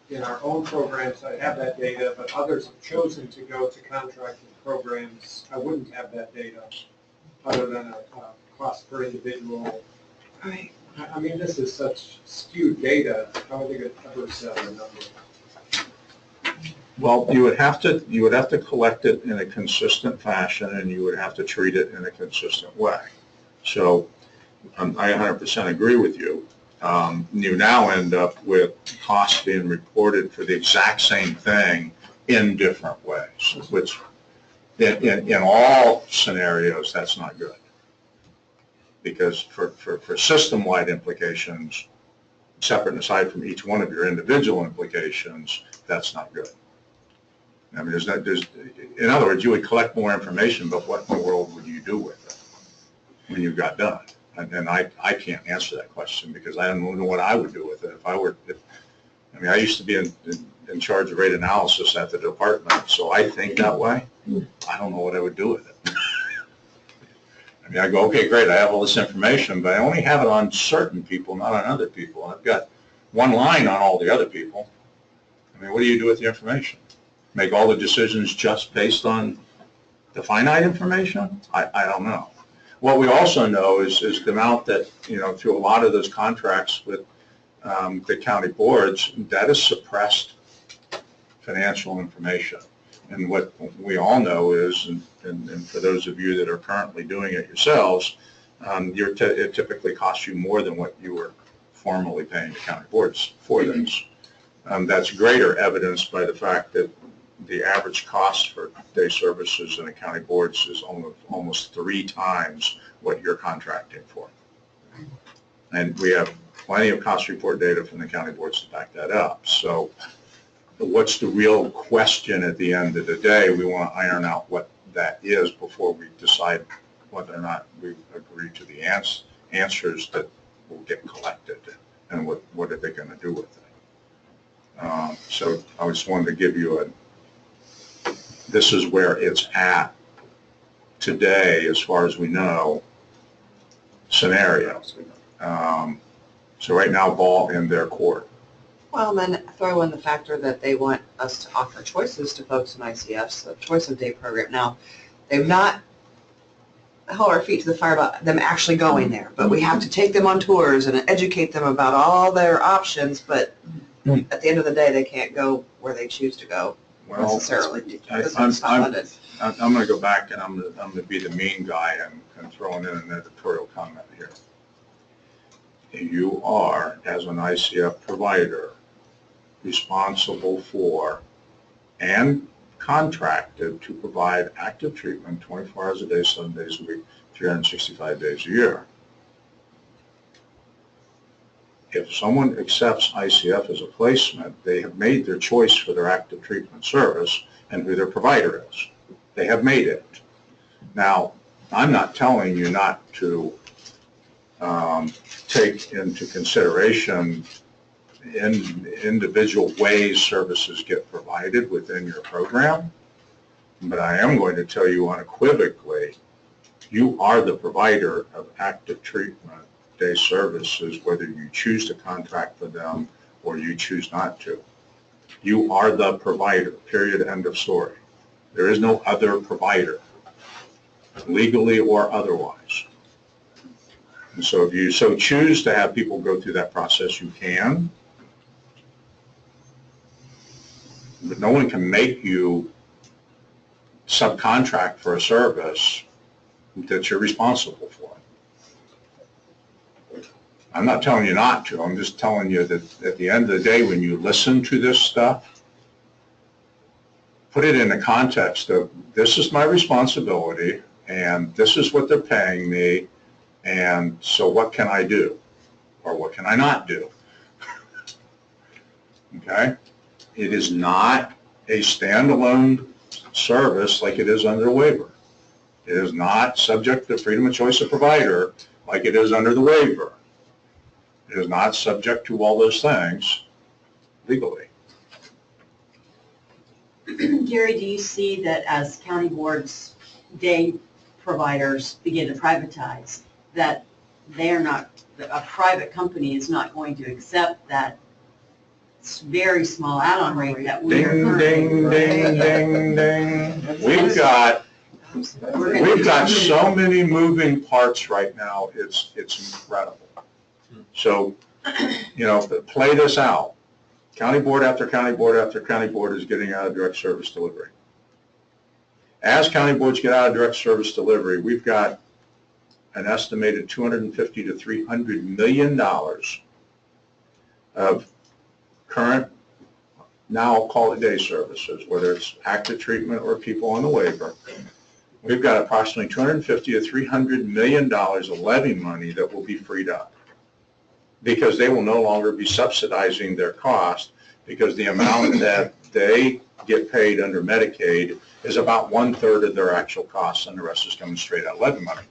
in our own programs that have that data, but others have chosen to go to contracting programs. I wouldn't have that data other than a cost per individual. Right. I mean, this is such skewed data. How are they going to ever set a number? Well, you would have to collect it in a consistent fashion, and you would have to treat it in a consistent way. So I 100% agree with you. You now end up with costs being reported for the exact same thing in different ways, which in all scenarios, that's not good. Because for system-wide implications, separate and aside from each one of your individual implications, that's not good. I mean, in other words, you would collect more information, but what in the world would you do with it when you got done? And I can't answer that question because I don't know what I would do with it if I were. I mean, I used to be in charge of rate analysis at the department, so I think that way. I don't know what I would do with it. I mean, I go, okay, great, I have all this information, but I only have it on certain people, not on other people. I've got one line on all the other people. I mean, what do you do with the information? Make all the decisions just based on the finite information? I don't know. What we also know is the amount that, through a lot of those contracts with the county boards, that is suppressed financial information. And what we all know is, and for those of you that are currently doing it yourselves, it typically costs you more than what you were formally paying the county boards for this. That's greater evidenced by the fact that the average cost for day services in the county boards is almost 3 times what you're contracting for. And we have plenty of cost report data from the county boards to back that up. So what's the real question at the end of the day? We want to iron out what that is before we decide whether or not we agree to the answers that will get collected and what are they going to do with it. So I just wanted to give you this is where it's at today, as far as we know, scenario. So right now, ball in their court. Well, then throw in the factor that they want us to offer choices to folks in ICFs, a choice of day program. Now, they've not held our feet to the fire about them actually going there, but we have to take them on tours and educate them about all their options, but at the end of the day, they can't go where they choose to go necessarily. I'm going to go back and I'm going to be the mean guy and throw in an editorial comment here. You are, as an ICF provider, responsible for and contracted to provide active treatment 24 hours a day, 7 days a week, 365 days a year. If someone accepts ICF as a placement, they have made their choice for their active treatment service and who their provider is. They have made it. Now, I'm not telling you not to take into consideration in individual ways services get provided within your program, but I am going to tell you unequivocally, you are the provider of active treatment day services, whether you choose to contract for them or you choose not to. You are the provider, period, end of story. There is no other provider, legally or otherwise. And so if you so choose to have people go through that process, you can. But no one can make you subcontract for a service that you're responsible for. I'm not telling you not to. I'm just telling you that at the end of the day, when you listen to this stuff, put it in the context of this is my responsibility and this is what they're paying me, and so what can I do or what can I not do? Okay? It is not a standalone service like it is under the waiver. It is not subject to freedom of choice of provider like it is under the waiver. It is not subject to all those things legally. Gary, do you see that as county boards, day providers begin to privatize, that they are not, a private company is not going to accept that very small add-on rate that we are currently? Ding, ding, ding, ding. We've got so many moving parts right now, it's incredible. So, you know, play this out. County board after county board after county board is getting out of direct service delivery. As county boards get out of direct service delivery, we've got an estimated $250 to $300 million of current, now I'll call it day services, whether it's active treatment or people on the waiver. We've got approximately $250 to $300 million of levy money that will be freed up, because they will no longer be subsidizing their cost, because the amount that they get paid under Medicaid is about 1/3 of their actual costs, and the rest is coming straight out of levy money.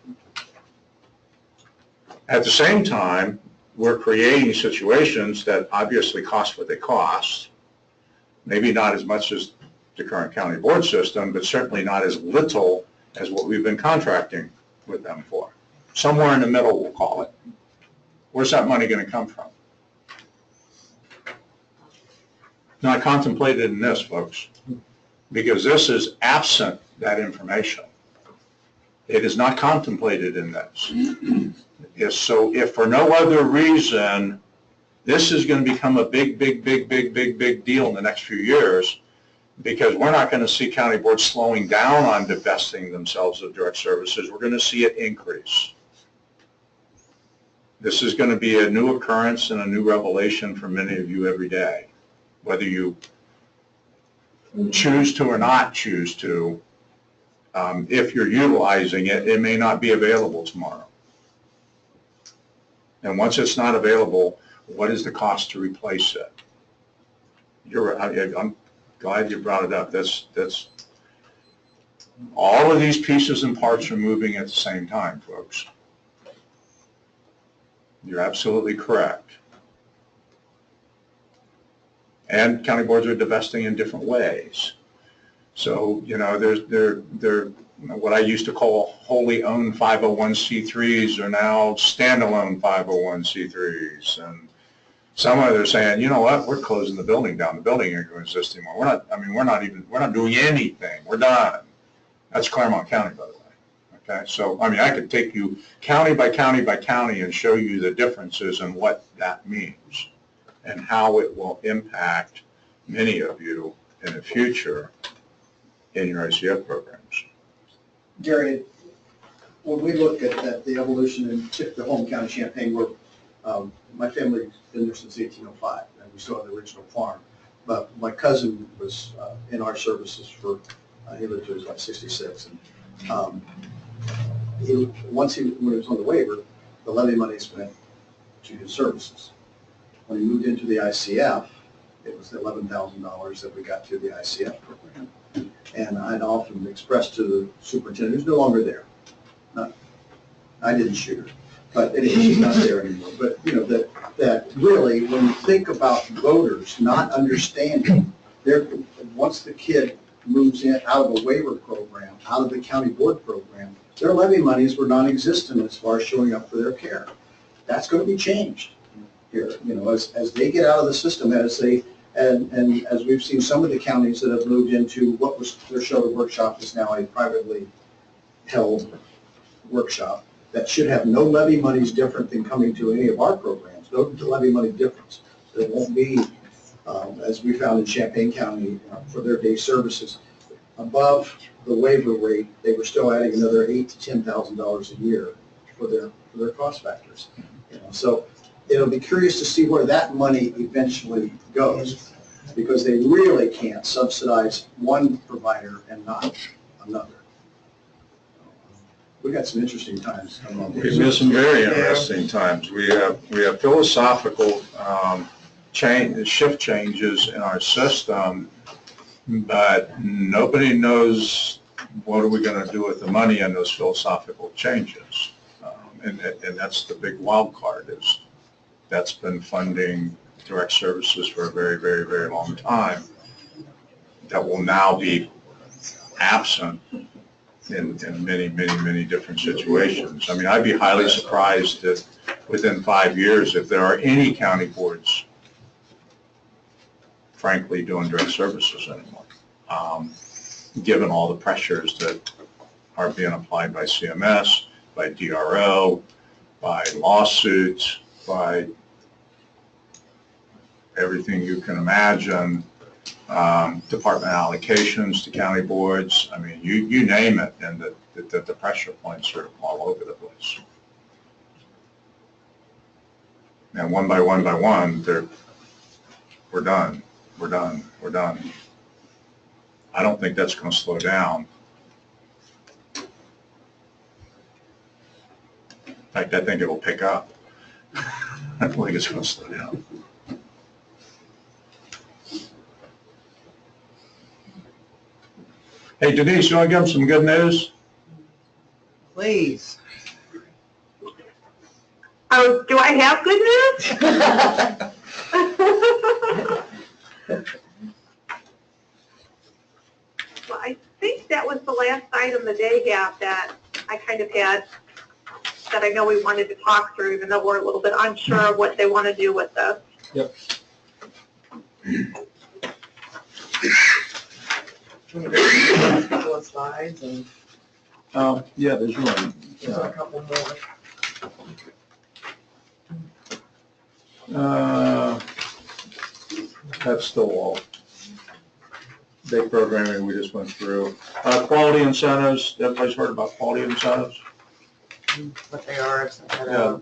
At the same time, we're creating situations that obviously cost what they cost, maybe not as much as the current county board system, but certainly not as little as what we've been contracting with them for. Somewhere in the middle, we'll call it. Where's that money going to come from? Not contemplated in this, folks, because this is absent that information. It is not contemplated in this. So if for no other reason, this is going to become a big deal in the next few years, because we're not going to see county boards slowing down on divesting themselves of direct services. We're going to see it increase. This is going to be a new occurrence and a new revelation for many of you every day. Whether you choose to or not choose to, if you're utilizing it, it may not be available tomorrow. And once it's not available, what is the cost to replace it? I'm glad you brought it up. That's all of these pieces and parts are moving at the same time, folks. You're absolutely correct. And county boards are divesting in different ways. So, you know, they're what I used to call wholly owned 501c3s are now standalone 501c3s. And some of them are saying, you know what, we're closing the building down. The building ain't going to exist anymore. We're not doing anything. We're done. That's Claremont County, by the way. Okay, so, I mean, I could take you county by county by county and show you the differences and what that means and how it will impact many of you in the future in your ICF programs. Gary, when we look at the evolution in the home county Champaign, where my family's been there since 1805, and we still have the original farm. But my cousin was in our services for, he lived till he was like 66. And when he was on the waiver, the levy money spent to his services. When he moved into the ICF, it was the $11,000 that we got to the ICF program. And I'd often expressed to the superintendent, who's no longer there. I didn't shoot her, but anyway, she's not there anymore. But you know that really, when you think about voters not understanding, once the kid moves in out of a waiver program, out of the county board program, their levy monies were non-existent as far as showing up for their care. That's going to be changed. here, as they get out of the system, and as we've seen some of the counties that have moved into what was their shelter workshop is now a privately held workshop that should have no levy monies different than coming to any of our programs, no levy money difference. There won't be, as we found in Champaign County, for their day services, above the waiver rate, they were still adding another $8,000 to $10,000 a year for their cost factors. So it'll be curious to see where that money eventually goes, because they really can't subsidize one provider and not another. We got some interesting times coming on. We've had some very interesting times. We have philosophical shift changes in our system, but nobody knows what are we going to do with the money in those philosophical changes. And that's the big wild card, is that's been funding direct services for a very, very, very long time. That will now be absent in many, many, many different situations. I mean, I'd be highly surprised if within 5 years, if there are any county boards, frankly, doing direct services anymore, given all the pressures that are being applied by CMS, by DRO, by lawsuits, by everything you can imagine, department allocations to county boards. I mean, you name it, and the pressure points are all over the place. And one by one, we're done. I don't think that's going to slow down. In fact, I think it'll pick up. I don't think it's going to slow down. Hey, Denise, you want to give them some good news? Please. Oh, do I have good news? Well, I think that was the last item that they have that I kind of had, that I know we wanted to talk through, even though we're a little bit unsure of what they want to do with this. Yep. A couple of slides and Yeah, there's one. there's a couple more. That's the wall. Big programming we just went through. Quality incentives, everybody's heard about quality incentives? What they are. Yeah.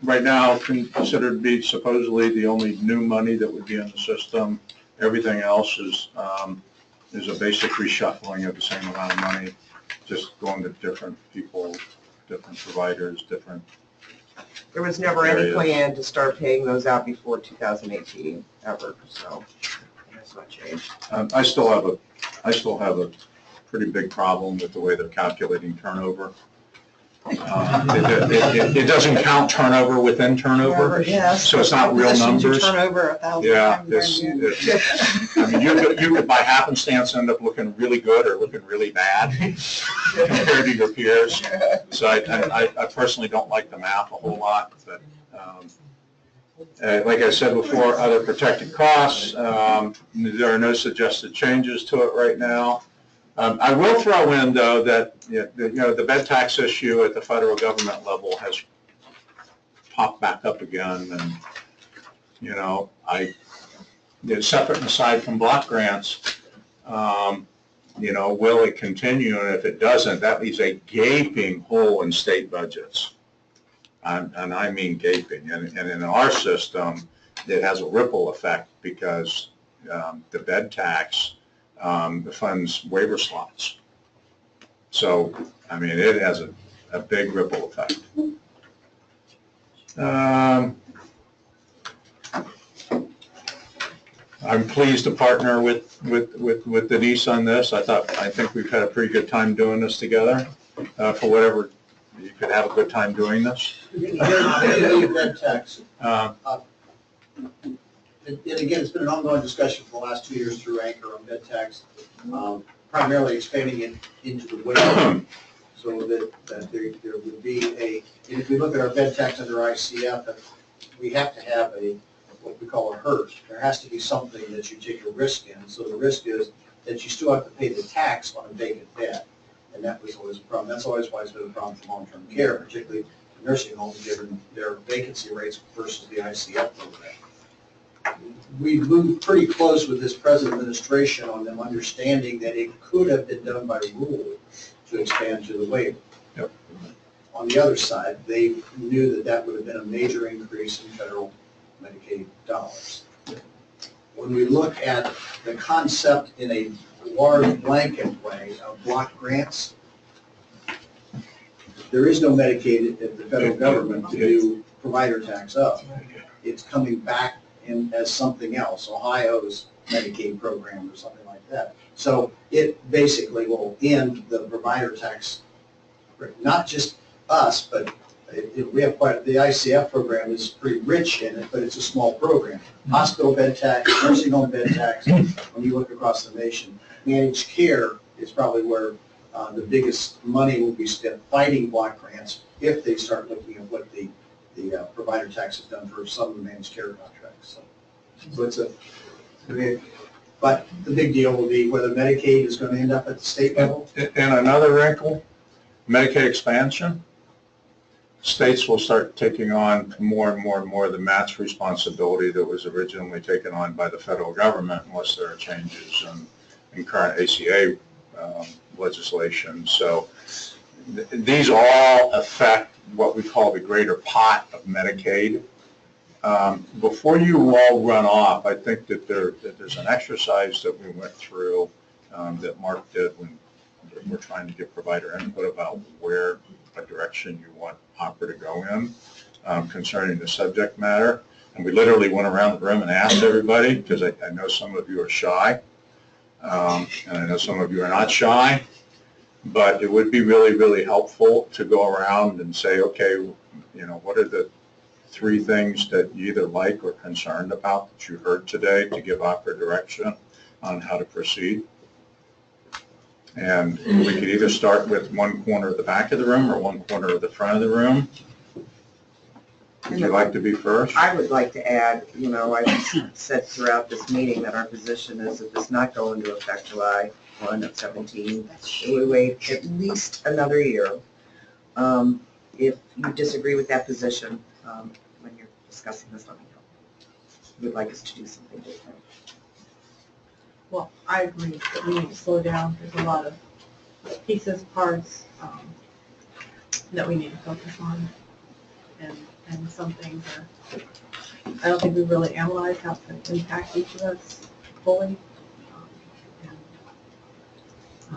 Right now, considered to be supposedly the only new money that would be in the system. Everything else is a basic reshuffling of the same amount of money, just going to different people, different providers, different. There was never any areas. plan to start paying those out before 2018 ever, so that's not changed. I still have a pretty big problem with the way they're calculating turnover. It doesn't count turnover within turnover, Yes. so it's not real numbers. Turn over 1,000 Yeah, times. I mean, you could by happenstance end up looking really good or looking really bad compared to your peers. So I personally don't like the math a whole lot, but like I said before, other protected costs, there are no suggested changes to it right now. I will throw in, though, that the bed tax issue at the federal government level has popped back up again, and separate and aside from block grants, will it continue? And if it doesn't, that leaves a gaping hole in state budgets, and I mean gaping. And in our system, it has a ripple effect because the bed tax funds waiver slots. So, I mean, it has a big ripple effect. I'm pleased to partner with Denise on this. I think we've had a pretty good time doing this together. For whatever, you could have a good time doing this. Bed tax. And again, it's been an ongoing discussion for the last 2 years through Anchor on bed tax, primarily expanding it into the waiver, so that there would be and if we look at our bed tax under ICF, we have to have what we call a hurt. There has to be something that you take a risk in. So the risk is that you still have to pay the tax on a vacant bed. And that was always a problem. That's always why it's been a problem for long-term care, particularly nursing homes, given their vacancy rates versus the ICF program. We moved pretty close with this present administration on them understanding that it could have been done by rule to expand to the waiver. Yep. On the other side, they knew that that would have been a major increase in federal Medicaid dollars. When we look at the concept in a large blanket way of block grants, there is no Medicaid at the federal government to do provider tax up. It's coming back in as something else, Ohio's Medicaid program or something like that. So it basically will end the provider tax, not just us, but we have the ICF program is pretty rich in it, but it's a small program. Hospital bed tax, nursing home bed tax, when you look across the nation. Managed care is probably where the biggest money will be spent fighting block grants if they start looking at what the provider tax has done for some of the managed care contracts. So it's but the big deal will be whether Medicaid is going to end up at the state level. And another wrinkle, Medicaid expansion. States will start taking on more and more and more of the match responsibility that was originally taken on by the federal government unless there are changes in current ACA legislation. So these all affect what we call the greater pot of Medicaid. Before you all run off, I think that there's an exercise that we went through that Mark did when we're trying to get provider input about what direction you want OPERA to go in concerning the subject matter. And we literally went around the room and asked everybody, because I know some of you are shy, and I know some of you are not shy, but it would be really, really helpful to go around and say, okay, what are the 3 things that you either like or concerned about that you heard today to give OPERA direction on how to proceed. And we could either start with one corner of the back of the room or one corner of the front of the room. Would you like to be first? I would like to add, I've said throughout this meeting that our position is that this not go into effect July 1 of 17. We wait at least another year. If you disagree with that position, when you're discussing this, let me know. You'd like us to do something different. Well, I agree that we need to slow down. There's a lot of pieces, parts, that we need to focus on. And some things are, I don't think we really analyze how it's going to impact each of us fully.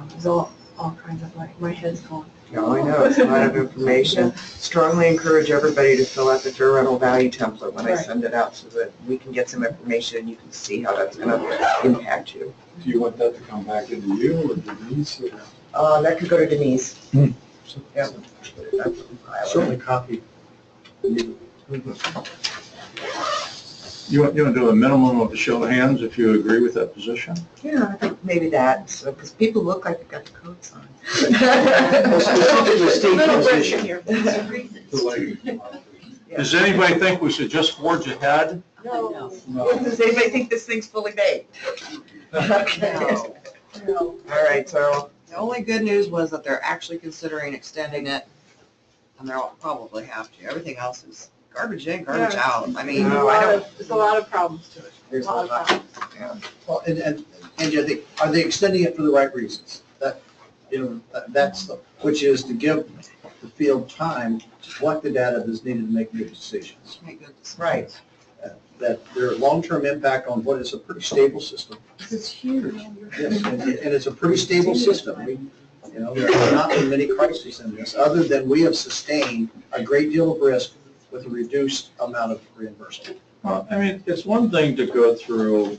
There's all kinds of, my head's going. No, I know, it's a lot of information. Strongly encourage everybody to fill out the fair rental value template when I send it out so that we can get some information and you can see how that's going to impact you. Do you want that to come back into you or Denise? Or? That could go to Denise. Yep. Certainly copy. You want to do a minimum of a show of hands if you agree with that position? Yeah, I think maybe that, because people look like they've got the coats on. Does anybody think we should just forge ahead? No. Does anybody think this thing's fully baked? Okay. No. All right, so. The only good news was that they're actually considering extending it, and they'll probably have to. Everything else is garbage in, garbage out. I mean, There's a lot of problems to it. There's a lot of problems. Well, and are they extending it for the right reasons? That's which is to give the field time to collect the data that's needed to make good decisions. Right. That there are long-term impact on what is a pretty stable system. It's huge. Yes, and it's a pretty stable system. There have not been many crises in this, other than we have sustained a great deal of risk with a reduced amount of reimbursement. Well, I mean, it's one thing to go through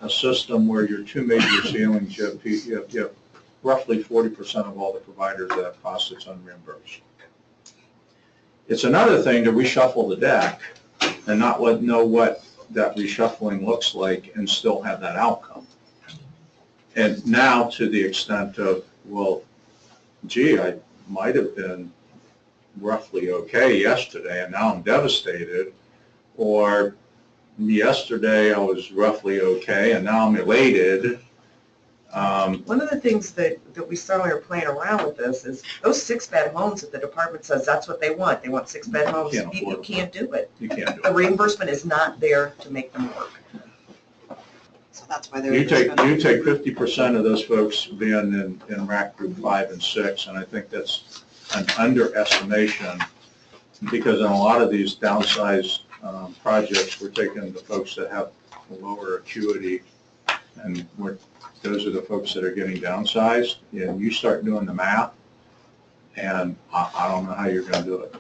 a system where your 2 major ceilings, you have roughly 40% of all the providers that have costs that's unreimbursed. It's another thing to reshuffle the deck and not know what that reshuffling looks like and still have that outcome. And now to the extent of, well, gee, I might have been roughly okay yesterday and now I'm devastated. or yesterday I was roughly okay, and now I'm elated. One of the things that we suddenly are playing around with this is those 6-bed homes that the department says that's what they want. They want 6-bed homes. Can't You afford can't do it. You can't do The it. reimbursement is not there to make them work. So that's why they're. You take 50% of those folks being in rack group 5 and 6, and I think that's an underestimation, because in a lot of these downsized projects, we're taking the folks that have lower acuity, and those are the folks that are getting downsized, and you start doing the math, and I don't know how you're going to do it.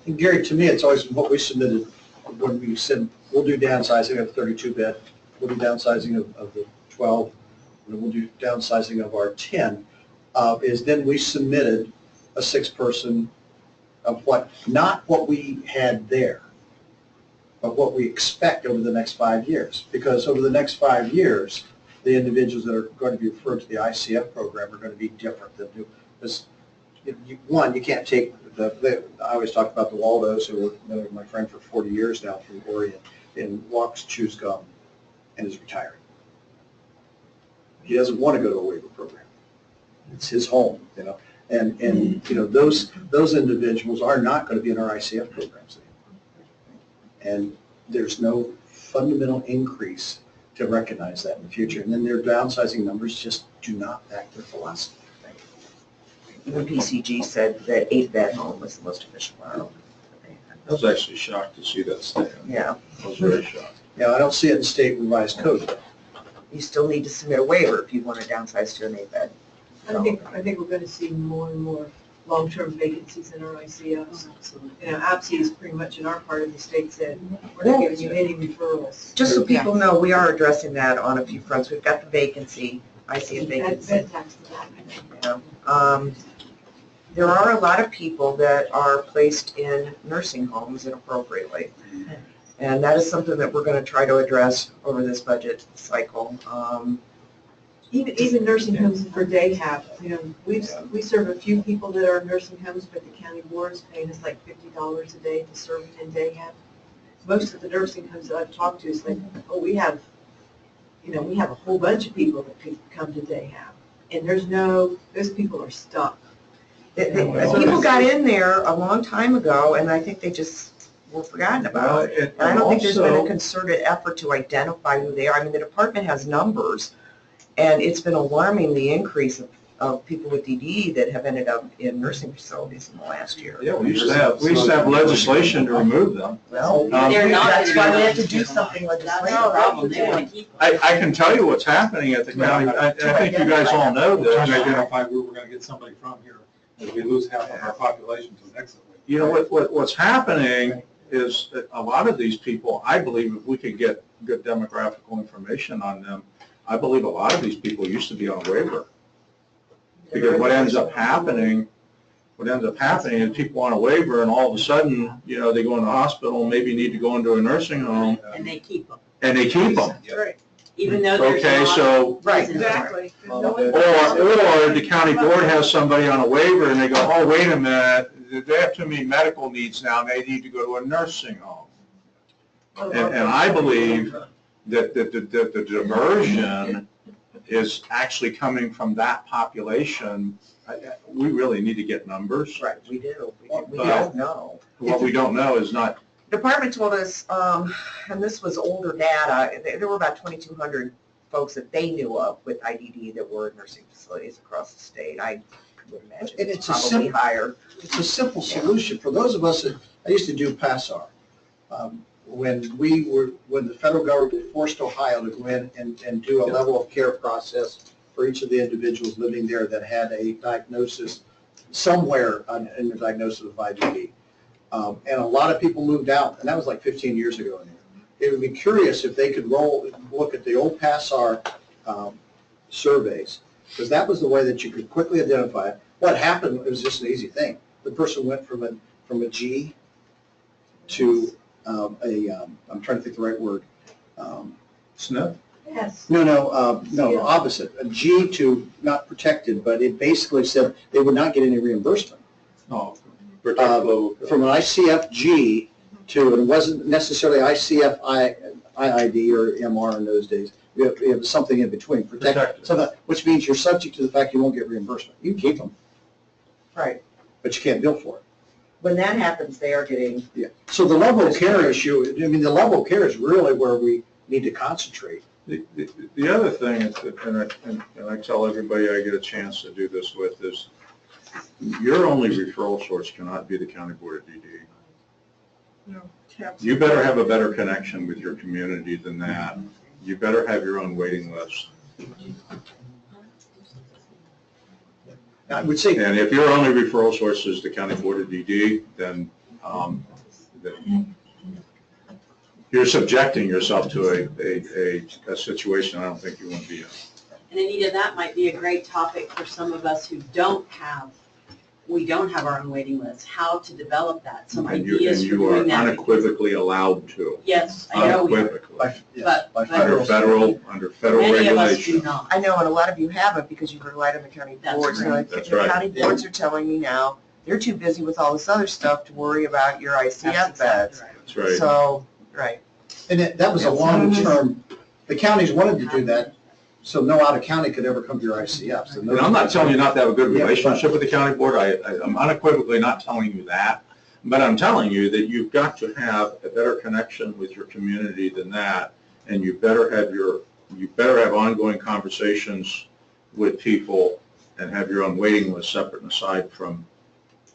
And Gary, to me, it's always what we submitted when we said, we'll do downsizing of 32-bed, we'll do downsizing of the 12, and we'll do downsizing of our 10, is then we submitted a 6-person of not what we had there, but what we expect over the next 5 years. Because over the next 5 years, the individuals that are going to be referred to the ICF program are going to be different than new. Because one, you can't take I always talk about the Waldos, who are my friend for 40 years now from Oregon, and walks, chews gum, and is retiring. He doesn't want to go to a waiver program. It's his home, you know. And you know, those individuals are not going to be in our ICF programs anymore. And there's no fundamental increase to recognize that in the future. And then their downsizing numbers just do not back their philosophy. Even PCG said that 8-bed home was the most efficient model. I was actually shocked to see that statement. Yeah. I was very shocked. Yeah, I don't see it in state revised code. You still need to submit a waiver if you want to downsize to an 8-bed. I think we're going to see more and more long-term vacancies in our ICFs. You know, APSI is pretty much in our part of the state said, we're not giving you any referrals. Just so people know, we are addressing that on a few fronts. We've got the vacancy, ICF vacancy. Bed tax to that. Yeah. There are a lot of people that are placed in nursing homes inappropriately. And that is something that we're going to try to address over this budget cycle. Even nursing homes for day have, you know, we serve a few people that are in nursing homes, but the county board is paying us like $50 a day to serve in day have. Most of the nursing homes that I've talked to is like, oh, we have a whole bunch of people that could come to day have. And those people are stuck. People got in there a long time ago, and I think they just were forgotten about. And I don't think there's been a concerted effort to identify who they are. I mean, the department has numbers, and it's been alarming, the increase of people with DD that have ended up in nursing facilities in the last year. Yeah, we used to have legislation to remove them. Well, that's why we have to do something legislative. I can tell you what's happening at the county. I think you guys all know We're trying to this. identify where we're going to get somebody from here. If we lose half of our population to an exit. You know, what's happening is that a lot of these people, I believe if we could get good demographical information on them, I believe a lot of these people used to be on a waiver. Because what ends up happening is people on a waiver, and all of a sudden, you know, they go in the hospital, maybe need to go into a nursing home. And they keep them. And they keep them. Right. Even though they're Okay, not. so, Right. Exactly. or the county board has somebody on a waiver, and they go, oh, wait a minute, they have too many medical needs now, and they need to go to a nursing home. And I believe that the diversion is actually coming from that population. We really need to get numbers. Right, we do. We don't know. What we don't know is not. The department told us, and this was older data, there were about 2,200 folks that they knew of with IDD that were in nursing facilities across the state. I would imagine And it's it's a probably higher. It's a simple solution. For those of us that, I used to do PASSAR. When the federal government forced Ohio to go in and do a level of care process for each of the individuals living there that had a diagnosis somewhere in the diagnosis of IDD. And a lot of people moved out, and that was like 15 years ago. It would be curious if they could look at the old PASSAR surveys, because that was the way that you could quickly identify it. What happened, it was just an easy thing. The person went from a G to I'm trying to think the right word. SNF? Yes. No, opposite. A G to not protected, but it basically said they would not get any reimbursement. Oh, From an ICFG to, and it wasn't necessarily ICF, IID or MR in those days. It was something in between, protected. So that, which means you're subject to the fact you won't get reimbursement. You can keep them, Right. but you can't bill for it. When that happens, they are getting, Yeah. So the level of care issue, I mean, the level of care is really where we need to concentrate. The other thing, and I tell everybody I get a chance to do this with, is your only referral source cannot be the county board of DD. You better have a better connection with your community than that. You better have your own waiting list. I would say. And if your only referral source is the county board of DD, then you're subjecting yourself to a situation I don't think you want to be in. And Anita, that might be a great topic for some of us who don't have our own waiting list, how to develop that, some ideas for And you are doing that. unequivocally allowed to. Yes, I know we are, Unequivocally. but Under federal many of us do regulation. not. I know, and a lot of you haven't because you've relied on the county That's boards. right. And That's the right. county boards are telling me now, they're too busy with all this other stuff to worry about your That's ICF exactly beds. right. That's right. So, right. And that was a long-term, the counties wanted to do that, so no out-of-county could ever come to your ICF. So no- And I'm not telling you not to have a good Yeah, but- relationship with the county board. I'm unequivocally not telling you that. But I'm telling you that you've got to have a better connection with your community than that. And you better have ongoing conversations with people and have your own waiting list separate and aside from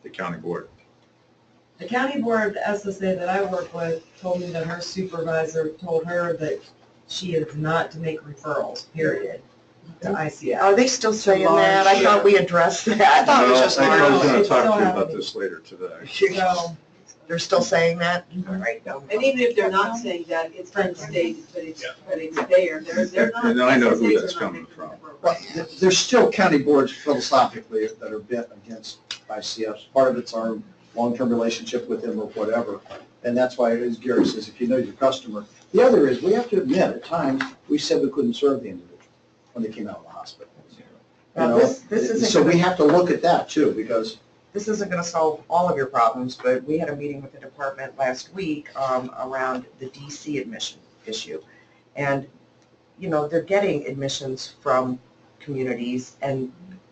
the county board. The county board, the SSA that I work with, told me that her supervisor told her that she is not to make referrals, period, to ICF. Are they still saying that? I thought we addressed that. I thought it was just. No, I was going It's to talk to still you about happening. this later today. So, They're still saying that? All right, no. And even if they're not saying that, it's been stated, but it's there, they're not. And I know who SSAs that's are not coming making from. the Well, program. there's still county boards philosophically that are bent against ICFs. Part of it's our long-term relationship with them or whatever. And that's why, as Gary says, if you know your customer. The other is, we have to admit, at times, we said we couldn't serve the individual when they came out of the hospital. You Now, know, this isn't so we gonna- have to look at that too, because This isn't going to solve all of your problems, but we had a meeting with the department last week around the DC admission issue. And, you know, they're getting admissions from communities, and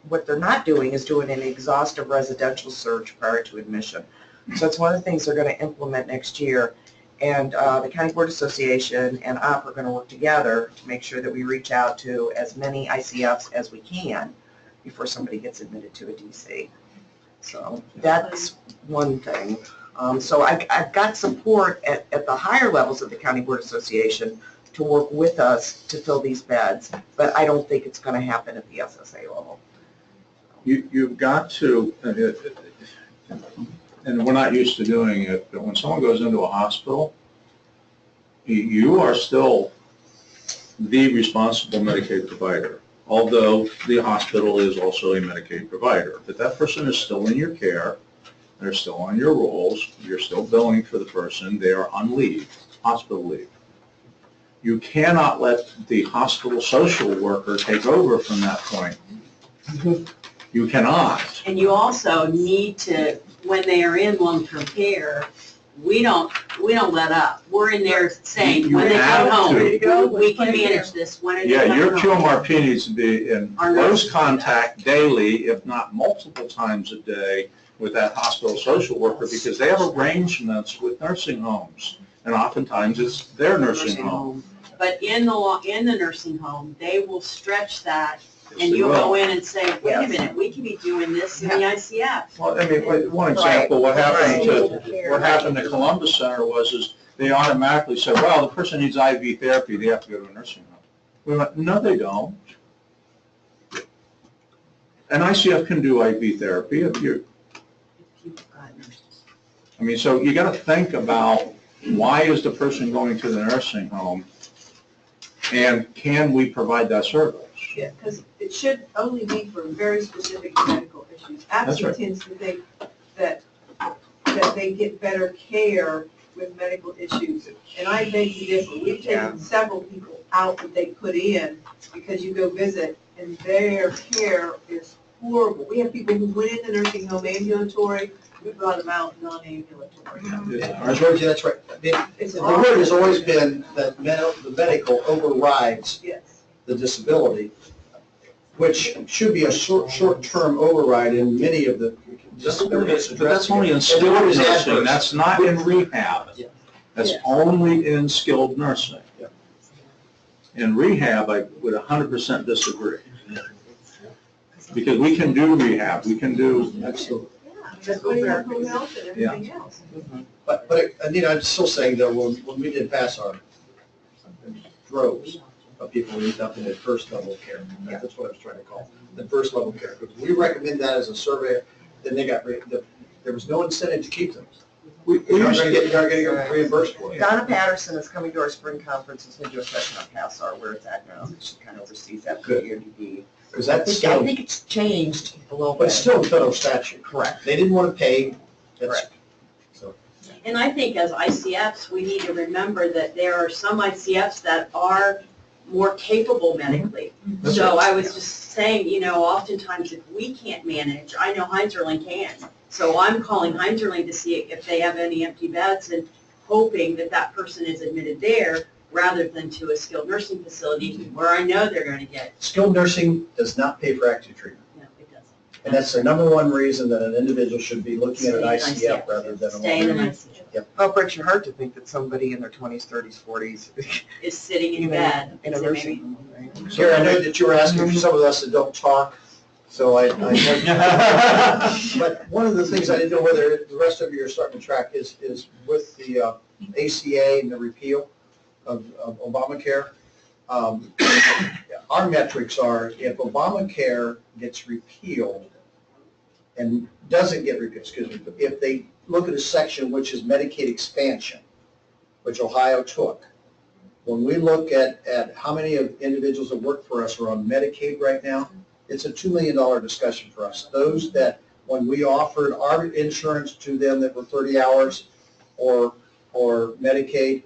what they're not doing is doing an exhaustive residential search prior to admission. So it's one of the things they're going to implement next year. And the County Board Association and OP are going to work together to make sure that we reach out to as many ICFs as we can before somebody gets admitted to a DC. So that's one thing. So I've got support at the higher levels of the County Board Association to work with us to fill these beds, but I don't think it's going to happen at the SSA level. You've got to, and we're not used to doing it, but when someone goes into a hospital, you are still the responsible Medicaid provider, although the hospital is also a Medicaid provider. But that person is still in your care, they're still on your rolls, you're still billing for the person, they are on leave, hospital leave. You cannot let the hospital social worker take over from that point. You cannot. and you also need to, when they are in long-term care, we don't let up. We're in there saying, You when they have come home, to. we can manage this. When are they Yeah, coming your home? QMRP needs to be in Our close nurses do that. contact daily, if not multiple times a day, with that hospital social worker, because they have arrangements with nursing homes. And oftentimes it's their nursing home. But in the nursing home, they will stretch that, Yes, and they you'll will. go in and say, wait a Yes. minute, we can be doing this in the ICF. Well, I mean, one example, what happened to Columbus Center is they automatically said, well, the person needs IV therapy, they have to go to a nursing home. We went, no, they don't. An ICF can do IV therapy if you're, I mean, so you gotta think about, why is the person going to the nursing home? And can we provide that service? Yeah, because it should only be for very specific medical issues. That's right. APSI tends to think that they get better care with medical issues. And I beg to differ. We've taken several people out that they put in because you go visit and their care is horrible. We have people who went in the nursing home ambulatory, we brought them out non-ambulatory. Georgia, that's right. I mean, It's the word has always been that the medical overrides Yes. the disability, which should be a short-term override in many of the disabilities But addressed. that's only in And skilled the word is nursing, adverse. that's not in rehab. Yeah. That's Yeah. only in skilled nursing. Yeah. In rehab, I would 100% disagree. Because we can do rehab, we can do, Absolutely. That's why you have home health and everything else. But, Anita, I'm still saying though, when we did pass our droves of people who ended up in the first level of care, that's what I was trying to call it, the first level of care. Because we recommend that as a survey, then they got, there was no incentive to keep them. You're not gonna get reimbursed for it. Donna Patterson is coming to our spring conference, is going to do a session on PASSAR, where it's at now. She kind of oversees that for the ERDD. Because I that's think, I still, think it's changed a little but it's bit. still federal statute. Correct. They didn't want to pay, that's, Correct. so. And I think as ICFs, we need to remember that there are some ICFs that are more capable medically. That's So right. I was just saying, oftentimes if we can't manage, I know Heinzerling can. So I'm calling Heinzerling to see if they have any empty beds and hoping that that person is admitted there rather than to a skilled nursing facility where I know they're going to get, Skilled nursing does not pay for active treatment. no, it doesn't. And that's the number one reason that an individual should be looking at an ICF rather than a. Stay in an ICF, Oh, it breaks your heart to think that somebody in their 20s, 30s, 40s, is sitting in bed. in a Is it nursing maybe- home, right? Gary, I know that you were asking for some of us that don't talk, so but one of the things I didn't know whether the rest of you are starting to track is with the ACA and the repeal of Obamacare. Our metrics are if Obamacare gets repealed and doesn't get repealed, excuse me, but if they look at a section which is Medicaid expansion, which Ohio took, when we look at how many of individuals that work for us are on Medicaid right now, it's a $2 million discussion for us. Those that, when we offered our insurance to them that were 30 hours or Medicaid,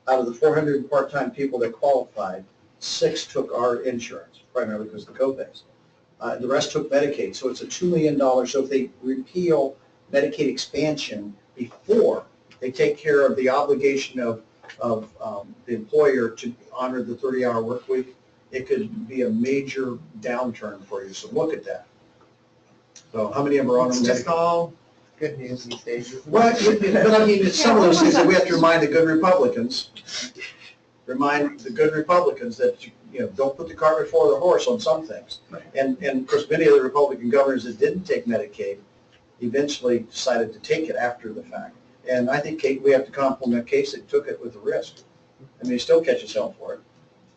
out of the 400 part-time people that qualified, 6 took our insurance, primarily because of the copays. The rest took Medicaid, so it's a $2 million. So if they repeal Medicaid expansion before they take care of the obligation of the employer to honor the 30-hour work week, it could be a major downturn for you, so look at that. So how many of them are on It's Medicaid? just all good news these days, isn't it? Well, but I mean, it's some of those things that we have to remind the good Republicans, that, don't put the cart before the horse on some things. And of course, many of the Republican governors that didn't take Medicaid eventually decided to take it after the fact. And I think we have to compliment Kasich, took it with a risk. I mean, he still catches hell for it.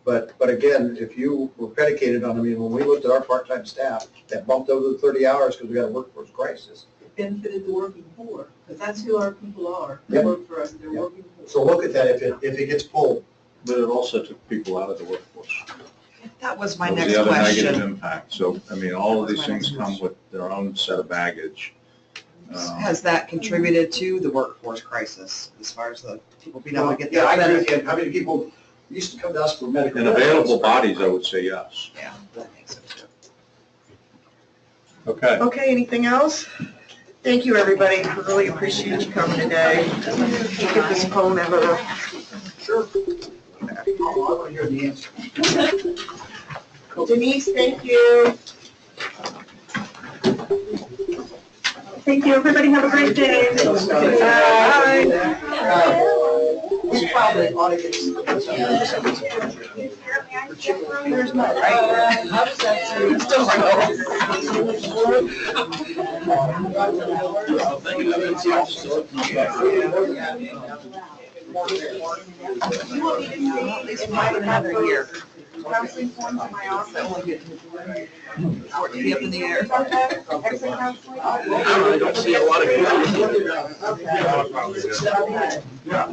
But again, if you were predicated on, when we looked at our part-time staff, that bumped over the 30 hours because we got a workforce crisis. It benefited the working poor, because that's who our people are. They Yep. work for us, they're Yep. working poor. So look at that if it gets pulled. but it also took people out of the workforce. That was my That was next the other negative question. impact. So, all of these things come with their own set of baggage. Has that contributed to the workforce crisis as far as the people being able to get their Yeah, I agree with benefits? you. How many people used to come to us for medical? In available bodies, I would say yes. Yeah, that makes sense. Okay. Okay, anything else? Thank you, everybody. I really appreciate you coming today. Get this phone out of the... Sure. I want to hear the answer. Denise, thank you. Thank you, everybody, have a great day. We probably ought to get There's my right. How does that It's probably another year. Counseling forms in my office. Or to be up in the air. Exit counseling. I don't see a lot of. Yeah.